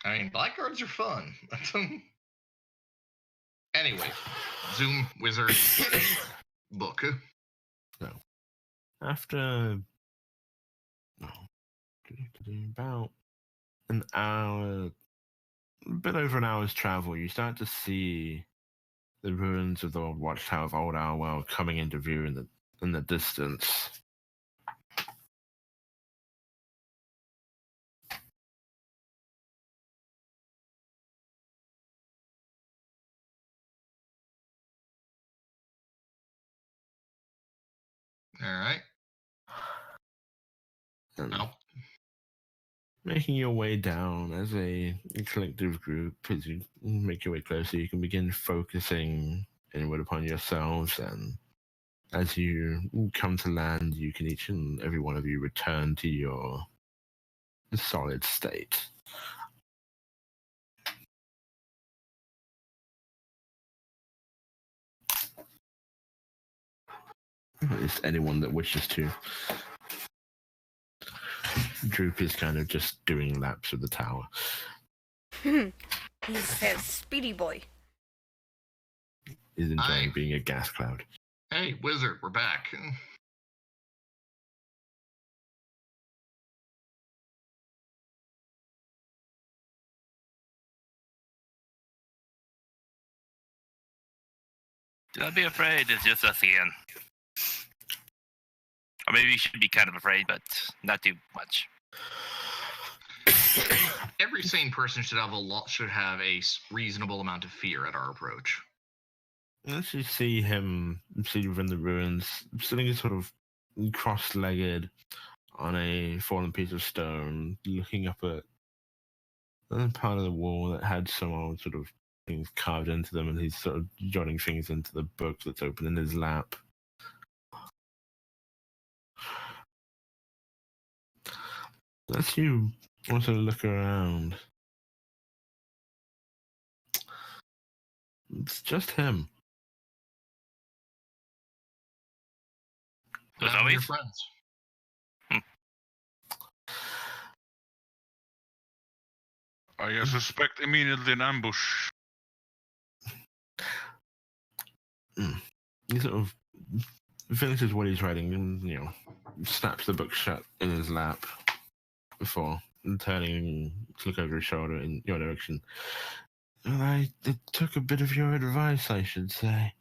I mean, blackguards are fun. Anyway, Zoom Wizard book. So, after about an hour, a bit over an hour's travel, you start to see the ruins of the old watchtower of Old Arwell coming into view in the distance. All right. No. Making your way down as a collective group, as you make your way closer, you can begin focusing inward upon yourselves, and as you come to land, you can each and every one of you return to your solid state. At least anyone that wishes to. Droop is kind of just doing laps of the tower. He's a speedy boy. He's enjoying being a gas cloud. Hey, wizard, we're back. Do not be afraid, it's just us again. Or maybe you should be kind of afraid, but not too much. Every sane person should have a reasonable amount of fear at our approach. As you see him sitting within the ruins, sitting sort of cross-legged on a fallen piece of stone, looking up at a part of the wall that had some old sort of things carved into them, and he's sort of jotting things into the book that's open in his lap. As you also look around, it's just him. As Your always. friends. I suspect immediately an ambush. He sort of finishes what he's writing and, snaps the book shut in his lap before turning to look over his shoulder in your direction. Well, it took a bit of your advice, I should say.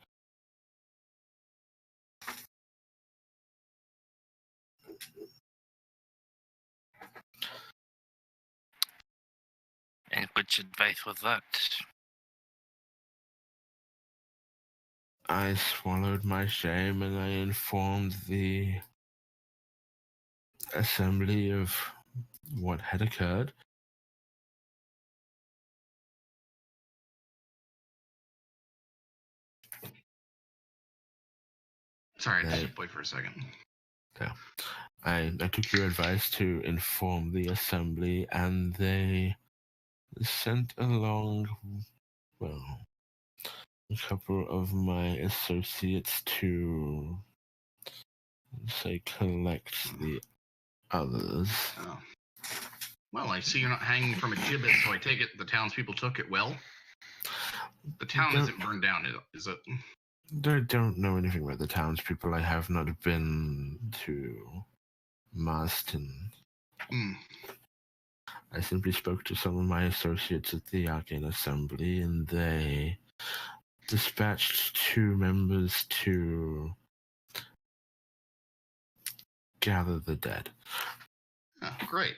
And which advice was that? I swallowed my shame and I informed the assembly of what had occurred. Sorry, I just stepped away for a second. I took your advice to inform the assembly, and they sent along, well, a couple of my associates to, say, collect the others. Oh. Well, I see you're not hanging from a gibbet, so I take it the townspeople took it well. The town isn't burned down, is it? I don't know anything about the townspeople. I have not been to Marston. I simply spoke to some of my associates at the Arcane Assembly, and they dispatched 2 members to gather the dead. Oh, great.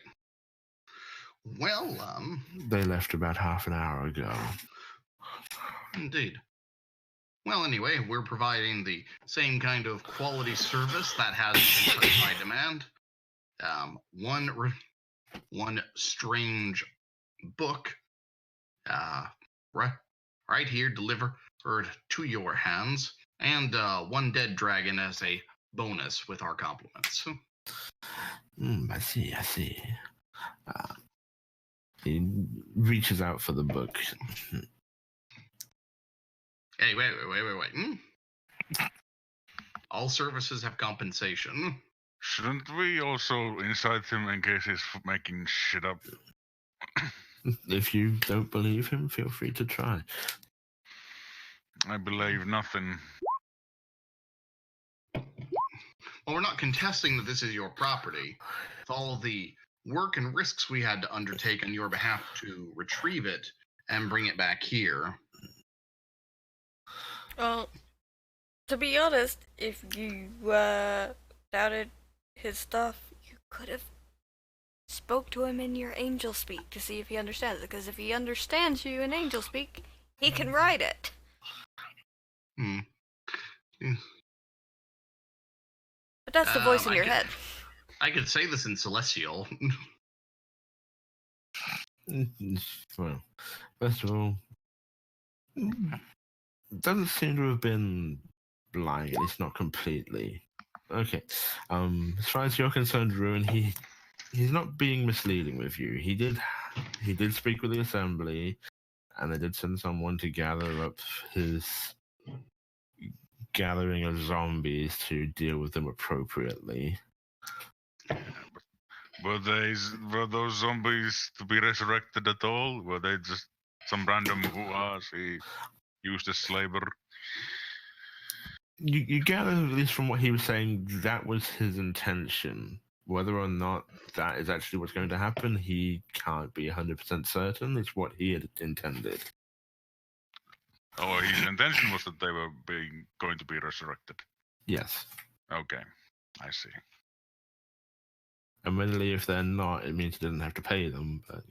Well, They left about half an hour ago. Indeed. Well, anyway, we're providing the same kind of quality service that has been such high demand. One strange book, right here, delivered to your hands, and one dead dragon as a bonus with our compliments. I see. He reaches out for the book. Hey, wait. All services have compensation. Shouldn't we also incite him in case he's making shit up? If you don't believe him, feel free to try. I believe nothing. Well, we're not contesting that this is your property. With all the work and risks we had to undertake on your behalf to retrieve it and bring it back here. Well, to be honest, if you doubted his stuff, you could have spoke to him in your angel speak to see if he understands it. Because if he understands you in angel speak, he can write it. But that's the voice in your head. I could say this in Celestial. Well, first of all, doesn't seem to have been lying, at least not completely. Okay. As far as you're concerned, Ruin, he's not being misleading with you. He did speak with the assembly, and they did send someone to gather up his gathering of zombies to deal with them appropriately. Were those zombies to be resurrected at all? Were they just some random hoo-ahs he used as slaver? You gather, at least from what he was saying, that was his intention. Whether or not that is actually what's going to happen, he can't be 100% certain. It's what he had intended. Oh, his intention was that they were going to be resurrected. Yes. Okay, I see. Admittedly, if they're not, it means you didn't have to pay them. But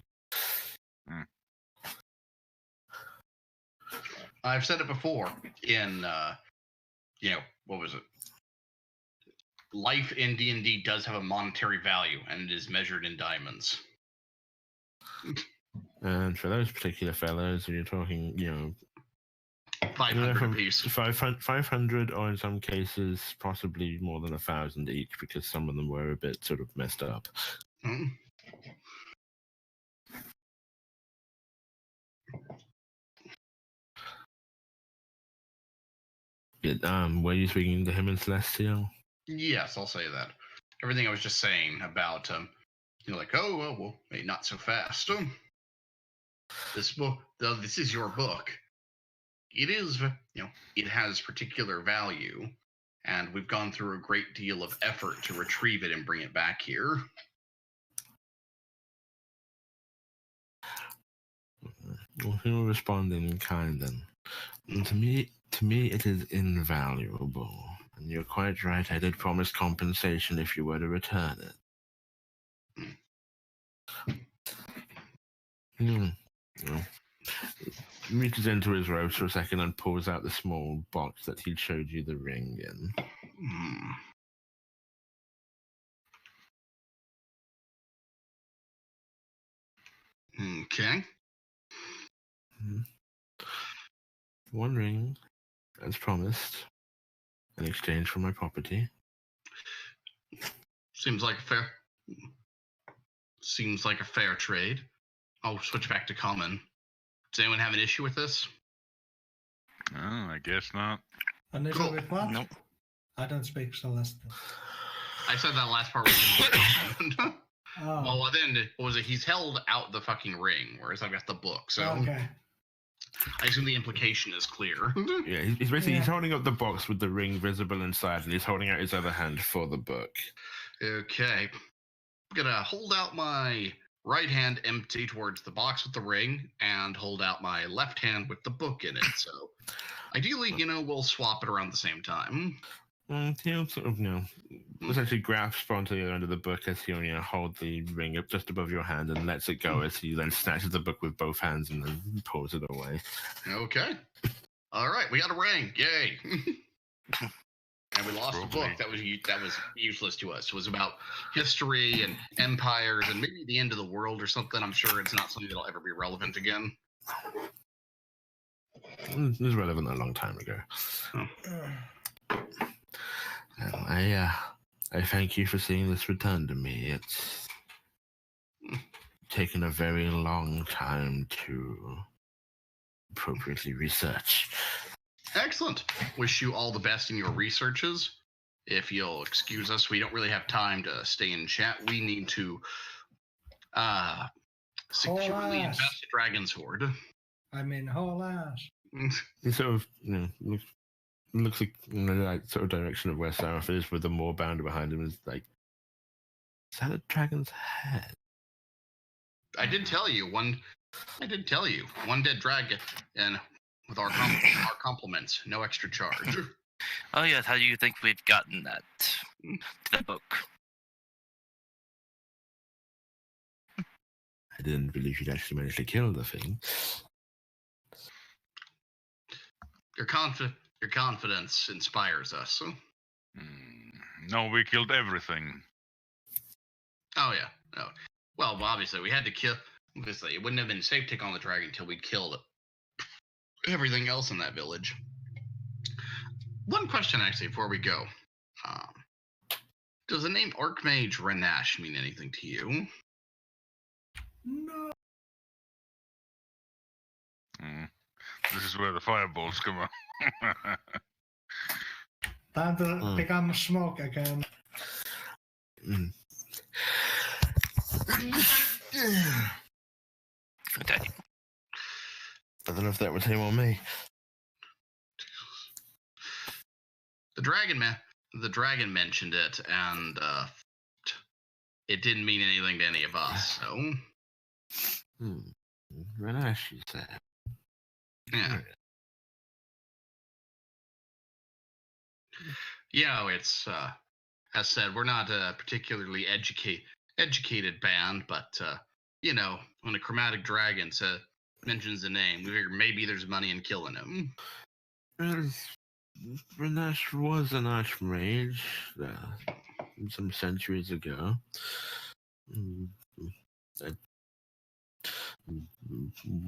I've said it before in, what was it? Life in D&D does have a monetary value, and it is measured in diamonds. and for those particular fellows, you're talking, 500 apiece. 500, or in some cases, possibly more than 1,000 each, because some of them were a bit sort of messed up. Hmm. Were you speaking to him in Celestial? Yes, I'll say that. Everything I was just saying about, well, hey, not so fast. This book, though, this is your book. It is, it has particular value, and we've gone through a great deal of effort to retrieve it and bring it back here. Well, he will respond in kind then. And to me, it is invaluable. And you're quite right, I did promise compensation if you were to return it. Reaches into his robes for a second and pulls out the small box that he showed you the ring in. Okay. One ring, as promised, in exchange for my property. Seems like a fair trade. I'll switch back to common. Does anyone have an issue with this? Oh, I guess not. An issue with what? Nope. I don't speak Celestial. I said that last part was Oh. Well, then, what was it? He's held out the fucking ring, whereas I've got the book, so Okay. I assume the implication is clear. Yeah, he's basically he's holding up the box with the ring visible inside, and he's holding out his other hand for the book. Okay. I'm gonna hold out my right hand empty towards the box with the ring, and hold out my left hand with the book in it. So, ideally, we'll swap it around the same time. He'll sort of, essentially grasp onto the end of the book as he'll, hold the ring up just above your hand and lets it go as he then snatches the book with both hands and then pulls it away. Okay. All right, we got a ring. Yay. And we lost the book. That was useless to us. It was about history and empires and maybe the end of the world or something. I'm sure it's not something that'll ever be relevant again. It was relevant a long time ago. Well, I thank you for seeing this return to me. It's taken a very long time to appropriately research. Excellent. Wish you all the best in your researches. If you'll excuse us, we don't really have time to stay in chat. We need to securely invest the Dragon's Hoard. I mean, whole ass. He sort of, looks like in the right sort of direction of where Sarah is, with the moor boundary behind him. Is like, is that a dragon's head? I did tell you one dead dragon, and with our compliments, no extra charge. Oh yes, how do you think we've gotten that to the book? I didn't believe you'd actually manage to kill the thing. Your confidence inspires us. No, we killed everything. Oh yeah. No. Well, obviously we had to kill. Obviously, it wouldn't have been safe to take on the dragon until we'd killed everything else in that village. One question, actually, before we go. Does the name Archmage Renash mean anything to you? No. This is where the fireballs come out. Time to become smoke again. Okay. I don't know if that was him or me. The dragon mentioned it, and it didn't mean anything to any of us. So, Renash, you said. Yeah. Yeah, it's as said, we're not particularly educated band, but when a chromatic dragon mentions the name, we figure maybe there's money in killing him. Well, Renesh was an archmage some centuries ago.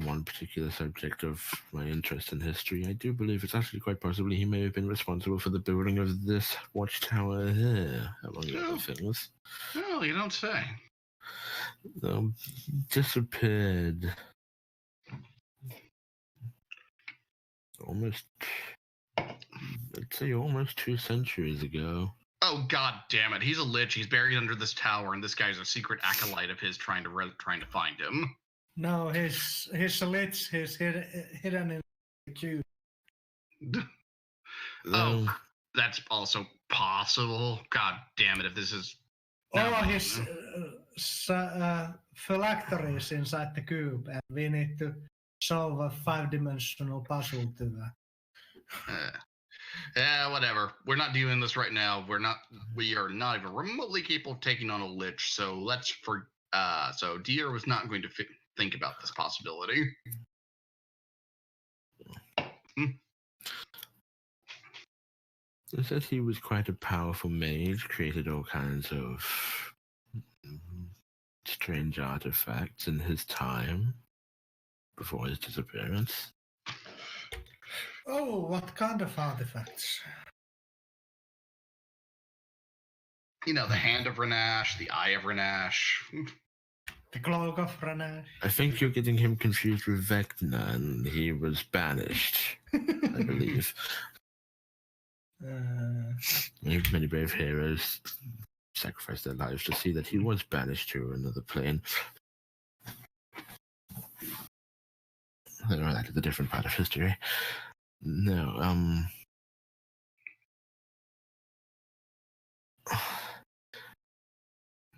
One particular subject of my interest in history, I do believe it's actually quite possibly he may have been responsible for the building of this watchtower here, among other things. No, you don't say. Disappeared almost, I'd say almost 2 centuries ago. Oh, god damn it. He's a lich. He's buried under this tower, and this guy's a secret acolyte of his trying to find him. No, he's a lich. He's hidden in the cube. Oh, that's also possible. God damn it, if this is... his phylactery is inside the cube, and we need to solve a 5-dimensional puzzle to that. Yeah, whatever. We're not doing this right now. We are not even remotely capable of taking on a lich, so so Deer was not going to think about this possibility. They said he was quite a powerful mage, created all kinds of strange artifacts in his time before his disappearance. Oh, what kind of artifacts? The hand of Renash, the eye of Renash. The cloak of Renash. I think you're getting him confused with Vecna, and he was banished, I believe. Many brave heroes sacrificed their lives to see that he was banished to another plane. That is a different part of history. No,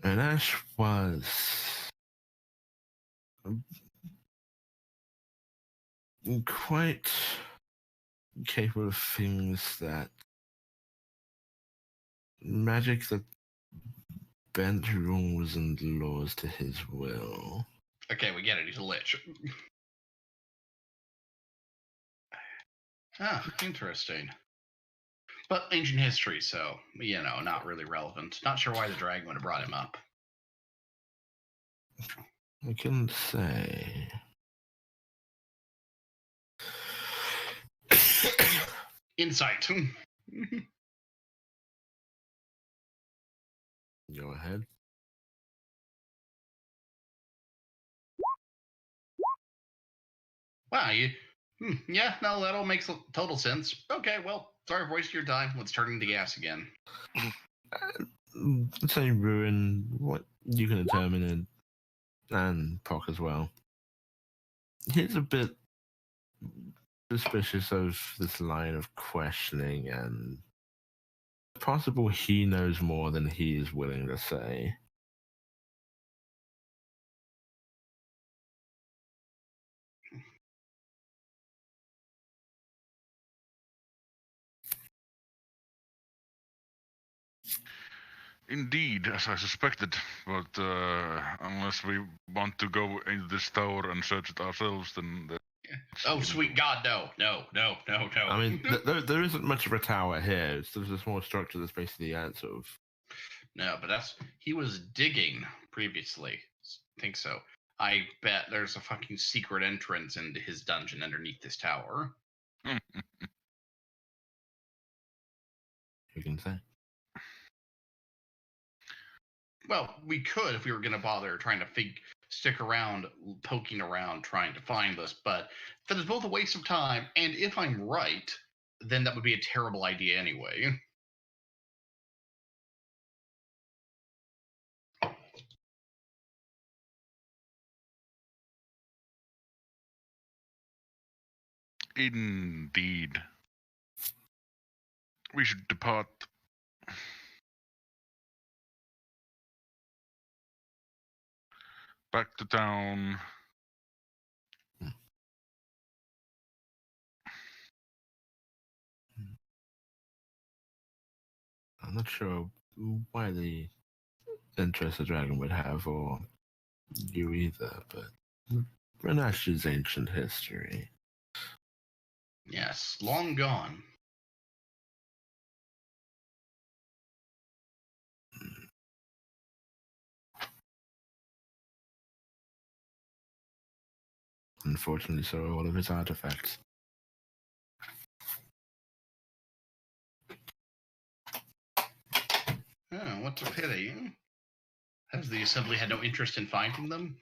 and Ash was quite capable of things that magic that bent rules and laws to his will. Okay, we get it. He's a lich. Interesting. But ancient history, so, not really relevant. Not sure why the dragon would have brought him up. I couldn't say. Insight. Go ahead. Wow, yeah, no, that all makes total sense. Okay, well, sorry for wasting your time. Let's turn into gas again. Let's say ruin what you can determine it, and Pock as well. He's a bit suspicious of this line of questioning, and possible he knows more than he is willing to say. Indeed, as I suspected, but unless we want to go into this tower and search it ourselves, then... Oh, sweet God, no. I mean, there isn't much of a tower here. There's a small structure that's basically sort of... No, but he was digging previously. I think so. I bet there's a fucking secret entrance into his dungeon underneath this tower. You can say. Well, we could if we were going to bother trying to stick around, poking around, trying to find this, but that is both a waste of time, and if I'm right, then that would be a terrible idea anyway. Indeed. We should depart. Back to town. I'm not sure why the interest a dragon would have, or you either, but Renash's ancient history. Yes, long gone. Unfortunately, so are all of his artifacts. Oh, what's a pity? Has the Assembly had no interest in finding them?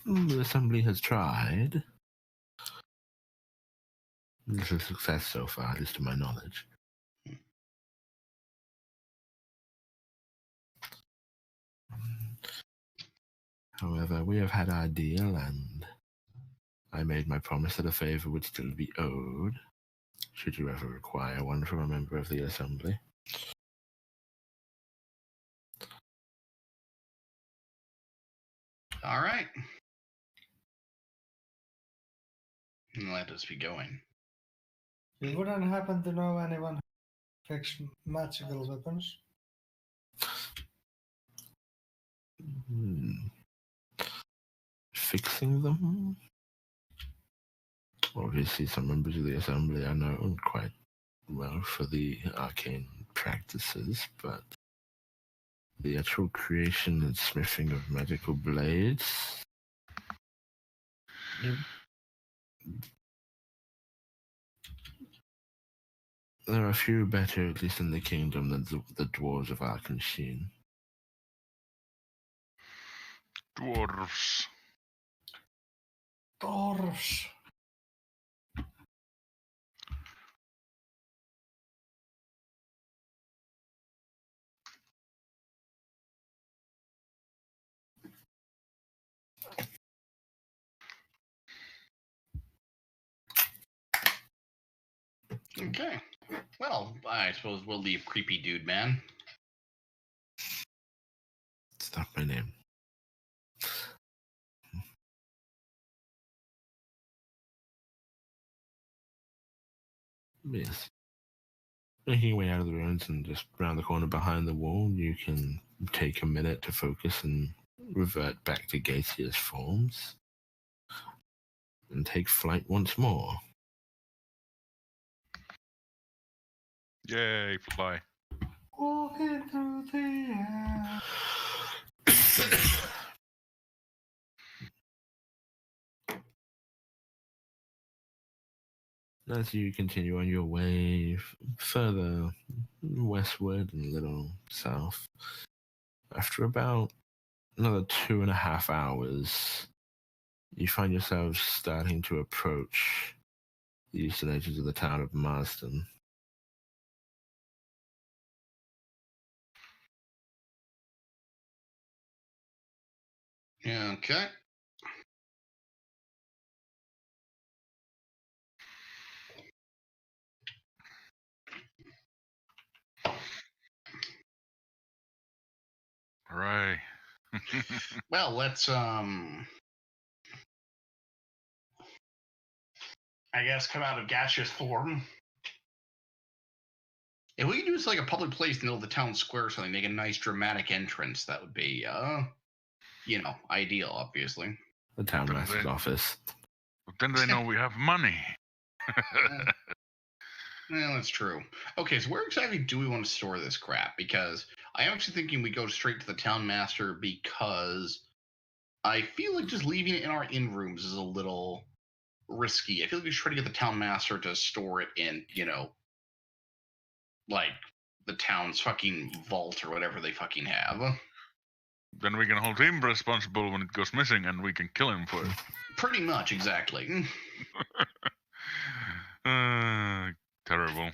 The Assembly has tried. Little success so far, at least to my knowledge. However, we have had our deal, and I made my promise that a favor would still be owed, should you ever require one from a member of the Assembly. All right. Let us be going. You wouldn't happen to know anyone who fixed magical weapons? Fixing them? Obviously, some members of the Assembly are known quite well for the arcane practices, but the actual creation and smithing of magical blades... There are few better, at least in the kingdom, than the dwarves of Arkansas. Dwarves. Dwarves. Okay. Well, I suppose we'll leave Creepy Dude Man. It's not my name. Yes. Making your way out of the ruins and just round the corner behind the wall, you can take a minute to focus and revert back to gaseous forms and take flight once more. Yay, fly. Walking through the air. As you continue on your way further westward and a little south, after about another 2.5 hours, you find yourselves starting to approach the eastern edges of the town of Marsden. Okay. Right. Well, let's I guess come out of gaseous form. If we could do this like a public place in the middle of the town square or something, make a nice dramatic entrance, that would be ideal, obviously. The town master's office. But then they know we have money. Well, that's true. Okay, so where exactly do we want to store this crap? Because I am actually thinking we go straight to the town master, because I feel like just leaving it in our inn rooms is a little risky. I feel like we should try to get the town master to store it in, like the town's fucking vault or whatever they fucking have. Then we can hold him responsible when it goes missing, and we can kill him for it. Pretty much, exactly. Terrible.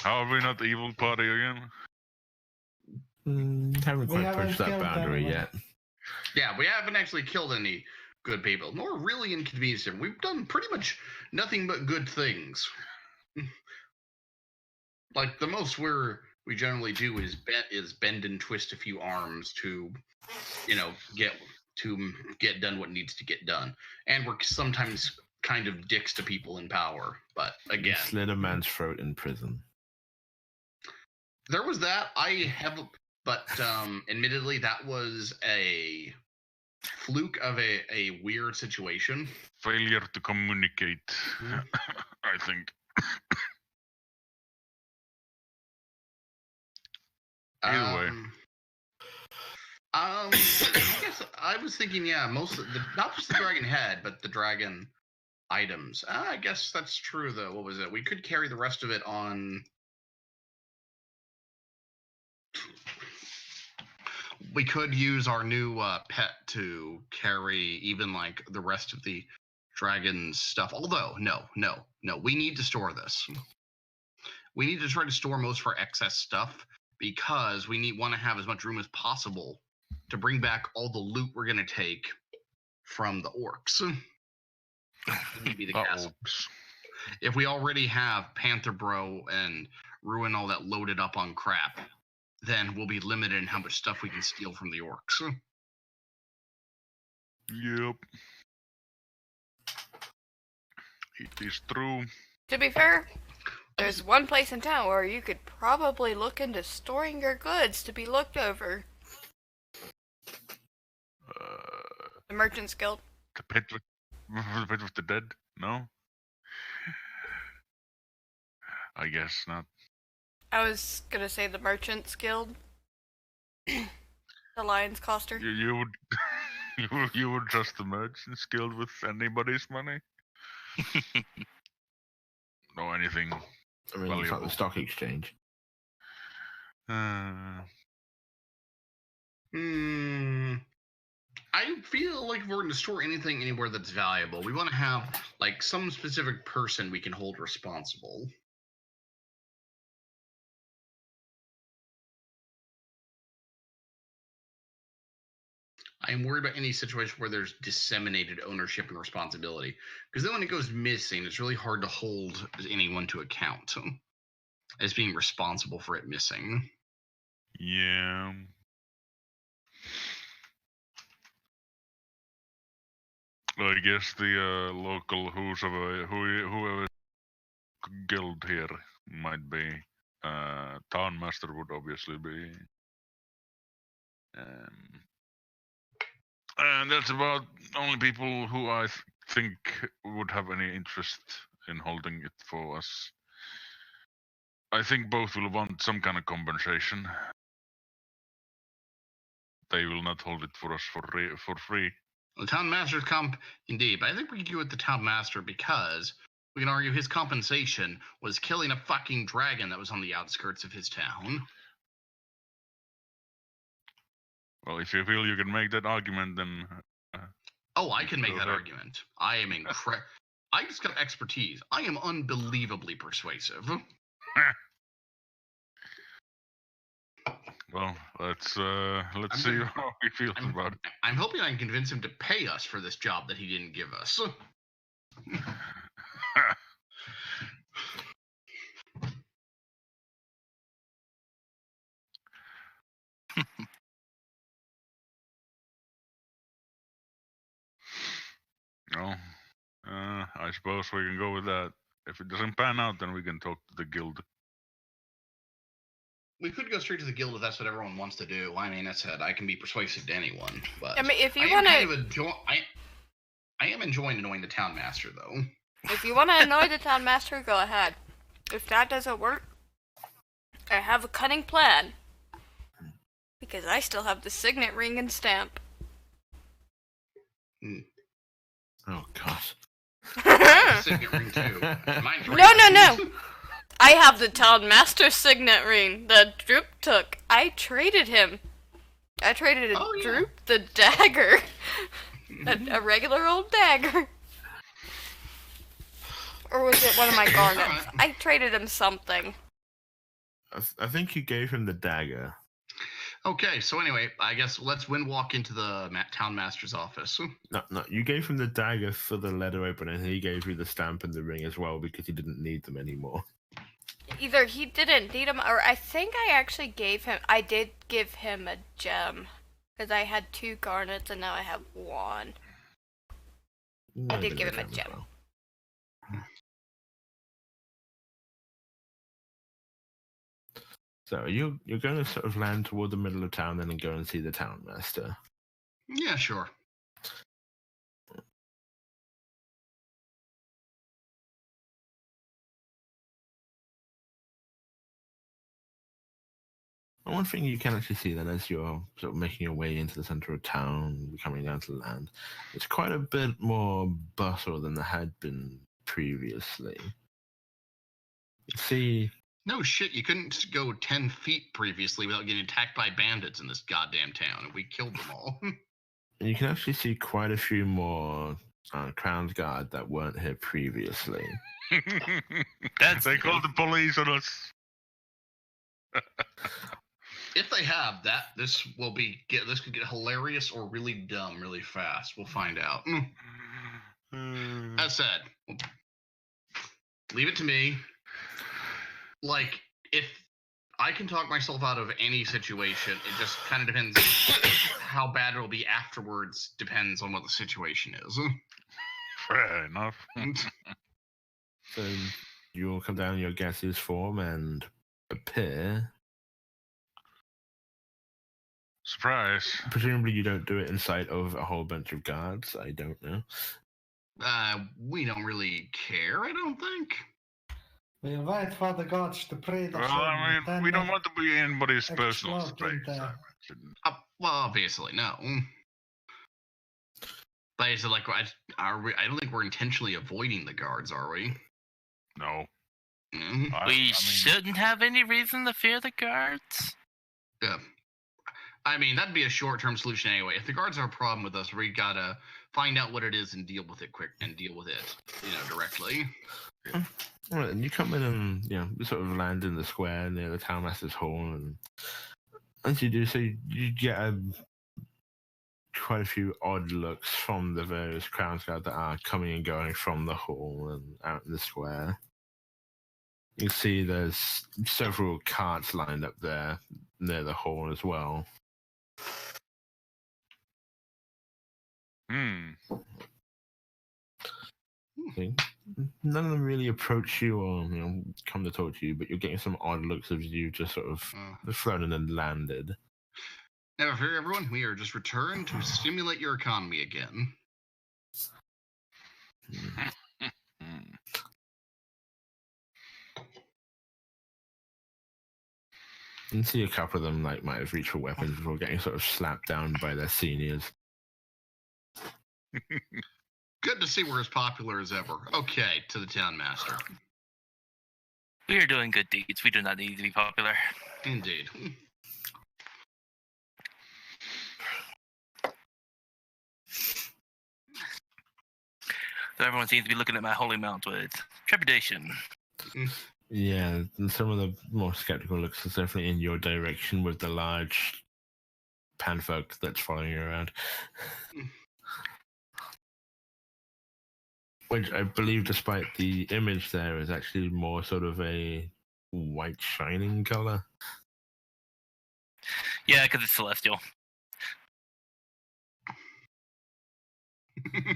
How are we not the evil party again? Haven't quite haven't pushed that killed boundary anyone. yet. Yeah, we haven't actually killed any good people, nor really inconvenienced them. We've done pretty much nothing but good things. Like, the most we generally do is bend and twist a few arms to, get done what needs to get done. And we're sometimes kind of dicks to people in power, but You again, slit a man's throat in prison. There was that. I have, but admittedly, that was a fluke of a weird situation. Failure to communicate, I think. Either way. I guess I was thinking, yeah, most of the, not just the dragon head, but the dragon items. I guess that's true, though. What was it? We could carry the rest of it on. We could use our new pet to carry even like the rest of the dragon's stuff. Although, no, we need to store this. We need to try to store most of our excess stuff because we want to have as much room as possible to bring back all the loot we're going to take from the orcs. Maybe the castle. If we already have Panther Bro and Ruin all that loaded up on crap, then we'll be limited in how much stuff we can steal from the orcs. Yep. It is true. To be fair, there's one place in town where you could probably look into storing your goods to be looked over. The Merchant's Guild. The pit with the dead? No? I guess not. I was gonna say the Merchant's Guild. The Lion's Coster. You would you would trust the Merchant's Guild with anybody's money? No, anything. I mean, it's like the stock exchange. I feel like if we're going to store anything anywhere that's valuable, we want to have like some specific person we can hold responsible. I am worried about any situation where there's disseminated ownership and responsibility. Because then when it goes missing, it's really hard to hold anyone to account as being responsible for it missing. Yeah. I guess the local whoever guild here might be. Town Master would obviously be. And that's about the only people who I think would have any interest in holding it for us. I think both will want some kind of compensation. They will not hold it for us for free. The Town Master's indeed, but I think we could go with the Town Master because we can argue his compensation was killing a fucking dragon that was on the outskirts of his town. Well, if you feel you can make that argument, then... oh, I can make that argument. I am I just got expertise. I am unbelievably persuasive. Well, let's see how he feels about it. I'm hoping I can convince him to pay us for this job that he didn't give us. No, I suppose we can go with that. If it doesn't pan out, then we can talk to the guild. We could go straight to the guild if that's what everyone wants to do. I mean, I said I can be persuasive to anyone, but I mean, if you want to, I am enjoying annoying the Town Master, though. If you want to annoy the Town Master, go ahead. If that doesn't work, I have a cunning plan. Because I still have the signet ring and stamp. Oh gosh. Signet ring too. No. I have the Town Master signet ring that Droop took. I traded him. I traded Droop the dagger. a regular old dagger. Or was it one of my garnets? I traded him something. I think you gave him the dagger. Okay, so anyway, I guess let's walk into the Town Master's office. No, you gave him the dagger for the letter opener, and he gave you the stamp and the ring as well because he didn't need them anymore. Either he didn't need them, or I think I actually I did give him a gem. Because I had 2 garnets and now I have 1. I did give him a gem. Well. So you're going to sort of land toward the middle of town, then and go and see the town master. Yeah, sure. And one thing you can actually see then as you're sort of making your way into the center of town, coming down to the land, it's quite a bit more bustle than there had been previously. See, no shit, you couldn't go 10 feet previously without getting attacked by bandits in this goddamn town, and we killed them all. you can actually see quite a few more Crown's Guard that weren't here previously. They called the police on us. If they have that, this could get hilarious or really dumb really fast. We'll find out. As said, leave it to me. Like, if I can talk myself out of any situation, it just kind of depends how bad it'll be afterwards, depends on what the situation is. Fair enough. So you'll come down in your gaseous form and appear. Surprise. Presumably you don't do it in sight of a whole bunch of guards. I don't know. We don't really care, I don't think. We'll wait for the gods to pray the Well, I mean, we don't want to be in anybody's personal explode in space. there. Well, obviously, no. But is it like, I don't think we're intentionally avoiding the guards, are we? No. Mm-hmm. We shouldn't have any reason to fear the guards. Yeah. I mean, that'd be a short-term solution anyway. If the guards are a problem with us, we gotta find out what it is and deal with it directly. All right, and you come in and you sort of land in the square near the townmaster's hall, and as you do so, you get quite a few odd looks from the various Crown's Guard that are coming and going from the hall and out in the square. You see there's several carts lined up there near the hall as well. None of them really approach you or come to talk to you, but you're getting some odd looks of you just sort of flown and landed. Never fear, everyone. We are just returned to stimulate your economy again. You can see a couple of them might have reached for weapons before getting sort of slapped down by their seniors. Good to see we're as popular as ever. Okay, to the town master. We are doing good deeds. We do not need to be popular. Indeed. So everyone seems to be looking at my holy mount with trepidation. Yeah, and some of the more skeptical looks are definitely in your direction with the large panfolk that's following you around. Which I believe, despite the image there, is actually more sort of a white shining color. Yeah, because it's celestial.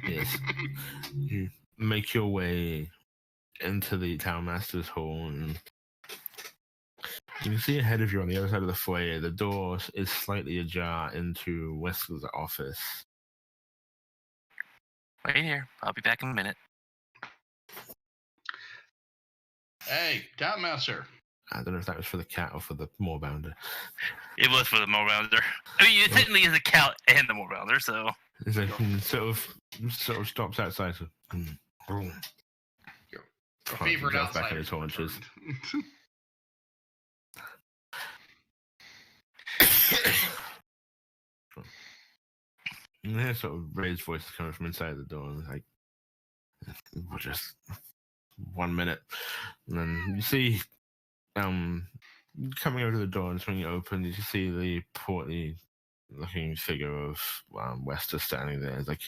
Yes. You make your way into the townmaster's hall, and you can see ahead of you on the other side of the foyer, the door is slightly ajar into Wesley's office. Wait here. I'll be back in a minute. Hey, townmaster. I don't know if that was for the cat or for the moorbounder. It was for the moorbounder. I mean, it technically is a cat and the moorbounder, so. It's like sort of stops outside. So, Your favorite outsider. Back in his haunches. And there's sort of raised voices coming from inside the door, and like, we'll just 1 minute, and then you see, coming over to the door and swinging it open, you see the portly looking figure of Wester standing there. It's like,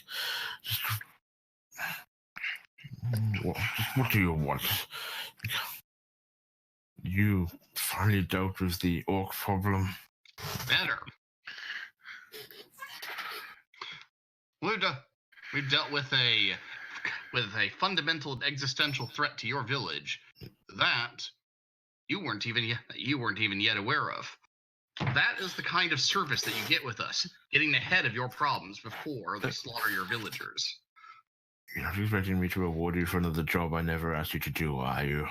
what do you want? You finally dealt with the orc problem. Better. We've dealt with a fundamental existential threat to your village. That you weren't even yet aware of. That is the kind of service that you get with us, getting ahead of your problems before they slaughter your villagers. You're not expecting me to reward you for another job I never asked you to do, are you?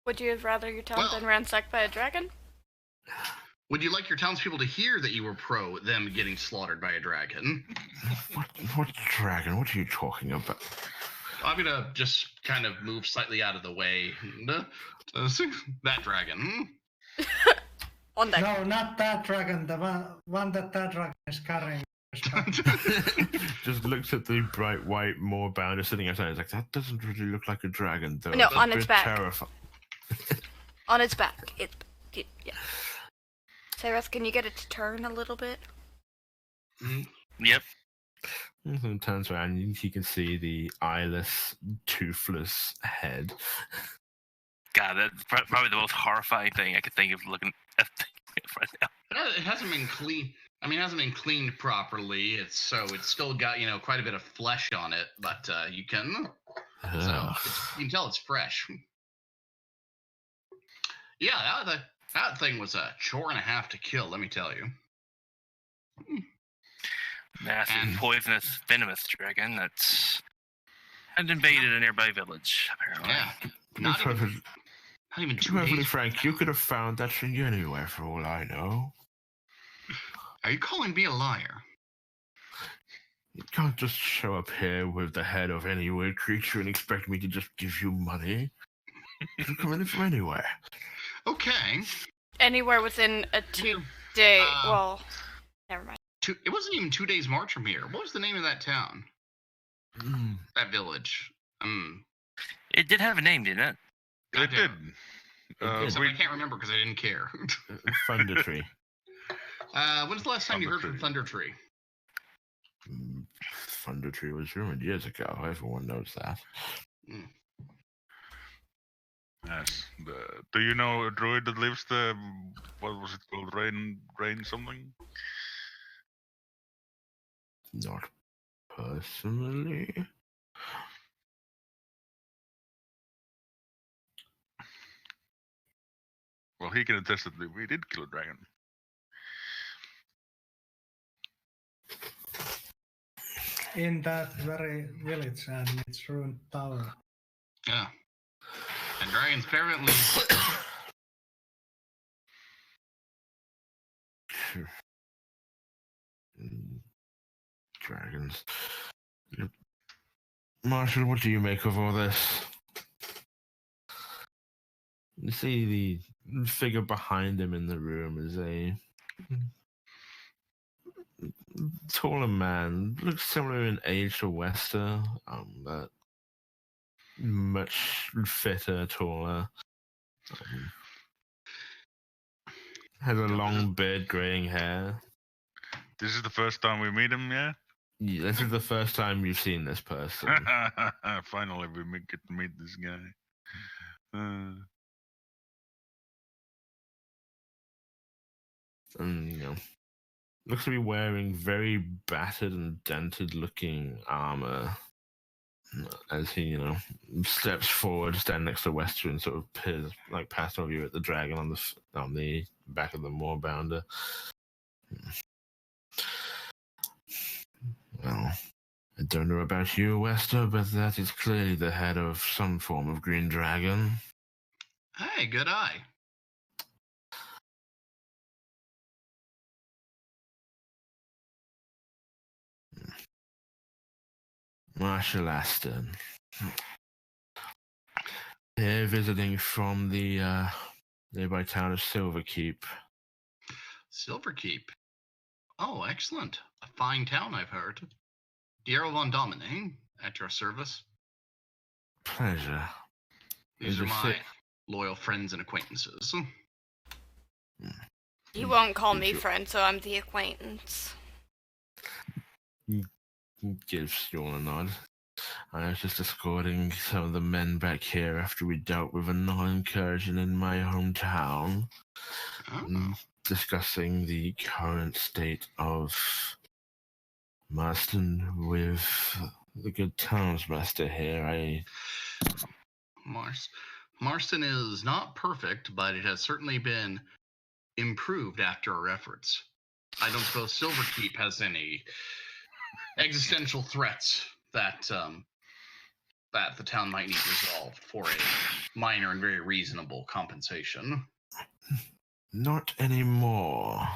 Would you have rather your town been ransacked by a dragon? Would you like your townspeople to hear that you were pro them getting slaughtered by a dragon? What dragon? What are you talking about? I'm gonna just kind of move slightly out of the way. That dragon. On deck. No, not that dragon. The one that dragon is carrying. Just looks at the bright white moorbounder sitting outside. It's like, that doesn't really look like a dragon, though. No, It's on a its bit back. terrifying. On its back. Yeah. Cyrus, can you get it to turn a little bit? Yep. And turns around and he can see the eyeless, toothless head. God, that's probably the most horrifying thing I could think of looking at right now. It hasn't been clean. I mean, it hasn't been cleaned properly. It's still got quite a bit of flesh on it, but you can tell it's fresh. Yeah, that thing was a chore and a half to kill. Let me tell you. Massive, poisonous, venomous dragon that's had invaded a nearby village. Apparently. Yeah, not even 2 Perfectly days. frank, you could have found that thing anywhere for all I know. Are you calling me a liar? You can't just show up here with the head of any weird creature and expect me to just give you money. You can come in from anywhere. Okay. Anywhere within a 2-day. Well, never mind. It wasn't even 2 days march from here. What was the name of that town? That village. It did have a name, didn't it? It did. I can't remember because I didn't care. Thunder Tree. When's the last time you heard from Thunder Tree? Thunder Tree was ruined years ago. Everyone knows that. Yes. Do you know a druid that lives there? What was it called? Rain something? Not personally. Well, he can attest that we did kill a dragon. In that very village and its ruined tower. Yeah. And dragons apparently. Dragons. Marshall, what do you make of all this? You see the figure behind him in the room is a taller man. Looks similar in age to Wester, but much fitter, taller. Has a long beard, graying hair. This is the first time we meet him, yeah? Yeah, this is the first time you've seen this person. Finally, we get to meet this guy. And, looks to be wearing very battered and dented looking armor as he, steps forward, stand next to Wester and sort of peers, past over you at the dragon on the back of the moorbounder. Well, I don't know about you, Wester, but that is clearly the head of some form of green dragon. Hey, good eye. Marshall Aston. Here visiting from the nearby town of Silverkeep. Silverkeep. Oh, excellent. A fine town, I've heard. Diero von Domine, at your service. Pleasure. These are my loyal friends and acquaintances. You won't call me friend, so I'm the acquaintance. Gives you all a nod. I was just escorting some of the men back here after we dealt with a non-incursion in my hometown. Discussing the current state of Marston with the good townsmaster here. Marston is not perfect, but it has certainly been improved after our efforts. I don't suppose Silverkeep has any existential threats that that the town might need resolved for a minor and very reasonable compensation. Not anymore.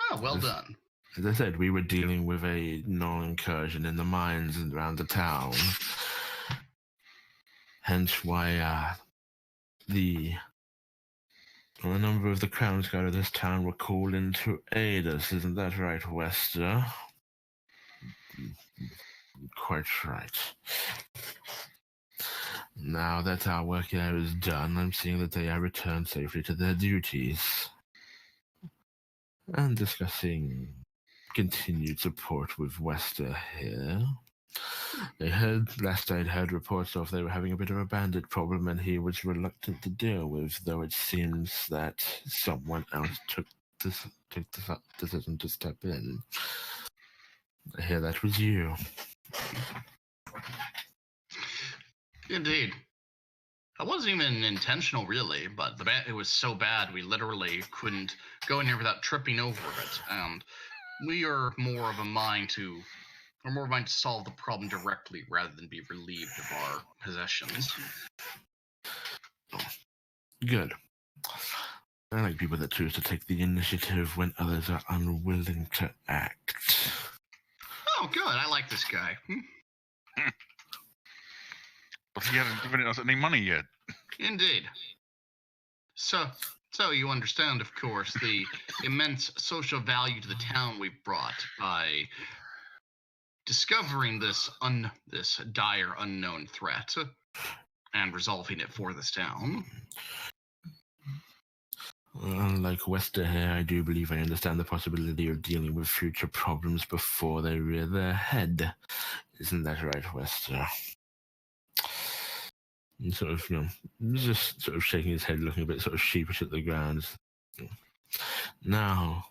Oh, well done. As I said, we were dealing with a non-incursion in the mines around the town. Hence why a number of the Crown's Guard of this town were called in to aid us. Isn't that right, Wester? Quite right. Now that our work here is done, I'm seeing that they are returned safely to their duties. And discussing continued support with Wester here. Last I'd heard reports of they were having a bit of a bandit problem and he was reluctant to deal with, though it seems that someone else took this decision to step in. I hear that was you. Indeed. That wasn't even intentional, really, but it was so bad we literally couldn't go in here without tripping over it, and we are more of a mind to solve the problem directly rather than be relieved of our possessions. Good. I like people that choose to take the initiative when others are unwilling to act. Oh, good. I like this guy. But he hasn't given us any money yet. Indeed. So you understand, of course, the immense social value to the town we brought by discovering this dire unknown threat and resolving it for this town. Unlike Wester here, I do believe I understand the possibility of dealing with future problems before they rear their head. Isn't that right, Wester? And sort of, just sort of shaking his head, looking a bit sort of sheepish at the ground. Now,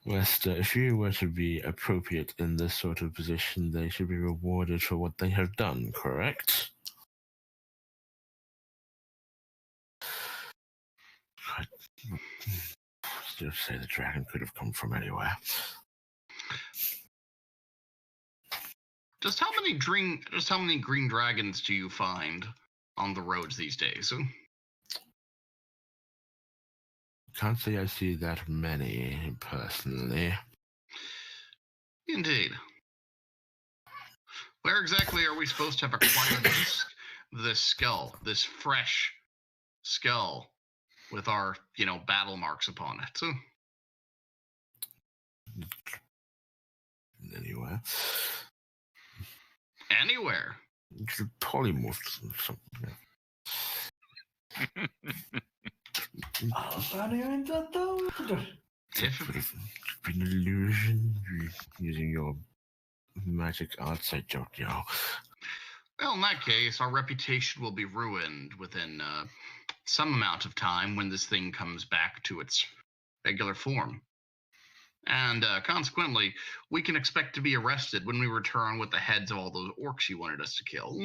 Wester, if you were to be appropriate in this sort of position, they should be rewarded for what they have done, correct? I still say the dragon could have come from anywhere. Just how many green dragons do you find on the roads these days? Can't say I see that many, personally. Indeed. Where exactly are we supposed to have acquired this skull, this fresh skull, with our, battle marks upon it? Anywhere. Anywhere? It's a polymorph or something. If it would have been an illusion using your magic arts, I don't know. Well, in that case, our reputation will be ruined within some amount of time when this thing comes back to its regular form. And consequently, we can expect to be arrested when we return with the heads of all those orcs you wanted us to kill.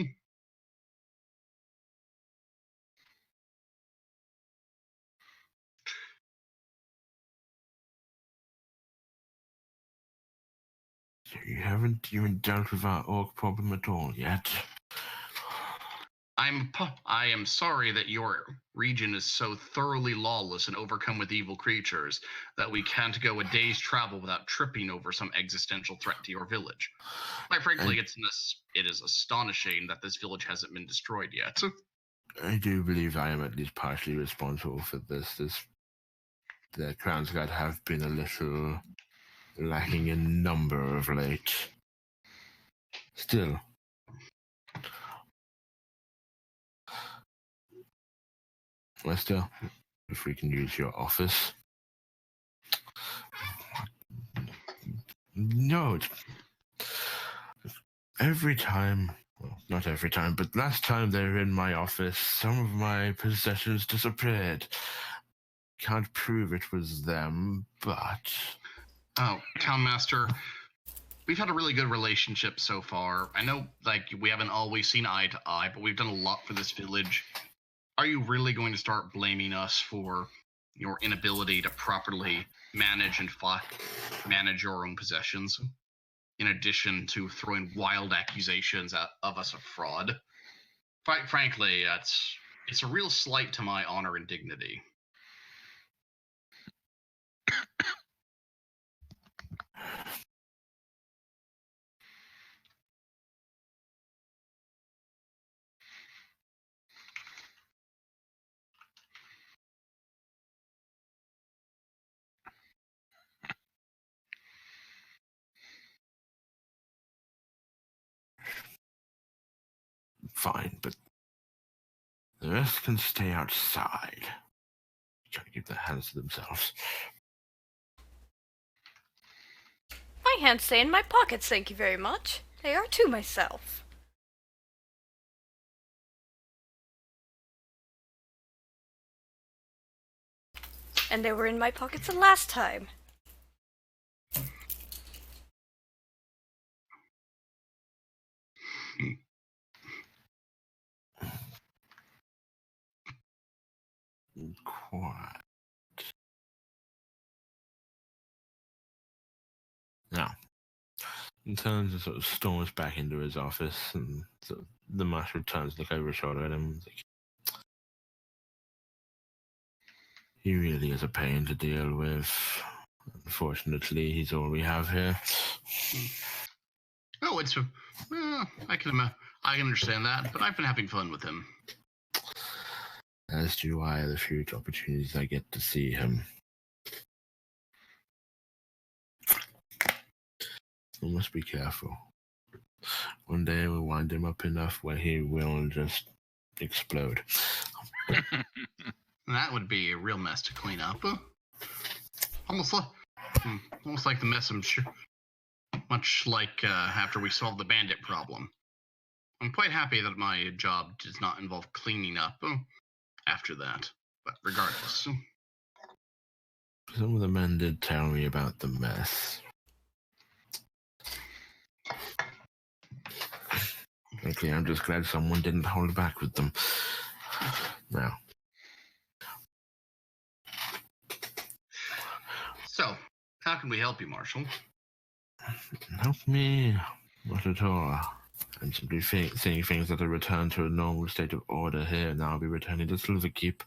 So you haven't even dealt with our orc problem at all yet? I am sorry that your region is so thoroughly lawless and overcome with evil creatures that we can't go a day's travel without tripping over some existential threat to your village. Quite frankly, it is astonishing that this village hasn't been destroyed yet. I do believe I am at least partially responsible for this. The Crown's Guard have been a little lacking in number of late. Still. Wester, if we can use your office. No, every time, well, not every time, but last time they were in my office, some of my possessions disappeared. Can't prove it was them, but... Oh, Townmaster, we've had a really good relationship so far. I know, we haven't always seen eye to eye, but we've done a lot for this village. are you really going to start blaming us for your inability to properly manage and manage your own possessions, in addition to throwing wild accusations of us of fraud? Quite frankly, it's a real slight to my honor and dignity. Fine, but the rest can stay outside. Try to keep their hands to themselves. My hands stay in my pockets, thank you very much. They are to myself. And they were in my pockets the last time. Quiet. Now, he turns and sort of storms back into his office, and sort of the marshal turns to look over his shoulder at him. Like, he really is a pain to deal with. Unfortunately, he's all we have here. Oh, I can understand that, but I've been having fun with him. As do I, the few opportunities I get to see him. We must be careful. One day we'll wind him up enough where he will just explode. That would be a real mess to clean up. Almost like the mess much like after we solved the bandit problem. I'm quite happy that my job does not involve cleaning up after that, but regardless. Some of the men did tell me about the mess. Frankly, I'm just glad someone didn't hold back with them. Now. So, how can we help you, Marshal? Help me? Not at all. I'm simply seeing things that are returned to a normal state of order here, and I'll be returning to Silverkeep.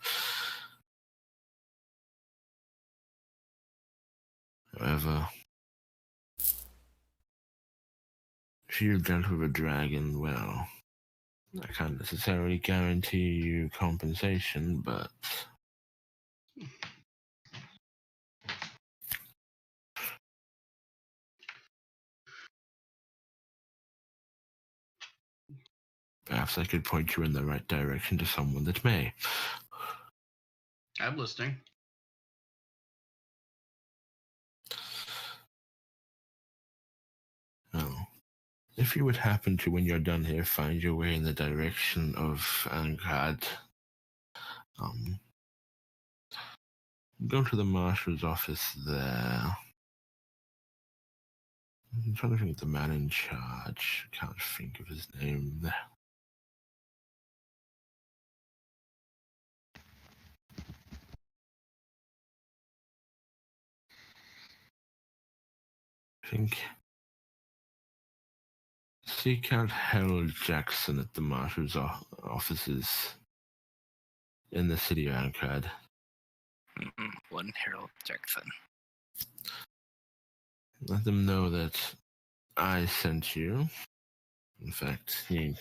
However, if you've dealt with a dragon, well, I can't necessarily guarantee you compensation, but perhaps I could point you in the right direction to someone that may. I'm listening. Oh. If you would happen to, when you're done here, find your way in the direction of Angrad, go to the marshal's office there. I'm trying to think of the man in charge. Can't think of his name. I think seek out Harold Jackson at the marshal's offices in the city of Ankrad. One Harold Jackson. Let them know that I sent you. In fact, he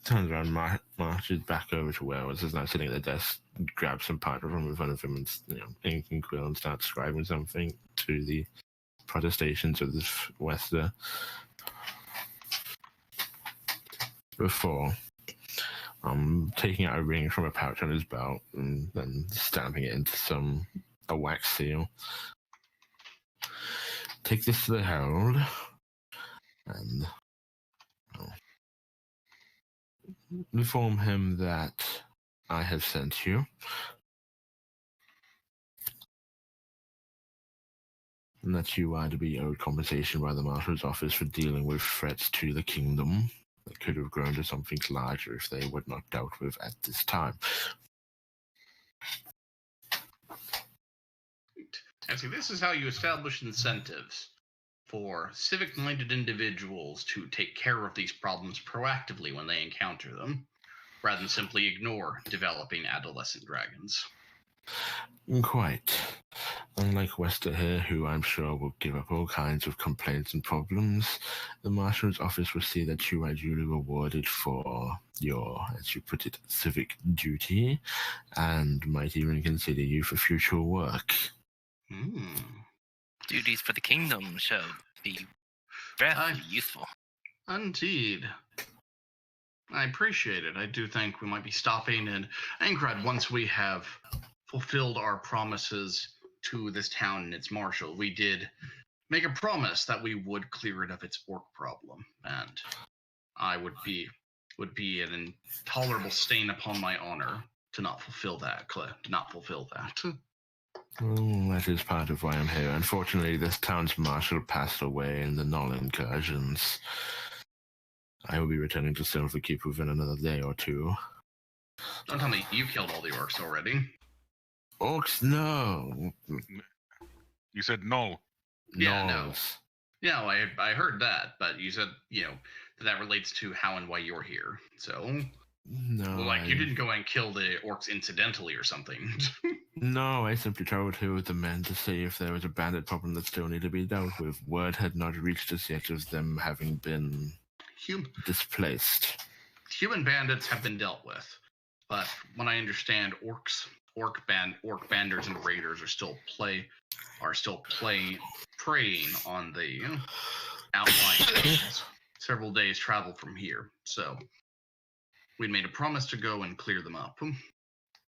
turns around, marches back over to where was now sitting at the desk, grabs some paper from in front of him, and ink and quill, and starts scribing something to the protestations of the Wester. Before taking out a ring from a pouch on his belt and then stamping it into a wax seal. Take this to the Herald and inform him that I have sent you. And that you are to be owed compensation by the Marshal's office for dealing with threats to the kingdom that could have grown to something larger if they were not dealt with at this time. And see, this is how you establish incentives for civic-minded individuals to take care of these problems proactively when they encounter them, rather than simply ignore developing adolescent dragons. Quite. Unlike Wester here, who I'm sure will give up all kinds of complaints and problems, the Marshal's office will see that you are duly rewarded for your, as you put it, civic duty, and might even consider you for future work. Duties for the kingdom shall be vastly useful. Indeed. I appreciate it. I do think we might be stopping in Ankrad once we have fulfilled our promises to this town and its marshal. We did make a promise that we would clear it of its orc problem, and I would be an intolerable stain upon my honor to not fulfill that. Well, that is part of why I'm here. Unfortunately, this town's marshal passed away in the Null incursions. I will be returning to Silverkeep within another day or two. Don't tell me you killed all the orcs already. Orcs, no. You said no. Yeah, Gnolls. No, I heard that, but you said, that relates to how and why you're here. So, No. Well, like, you didn't go and kill the orcs incidentally or something. No, I simply traveled here with the men to see if there was a bandit problem that still needed to be dealt with. Word had not reached us yet of them having been displaced. Human bandits have been dealt with, but when I understand, orc banders and raiders are still preying on the outlying towns, several days travel from here. So we made a promise to go and clear them up.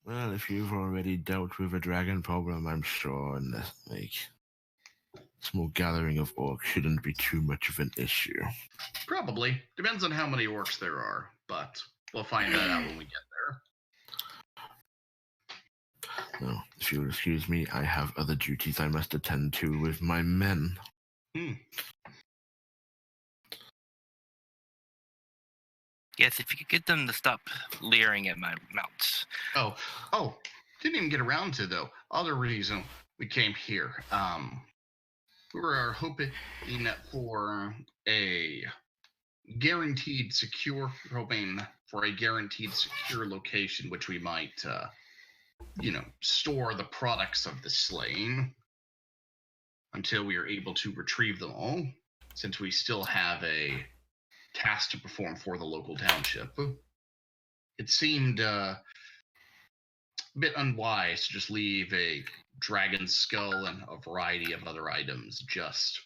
Well, if you've already dealt with a dragon problem, I'm sure small gathering of orcs shouldn't be too much of an issue. Probably. Depends on how many orcs there are, but we'll find that out when we get there. No, if you'll excuse me, I have other duties I must attend to with my men. Yes, if you could get them to stop leering at my mounts. Oh, didn't even get around to, though. Other reason we came here. We were hoping for a guaranteed secure location, which we might, store the products of the slaying until we are able to retrieve them all, since we still have a task to perform for the local township. It seemed a bit unwise to just leave a dragon skull and a variety of other items just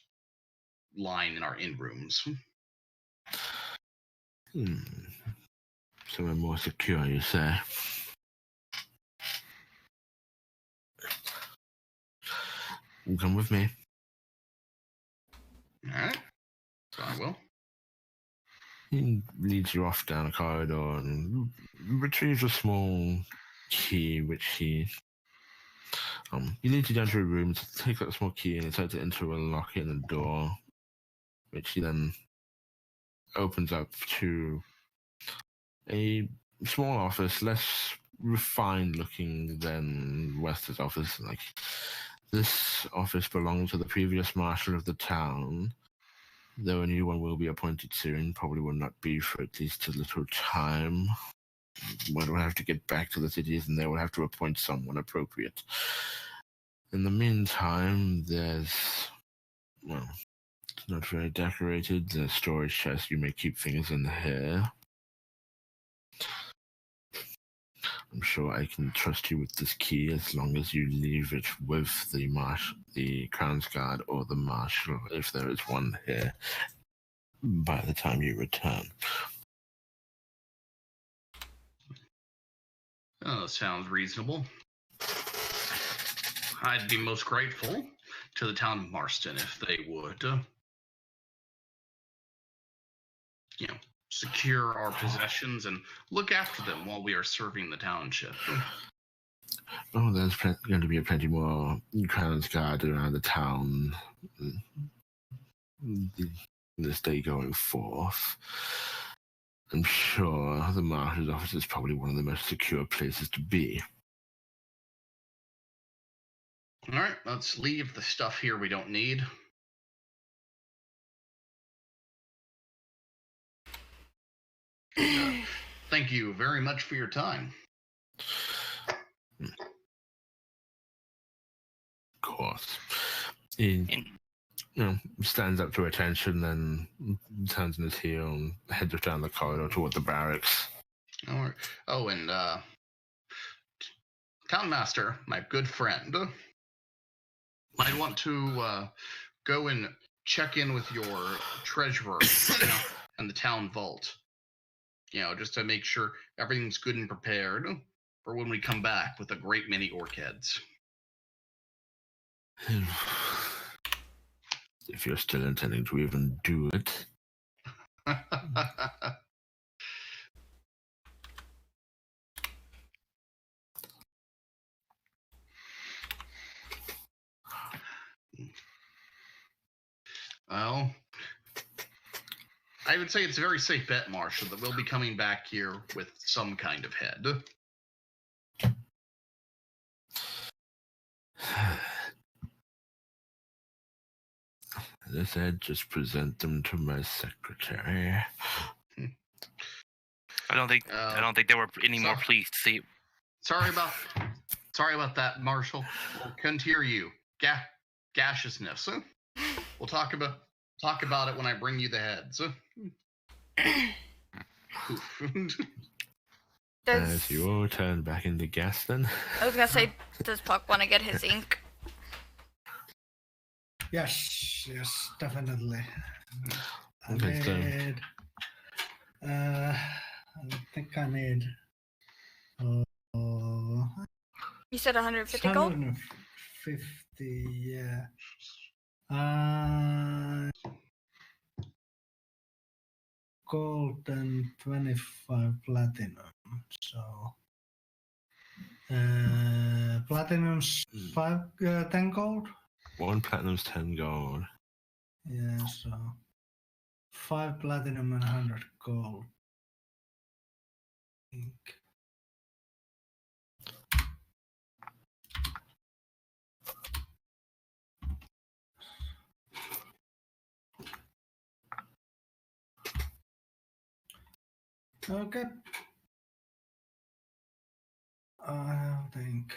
lying in our inn rooms. Somewhere more secure, you say? Come with me. Alright. So I will. He leads you off down a corridor and retrieves a small key, which he leads you down to a room to take that small key and inserts it into a lock in a door, which he then opens up to a small office, less refined looking than Wester's office. Like, this office belonged to the previous marshal of the town, though a new one will be appointed soon. Probably will not be for at least a little time. One will have to get back to the cities and they will have to appoint someone appropriate. In the meantime, it's not very decorated. The storage chest, you may keep things in here. I'm sure I can trust you with this key as long as you leave it with the Crown's Guard or the Marshal, if there is one here, by the time you return. Oh, sounds reasonable. I'd be most grateful to the town of Marston if they would, secure our possessions and look after them while we are serving the township. Oh, there's going to be plenty more Crown's Guard around the town this day going forth. I'm sure the marshal's office is probably one of the most secure places to be. All right, let's leave the stuff here we don't need. Thank you very much for your time. Of course. He, stands up to attention, then turns on his heel and heads down the corridor toward the barracks. All right. Oh, and Townmaster, my good friend, might want to go and check in with your treasurer and the town vault. Just to make sure everything's good and prepared for when we come back with a great many orc heads. If you're still intending to even do it. Well, I would say it's a very safe bet, Marshall, that we'll be coming back here with some kind of head. As I said, just present them to my secretary. I don't think they were any more pleased to see it. Sorry about that, Marshall. We'll couldn't hear you. Gaseousness. We'll talk about it when I bring you the heads. As you all turn back into gas, then. I was gonna say, does Puck want to get his ink? Yes, definitely. I think I need. You said 150 gold? 150, yeah. Gold and 25 platinum. So platinum's 10 gold. 1 platinum's 10 gold. Yeah, so 5 platinum and 100 gold. Okay. I think.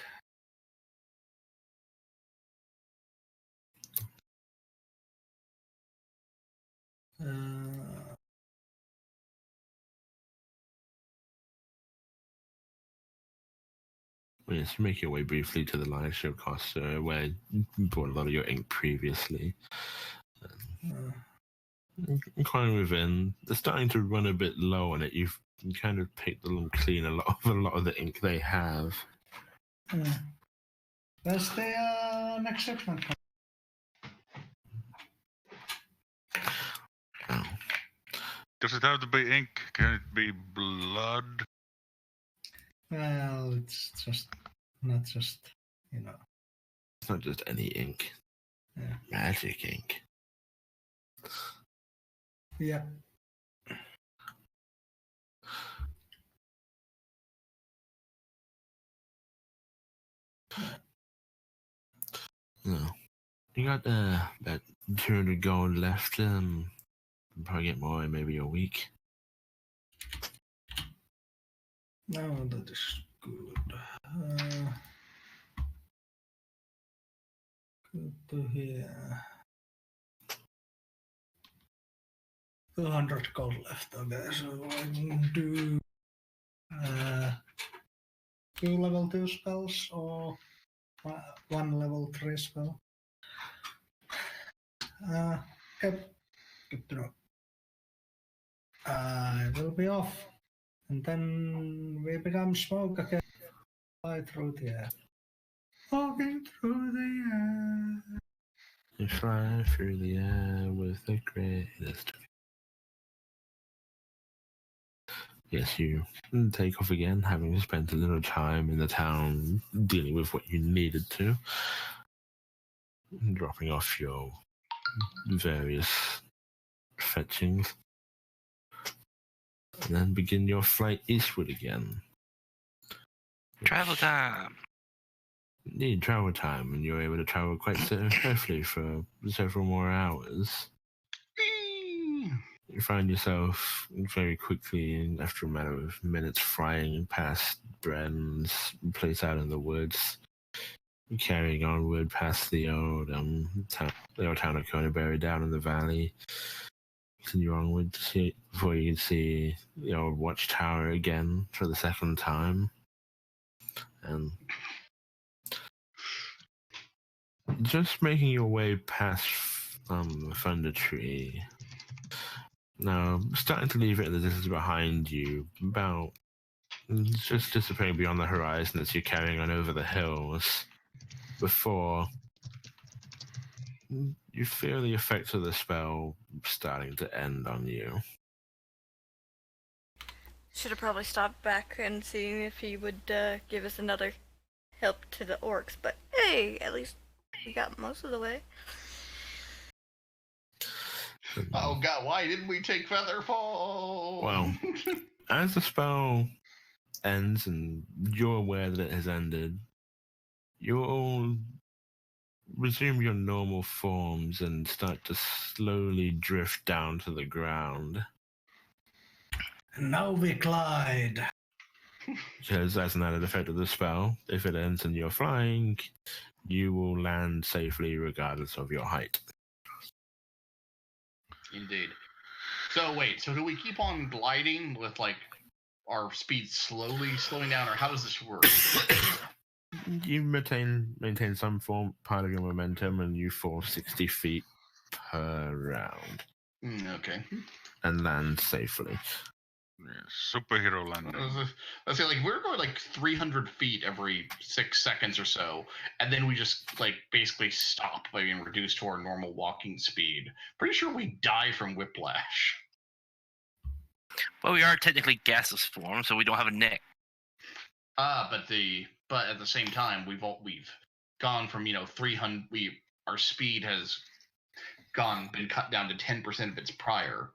Yes, you make your way briefly to the live show cost, where you bought a lot of your ink previously. Inquiring within, they're starting to run a bit low on it. You've kind of picked them clean a lot of the ink they have. Where's the next shipment? Oh. Does it have to be ink? Can it be blood? Well, it's not just, It's not just any ink. Yeah. Magic ink. Yeah. No. You got about 200 gold left. Probably get more in maybe a week. No, that is good. Good to hear. 200 gold left. Okay, so I can do 2 level 2 spells or 1 level 3 spell. Okay, good to know. I will be off, and then we become smoke again. Fly through the air. Walking through the air. You fly through the air with the greatest. Yes, you take off again, having spent a little time in the town dealing with what you needed to, dropping off your various fetchings. and then begin your flight eastward again. Travel time. Indeed, travel time, and you're able to travel quite swiftly for several more hours. You find yourself very quickly, after a matter of minutes, flying past Bren's place out in the woods, carrying onward past the old town of Coneybury down in the valley. Continue onward before you can see the old watchtower again for the second time. And just making your way past the Thunder Tree. Now, starting to leave it in the distance behind you, about just disappearing beyond the horizon as you're carrying on over the hills, before you feel the effects of the spell starting to end on you. Should have probably stopped back and seen if he would give us another help to the orcs, but hey, at least we got most of the way. Oh god, why didn't we take Featherfall? Well, as the spell ends and you're aware that it has ended, you'll all resume your normal forms and start to slowly drift down to the ground. And now we glide. Because as an added effect of the spell, if it ends and you're flying, you will land safely regardless of your height. Indeed. So wait, so do we keep on gliding with like our speed slowly slowing down, or how does this work? You maintain some part of your momentum, and you fall 60 feet per round. Okay. And land safely. Yeah, superhero landing. I say, like, we're going like 300 feet every 6 seconds or so, and then we just like basically stop by being reduced to our normal walking speed. Pretty sure we die from whiplash. Well, we are technically gaseous form, so we don't have a neck. But at the same time, we've gone from 300. Our speed has been cut down to 10% of its prior,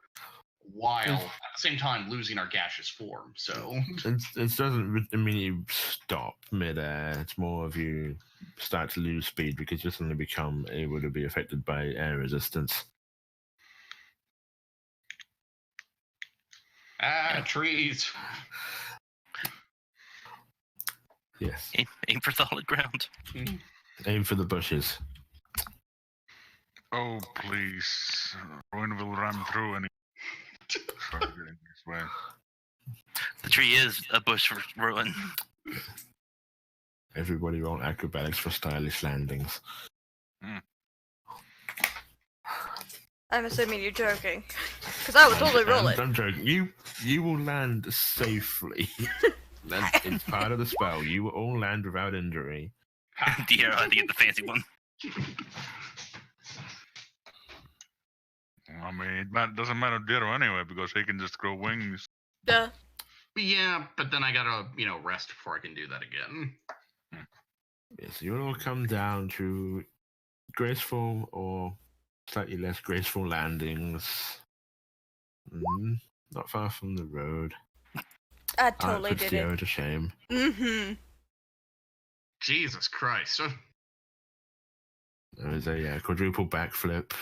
while at the same time losing our gaseous form. So it doesn't immediately stop midair. It's more of you start to lose speed because you suddenly become able to be affected by air resistance. Trees. Yes. Aim for solid ground. Aim for the bushes. Oh, please. Ruin will run through any. Start getting this way. The tree is a bush for ruin. Everybody roll acrobatics for stylish landings. I'm assuming you're joking, because I would totally roll it. I'm joking. You will land safely. It's part of the spell. You will all land without injury. Dear, I had to get the fancy one. I mean, it doesn't matter Dero anyway, because he can just grow wings. Yeah. Yeah, but then I gotta, rest before I can do that again. Yes, you'll all come down to graceful or slightly less graceful landings. Not far from the road. I totally did it. To shame. Mm-hmm. Jesus Christ. There is a quadruple backflip.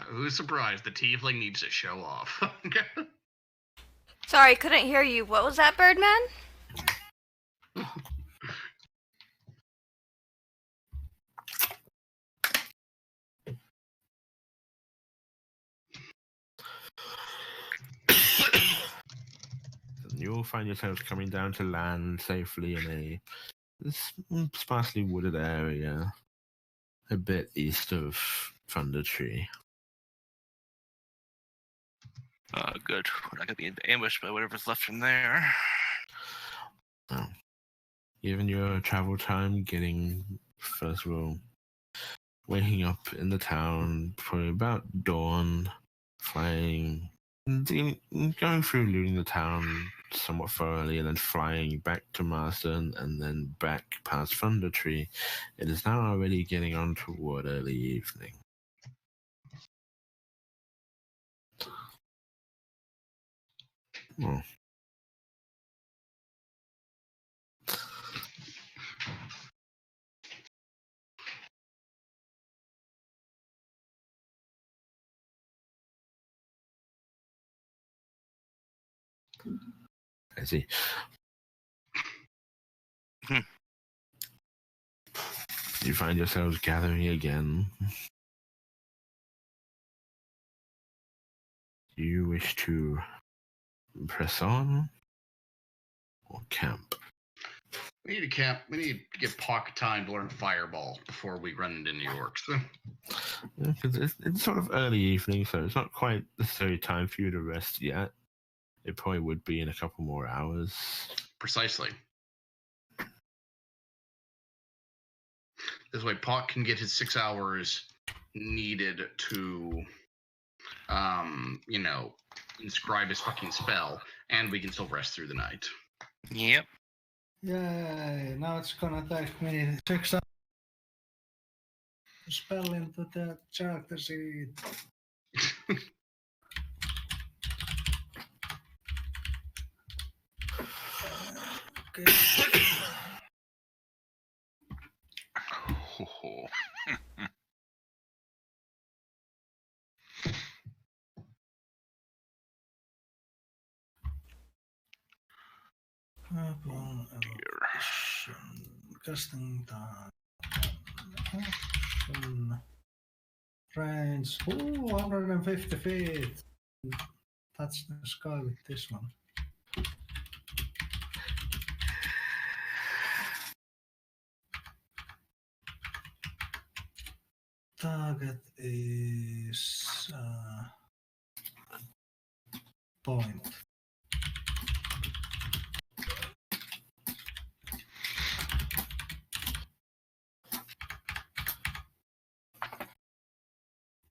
Who's surprised? The tiefling needs to show off. Sorry, couldn't hear you. What was that, Birdman? You'll find yourselves coming down to land safely in a sparsely wooded area a bit east of Thunder Tree. Good. We're not going to be ambushed by whatever's left from there. Well, given your travel time, first of all, waking up in the town for about dawn, flying Going through looting the town somewhat thoroughly and then flying back to Marsden and then back past Thunder Tree, it is now already getting on toward early evening. Oh. I see. You find yourselves gathering again. Do you wish to press on or camp? We need to camp. We need to get pocket time to learn Fireball before we run into New York. Yeah, 'cause it's sort of early evening, so it's not quite necessarily time for you to rest yet. It probably would be in a couple more hours. Precisely. This way, Pot can get his 6 hours needed to, inscribe his fucking spell, and we can still rest through the night. Yep. Yay, now it's gonna take me 6 hours to spell into the character sheet. Okay. Casting time. Action. Range. 150 feet. Touch the sky with this one. Target is point.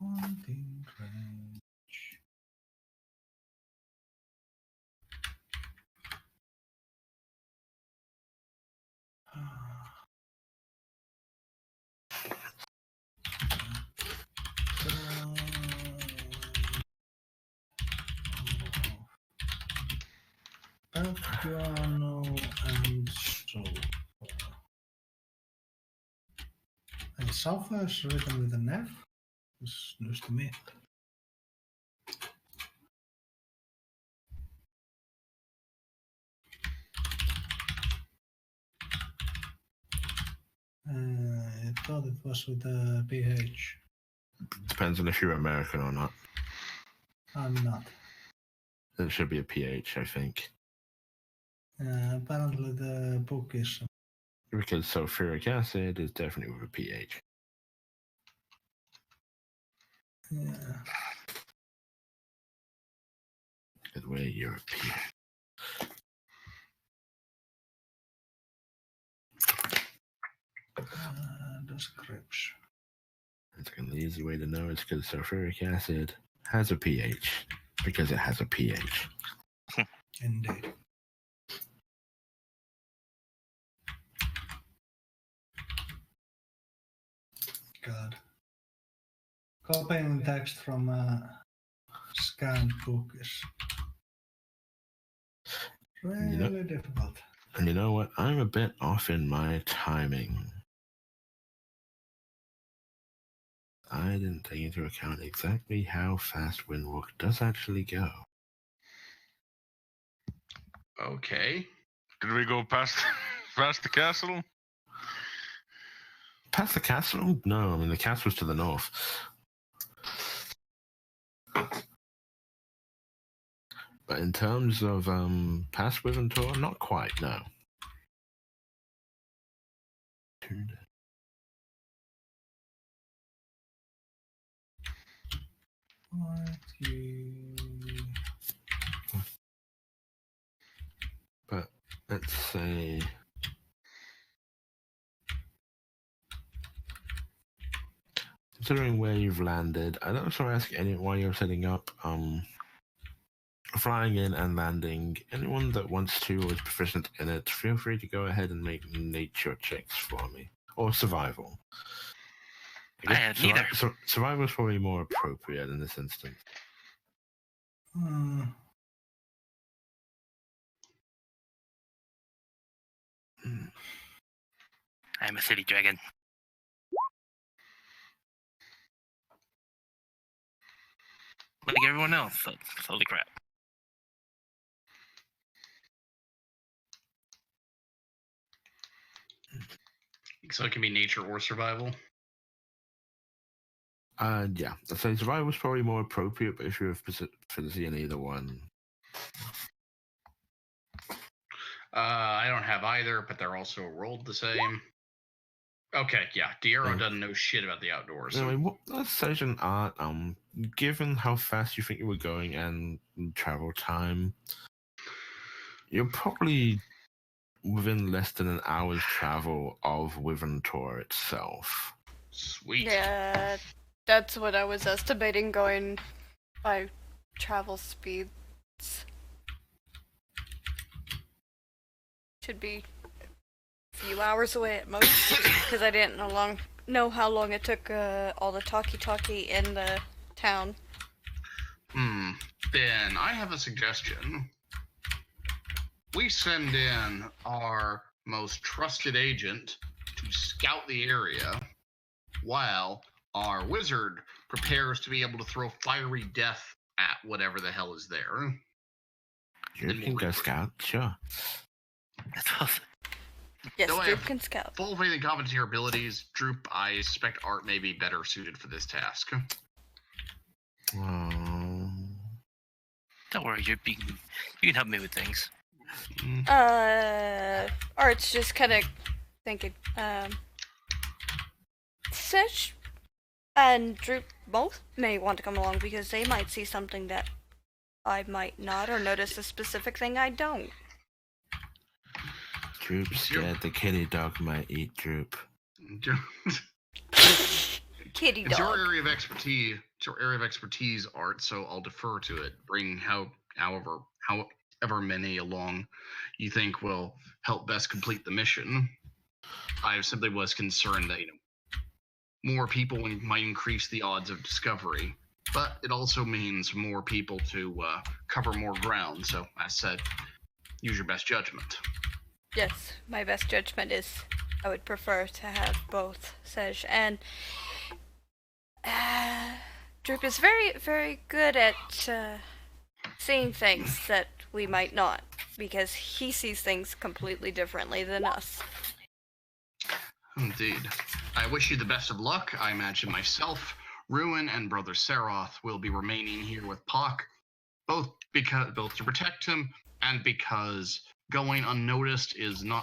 Pointing range. Piano and so. And software is written with an F. It's news to me. I thought it was with a PH. Depends on if you're American or not. I'm not. It should be a PH, I think. Apparently the book is. Because sulfuric acid is definitely with a PH. Yeah. Because we're European. Description. It's an easy way to know it's because sulfuric acid has a pH. Because it has a pH. Indeed. God. Copying text from a scanned book is really difficult. And you know what? I'm a bit off in my timing. I didn't take into account exactly how fast Windwalk does actually go. Okay. Did we go past the castle? Past the castle? No, I mean the castle's to the north. But in terms of past Wyvern Tour, not quite, no. But let's say considering where you've landed, I don't want to ask anyone why you're setting up. flying in and landing. Anyone that wants to or is proficient in it, feel free to go ahead and make nature checks for me. Or survival. I have neither. Survival is probably more appropriate in this instance. I'm a city dragon. Like everyone else, so holy crap. So it can be nature or survival. Yeah. So survival is probably more appropriate, but if you have proficiency in either one. I don't have either, but they're also rolled the same. Okay, yeah. Diero doesn't know shit about the outdoors. Anyway, that's such an art. Given how fast you think you were going and travel time, you're probably within less than an hour's travel of Wyvern itself. Sweet. Yeah, that's what I was estimating going by travel speeds. Should be a few hours away at most, because I didn't know how long it took all the talkie-talkie in the town. Ben, I have a suggestion. We send in our most trusted agent to scout the area while our wizard prepares to be able to throw fiery death at whatever the hell is there. You can go scout, sure. That's awesome. Yes, Though I Droop have can scout. full faith and confidence in your abilities, Droop, I suspect Art may be better suited for this task. Don't worry, you can help me with things. Art's just kind of thinking, Sesh and Droop both may want to come along because they might see something that I might not, or notice a specific thing I don't. Droop's scared the kitty dog might eat Droop. Kitty dog. It's your area of expertise. It's your area of expertise, Art. So I'll defer to it. Bring however many along you think will help best complete the mission. I simply was concerned that more people might increase the odds of discovery, but it also means more people to cover more ground. So, as said, use your best judgment. Yes, my best judgment is I would prefer to have both Sej and Droop is very, very good at seeing things that we might not, because he sees things completely differently than us. Indeed. I wish you the best of luck. I imagine myself, Ruin, and Brother Saroth will be remaining here with Pock, both to protect him and because going unnoticed is one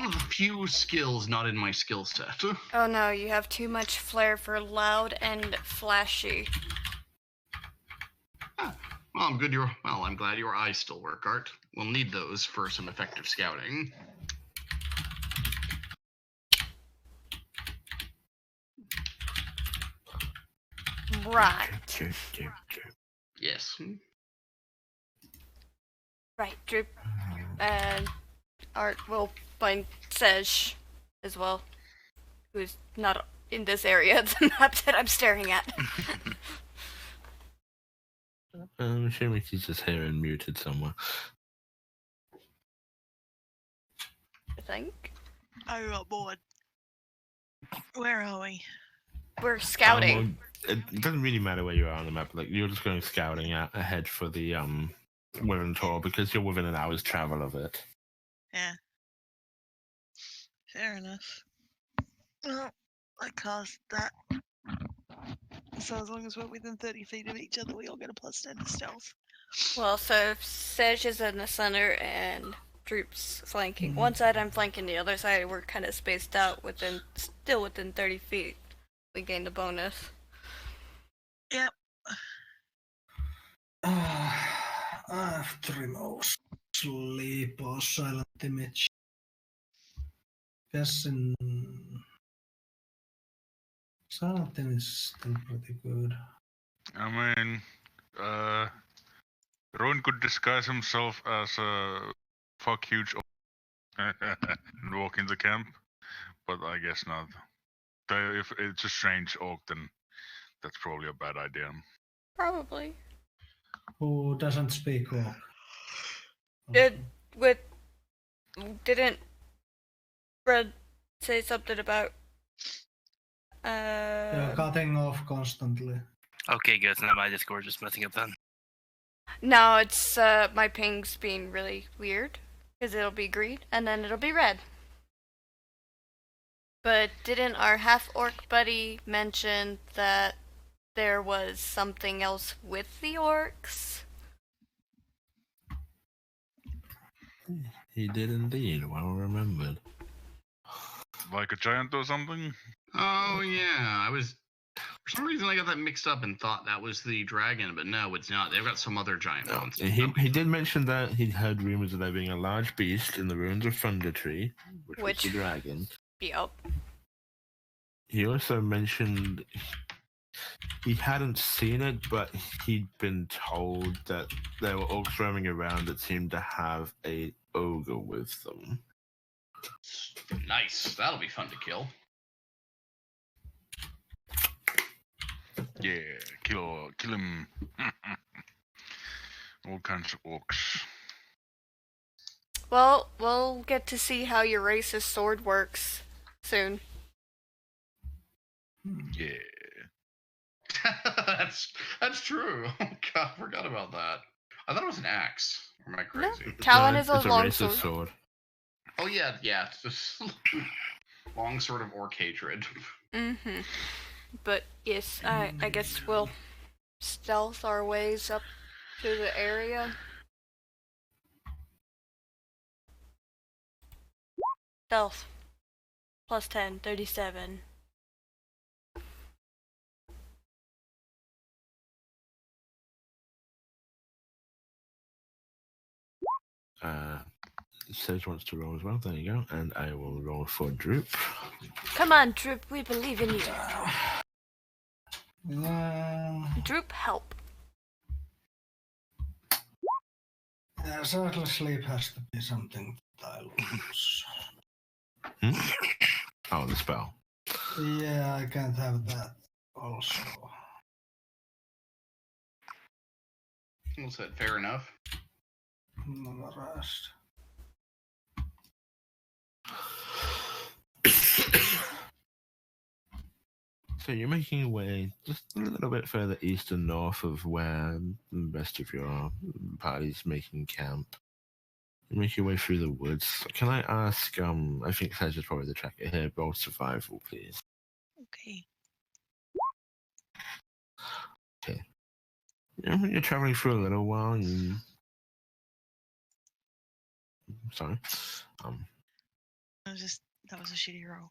of the few skills not in my skill set. Oh no, you have too much flair for loud and flashy. Well, I'm glad your eyes still work, Art. We'll need those for some effective scouting. Right. Yes. Right, Droop. And Art will find Sej as well, who's not in this area of the map that I'm staring at. I'm assuming she's just here and muted somewhere. I think. I got bored. Where are we? We're scouting. It doesn't really matter where you are on the map. Like, you're just going scouting ahead for the Wyvern Tour because you're within an hour's travel of it. Yeah. Fair enough. Well, I cast that. So as long as we're within 30 feet of each other, we all get a +10 to stealth. Well, so if Sej is in the center and Droop's flanking one side, I'm flanking the other side, we're kind of spaced out still within 30 feet. We gained a bonus. Yep. After sleep or silent image. Guessing silent image is still pretty good. I mean, Rowan could disguise himself as a fuck huge and walk in the camp, but I guess not. If it's a strange orc, then that's probably a bad idea. Probably. Who doesn't speak orc? Didn't Fred say something about You're cutting off constantly. Okay, good. So now my Discord just messing up then. No, it's my ping's being really weird because it'll be green and then it'll be red. But didn't our half-orc buddy mention that there was something else with the orcs? He did indeed. Well remembered. Like a giant or something? Oh yeah, I was. For some reason, I got that mixed up and thought that was the dragon, but no, it's not. They've got some other giant monster. He did mention that he'd heard rumors of there being a large beast in the ruins of Thunder Tree, which was the dragon. Yep. He also mentioned he hadn't seen it, but he'd been told that there were orcs roaming around that seemed to have a ogre with them. Nice. That'll be fun to kill. Yeah, kill him. All kinds of orcs. Well, we'll get to see how your racist sword works soon. Yeah. that's true. Oh god, I forgot about that. I thought it was an axe. Or am I crazy? No, Talon No, is a it's long racist sword. Oh yeah. It's just long sword of orc hatred. Mm-hmm. But yes, I guess we'll stealth our ways up to the area. Stealth. Plus 10, 37. Sage wants to roll as well. There you go. And I will roll for Droop. Come on, Droop, we believe in you. Droop, help. Yeah, certainly sleep has to be something that I lose. Oh, the spell. Yeah, I can't have that also. Was that fair enough? The rest. So you're making your way just a little bit further east and north of where the rest of your party's making camp. You make your way through the woods. Can I ask, I think Sage is probably the tracker here, roll survival, please. Okay. Okay. You're traveling for a little while, and... Sorry. That was a shitty roll.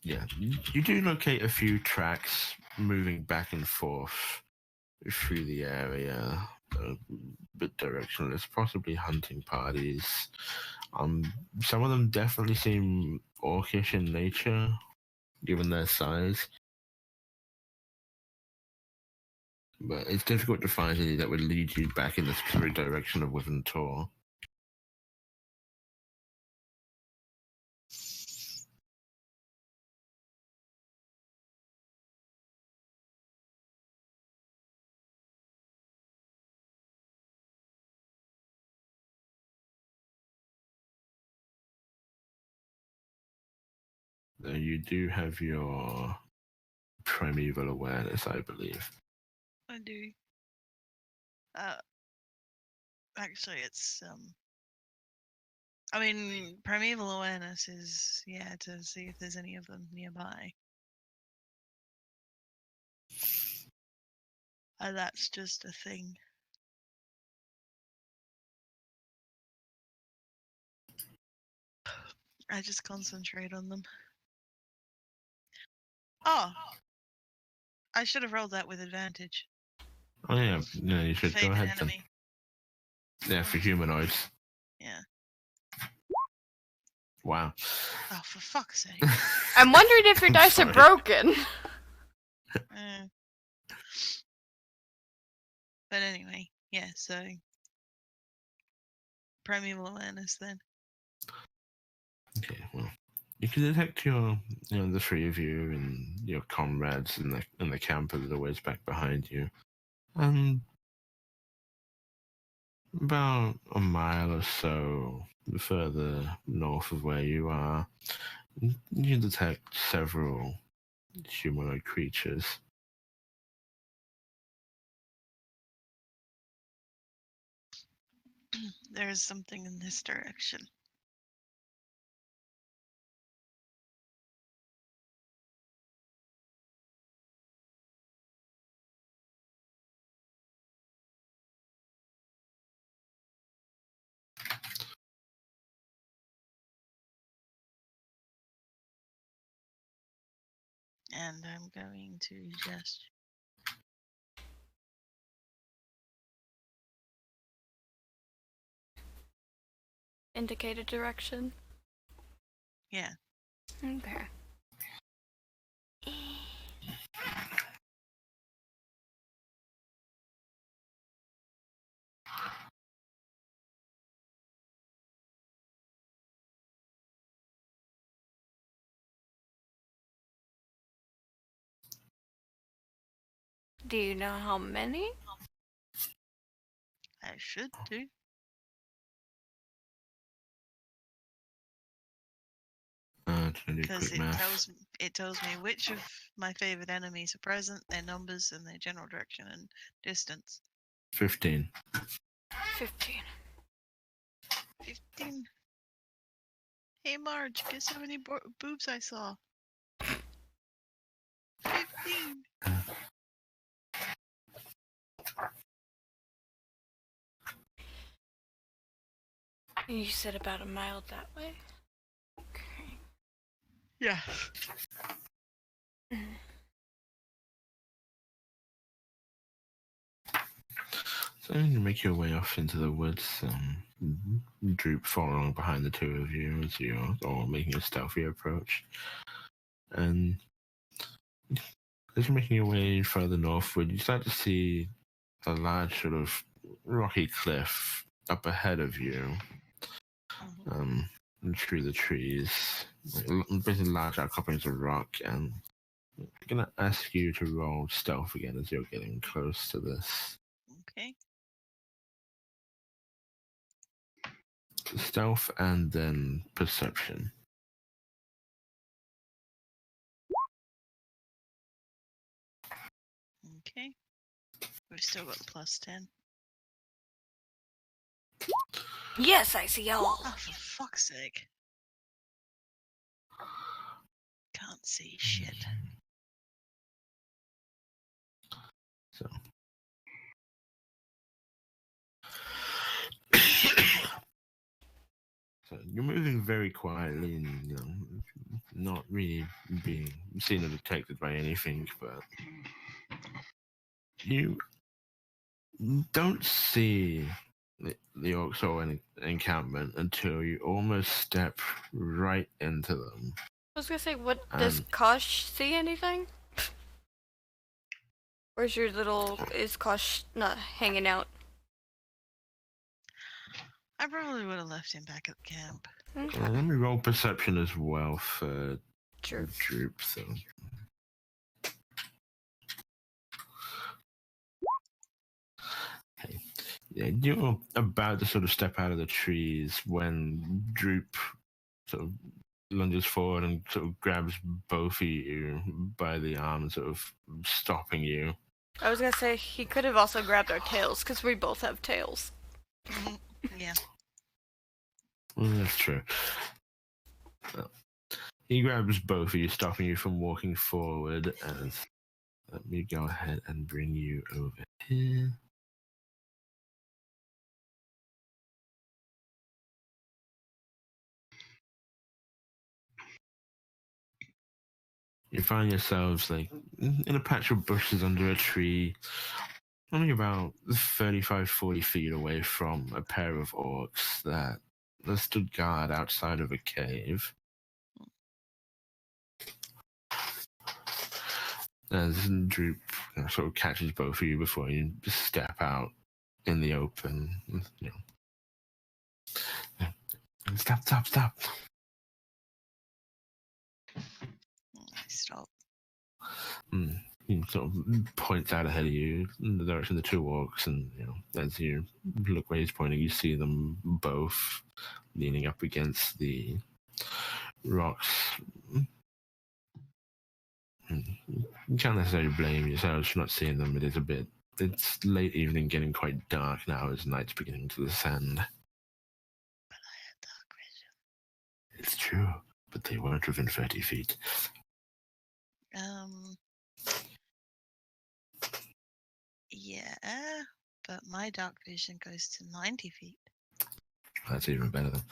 Yeah, you do locate a few tracks moving back and forth through the area, a bit directionless, possibly hunting parties. Some of them definitely seem orcish in nature, given their size. But it's difficult to find any that would lead you back in the specific direction of Wyvern Tor. You do have your primeval awareness, I believe. I do. Actually, it's I mean, primeval awareness is to see if there's any of them nearby. That's just a thing. I just concentrate on them. Oh, I should have rolled that with advantage. Oh yeah, no, you should go Favorite ahead enemy. then. Yeah, for humanoids. Yeah. Wow. Oh, for fuck's sake. I'm wondering if your I'm dice are sorry. broken. But anyway, yeah. So primeval awareness then. Okay, well, you can detect the three of you and your comrades in the camp that are always back behind you, and about a mile or so further north of where you are, you detect several humanoid creatures. There is something in this direction. And I'm going to just Indicate a direction. yeah. Okay. Do you know how many? I should do. Trying to do Because quick math. it tells me which of my favorite enemies are present, their numbers, and their general direction and distance. 15. 15. 15. Hey Marge, guess how many boobs I saw? 15. You said about a mile that way? Okay. Yeah. So you make your way off into the woods, Droop following behind the two of you as you're all making a stealthy approach. And as you're making your way further northward, you start to see a large sort of rocky cliff up ahead of you, through the trees, basically large outcroppings of rock, and I'm gonna ask you to roll stealth again as you're getting close to this. Okay. Stealth and then perception. Okay. We've still got +10. Yes, I see all. Oh, for fuck's sake. Can't see shit. So. So you're moving very quietly and not really being seen or detected by anything, but you don't see the orcs or any encampment until you almost step right into them. I was gonna say, does Kosh see anything? Where's your is Kosh not hanging out? I probably would have left him back at the camp. Okay. Let me roll perception as well for Droop. So. Okay. Yeah, you're about to sort of step out of the trees when Droop sort of lunges forward and sort of grabs both of you by the arm, sort of stopping you. I was gonna say, he could have also grabbed our tails, because we both have tails. Yeah. Well, that's true. He grabs both of you, stopping you from walking forward, and let me go ahead and bring you over here. You find yourselves like in a patch of bushes under a tree, only about 35-40 feet away from a pair of orcs that stood guard outside of a cave. as Droop sort of catches both of you before you step out in the open. You know. Stop. Stop. He sort of points out ahead of you in the direction of the two orcs, and as you look where he's pointing, you see them both leaning up against the rocks. You can't necessarily blame yourselves for not seeing them. It's late evening, getting quite dark now as night's beginning to descend. But I had dark vision. It's true, but they weren't within 30 feet. Yeah, but my dark vision goes to 90 feet. That's even better then.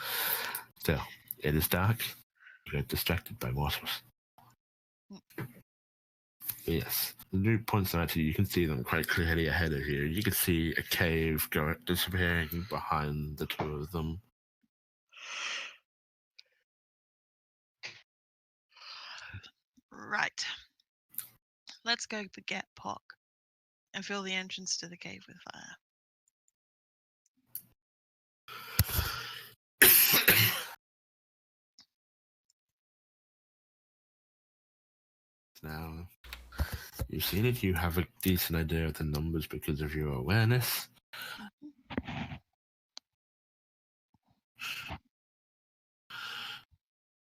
Still, it is dark. You get distracted by morsels. But yes, the Droop points out to you. You can see them quite clearly ahead of you. You can see a cave disappearing behind the two of them. Right. Let's go get Pock and fill the entrance to the cave with fire. Now, you've seen it. You have a decent idea of the numbers because of your awareness.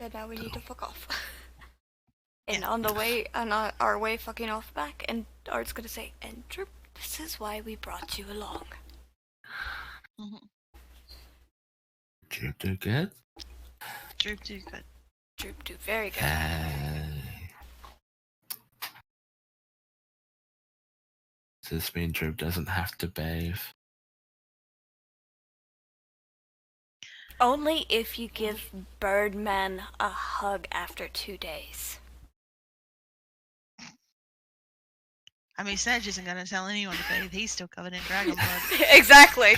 So now we need to fuck off. And on our way fucking off back, and Art's gonna say, and Droop, this is why we brought you along. Droop do good? Droop do good. Droop do very good. Does this mean Droop doesn't have to bathe? Only if you give Birdman a hug after 2 days. I mean, Sedge isn't going to tell anyone to bathe. He's still covered in dragon blood. Exactly.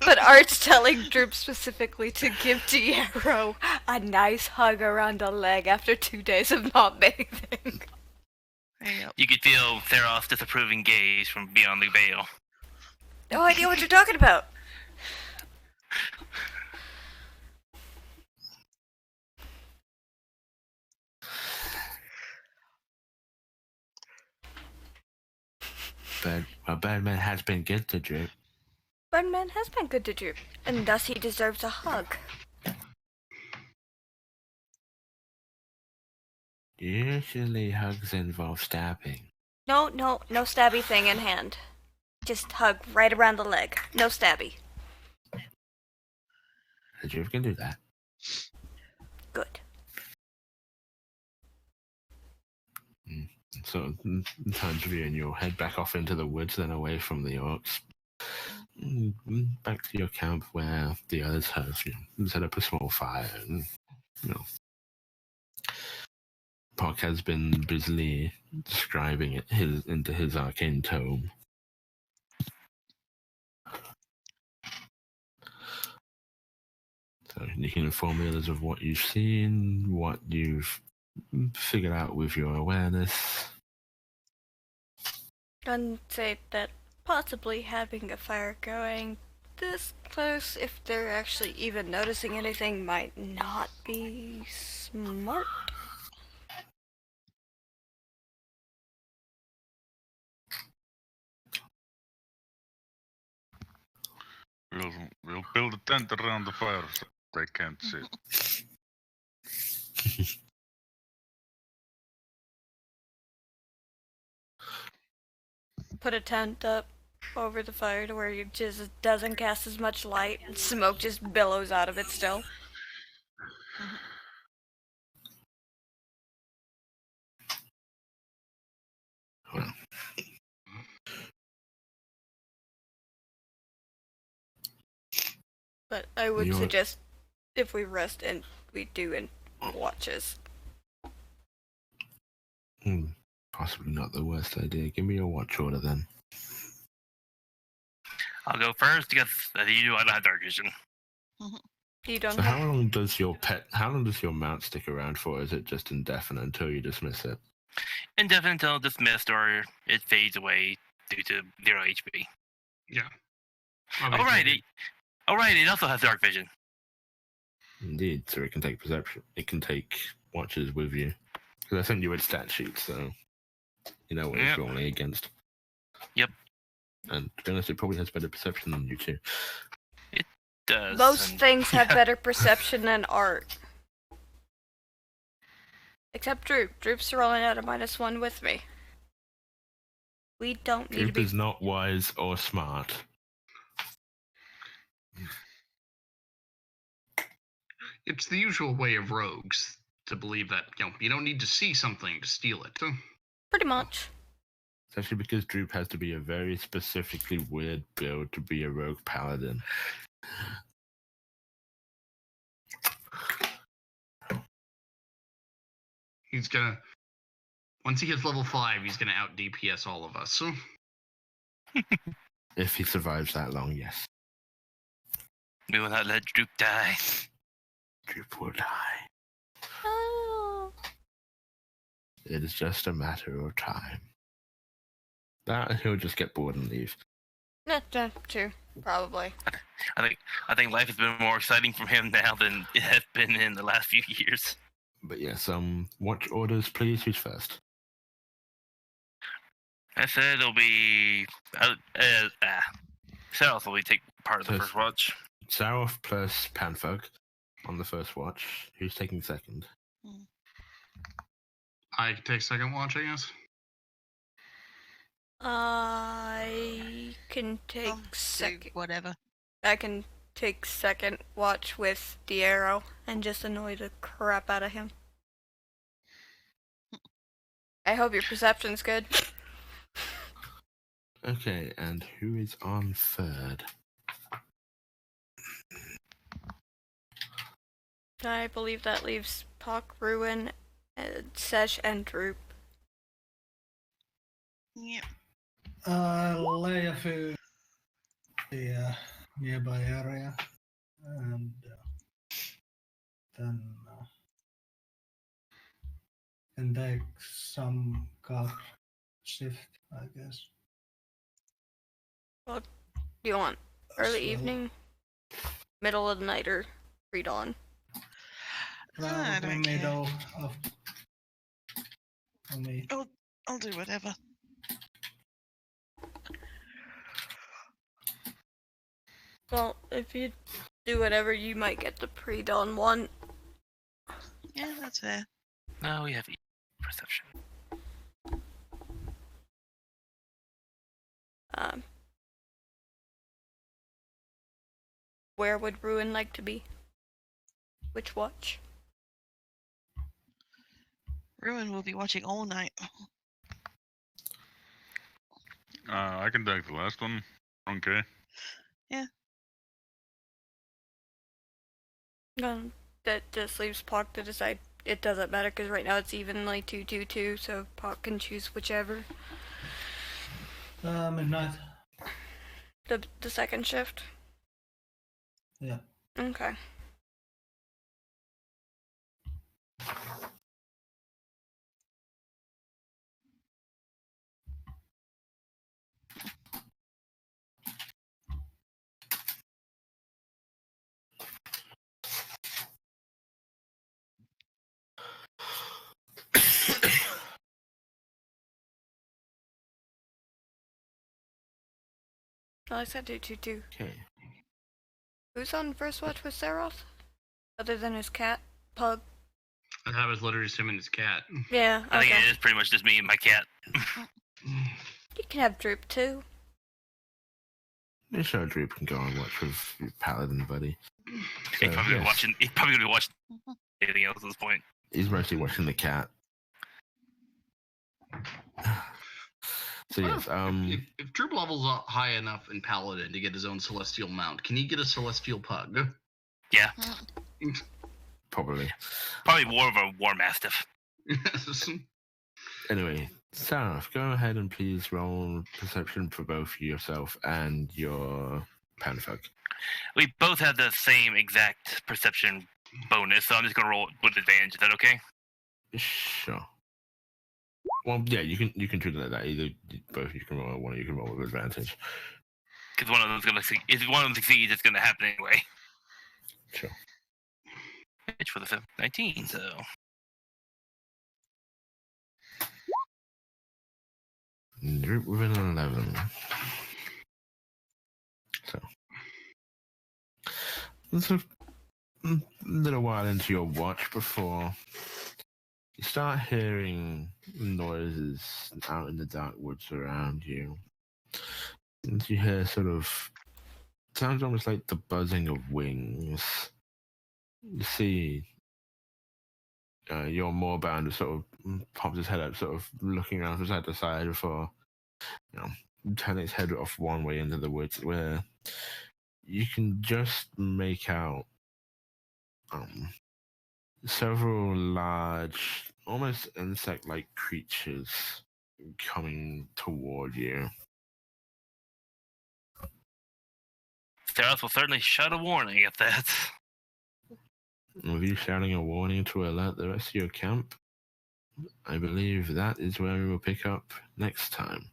But Art's telling Droop specifically to give Diero a nice hug around the leg after 2 days of not bathing. Yep. You could feel Theros' disapproving gaze from beyond the veil. No idea what you're talking about. But Birdman has been good to Droop. Birdman has been good to Droop, and thus he deserves a hug. Usually hugs involve stabbing. No stabby thing in hand. Just hug right around the leg. No stabby. Droop can do that. Good. So, turns you and you'll head back off into the woods, then away from the orcs. Back to your camp where the others have set up a small fire. And, Pock has been busily describing it into his arcane tome. So you can inform the others of what you've seen, what you've figured out with your awareness. And say that possibly having a fire going this close, if they're actually even noticing anything, might not be smart. We'll build a tent around the fire so they can't see. Put a tent up over the fire to where it just doesn't cast as much light, and smoke just billows out of it still. Well. But I would suggest if we rest and we do in watches. Possibly not the worst idea. Give me your watch order then. I'll go first because as you do, I don't have dark vision. You don't So have... how long does your mount stick around for? Is it just indefinite until you dismiss it? Indefinite until dismissed or it fades away due to 0 HP. Yeah. Alrighty. It also has dark vision. Indeed, so it can take perception. It can take watches with you. Because I sent you a stat sheet, so you know what it's rolling against. Yep. And to be honest, it probably has better perception than you too. It does. Most things have better perception than art. Except Droop. Droop's rolling at a -1 with me. We don't need to Droop be... is not wise or smart. It's the usual way of rogues to believe that you don't need to see something to steal it. Pretty much. It's actually because Droop has to be a very specifically weird build to be a rogue paladin. He's gonna, once he gets level 5, he's gonna out DPS all of us. If he survives that long, yes. We will not let Droop die. Droop will die. Oh. It is just a matter of time. That he'll just get bored and leave. True. Probably. I think life has been more exciting for him now than it has been in the last few years. But yes, watch orders, please. Who's first? I said it'll be. Sarah will take part of the first watch. Saroth plus Panfog on the first watch. Who's taking second? I can take second watch, I guess. I can take second. Whatever. I can take second watch with the arrow and just annoy the crap out of him. I hope your perception's good. Okay, and who is on third? I believe that leaves Pock, Ruin, Sesh, and Droop. Yep. Lay a few the nearby area, and then can take some card shift, I guess. Well, do you want early So- evening, middle of the night, or pre-dawn? I Probably don't care. middle of for me. I'll do whatever. Well, if you do whatever, you might get the pre-dawn one. Yeah, that's fair. No, we have perception. Where would Ruin like to be? Which watch? Ruin will be watching all night. I can take the last one. Okay. That just leaves Pock to decide. It doesn't matter because right now it's evenly 2-2-2, so Pock can choose whichever. Midnight. The second shift? Yeah. Okay. Well, I said 2-2-2. Okay. Who's on first watch with Saroth? Other than his cat? Pug? That was literally just him and his cat. Yeah, I think okay. it is pretty much just me and my cat. You can have Droop too. Yeah, sure, Droop can go and watch with your paladin buddy. He's So, probably yes, watching. He's probably gonna be watching anything else at this point. he's mostly watching the cat. So yes, If Troop level's up high enough in Paladin to get his own Celestial mount, can he get a Celestial Pug? Yeah, probably. probably more of a war mastiff. Yes. Anyway, Sarah, go ahead and please roll perception for both yourself and your Panfog. We both have the same exact perception bonus, so I'm just gonna roll with advantage. Is that okay? Sure. Well, yeah, you can treat it like that. Either both you can roll one, or you can roll with advantage. Because one of them's gonna succeed. If one of them succeeds, it's gonna happen anyway. Sure. It's for the 19, so. Group within 11. So. It's a little while into your watch before you start hearing noises out in the dark woods around you. And you hear sort of sounds almost like the buzzing of wings. You see your moorbound sort of pops his head up, sort of looking around from side to side before, turning its head off one way into the woods, where you can just make out several large, almost insect-like creatures coming toward you. Stealth will certainly shout a warning at that. With you shouting a warning to alert the rest of your camp, I believe that is where we will pick up next time.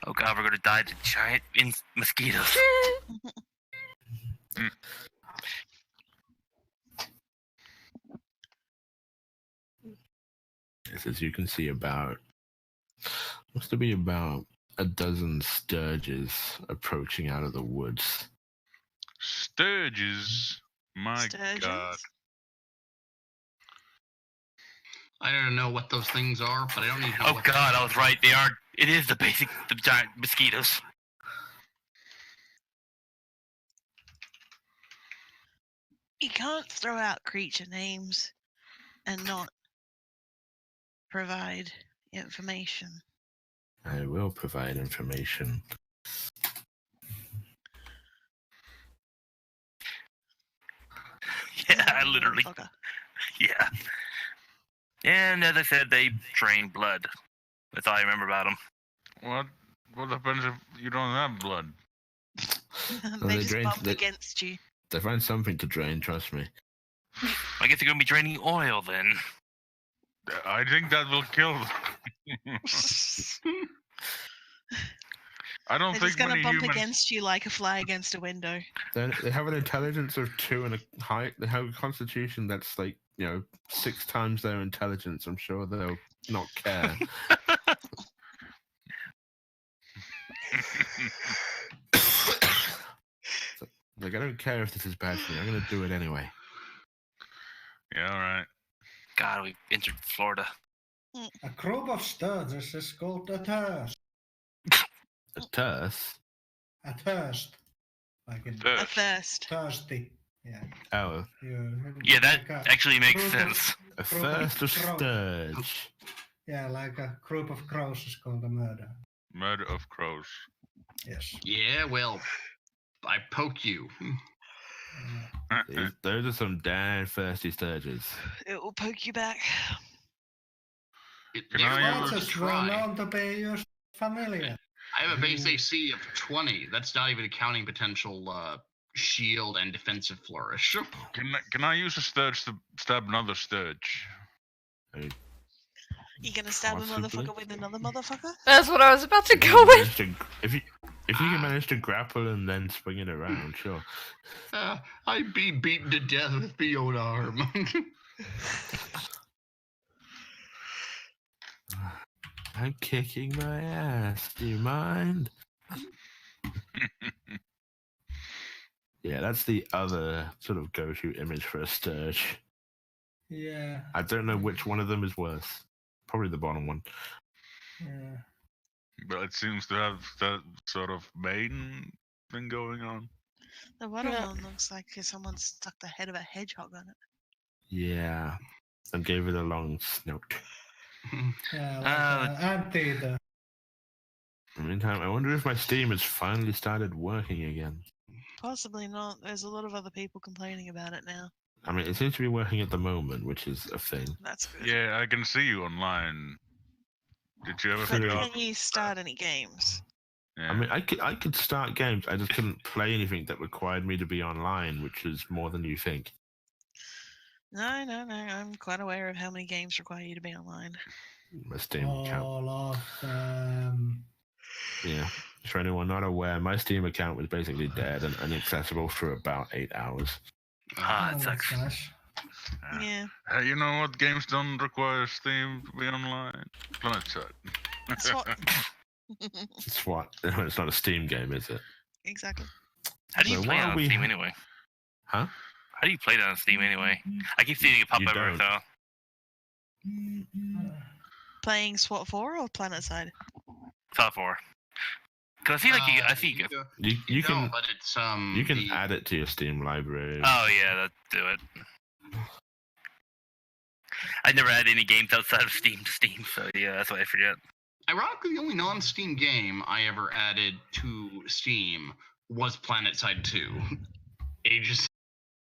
Oh god, we're gonna die to giant mosquitoes. As you can see, must be about a dozen sturges approaching out of the woods. Sturges? My Sturgeons? god. I don't know what those things are, but I don't even know Oh what god, I was right. They are. It is the giant mosquitoes. You can't throw out creature names and not provide information. I will provide information. Yeah, I literally. Motherfucker. Yeah. And as I said, they drain blood. That's all I remember about them. What happens if you don't have blood? They they just drain- bump they- against you. They find something to drain, trust me. I guess they're gonna be draining oil then. I think that will kill them. I don't They're think just gonna many bump humans. against you like a fly against a window. They have an intelligence of 2 and a height. They have a constitution that's like 6 times their intelligence. I'm sure they'll not care. Like, I don't care if this is bad for me. I'm gonna do it anyway. Yeah, all right. God, we entered Florida. A group of sturges is called a thirst. A terse? A thirst. Like in A Thirst. thirst. thirsty. Yeah. Oh, Yeah, that like a actually makes group sense. a Group of thirst of crow. sturge. Yeah, like a group of crows is called a murder. Murder of crows. Yes. Yeah, well, I poke you. Those are some damn thirsty sturges. It will poke you back. Can I They're use- worth a Sturges were try. known to be used familiar. I have a base AC of 20. That's not even accounting potential shield and defensive flourish. Can I use a sturge to stab another sturge? You gonna stab a Possibly. motherfucker with another motherfucker? That's what I was about to If you go with. manage to- If you can manage to grapple and then swing it around, sure. I'd be beaten to death with my own arm. I'm kicking my ass. Do you mind? Yeah, that's the other sort of go-to image for a sturge. Yeah. I don't know which one of them is worse. Probably the bottom one. Yeah. But it seems to have that sort of main thing going on. The bottom Yeah. one looks like someone stuck the head of a hedgehog on it. Yeah. And gave it a long snout. Yeah, Uh, like anteater. In the meantime, I wonder if my Steam has finally started working again. Possibly not. There's a lot of other people complaining about it now. I mean, it seems to be working at the moment, which is a thing. That's good. Yeah, I can see you online. Did you ever But figure out? can you start any games? Yeah. I mean, I could start games. I just couldn't play anything that required me to be online, which is more than you think. No. I'm quite aware of how many games require you to be online. my Steam account. All of Yeah. For anyone not aware, my Steam account was basically dead and inaccessible for about 8 hours. Ah, oh, it that's sucks. nice. Yeah. Hey, you know what games don't require Steam to be online? PlanetSide. That's what. It's what? It's not a Steam game, is it? Exactly. How do you So play why it are on we- Steam anyway? Huh? How do you play it on Steam anyway? I keep seeing it pop You everywhere, don't. so Playing SWAT 4 or PlanetSide? top 4. Because I see like I see. You can don't, but it's you can add it to your Steam library. Oh yeah, that do it. I never had any games outside of Steam to Steam, so yeah, that's why I forget. Ironically, the only non-Steam game I ever added to Steam was PlanetSide 2. Ages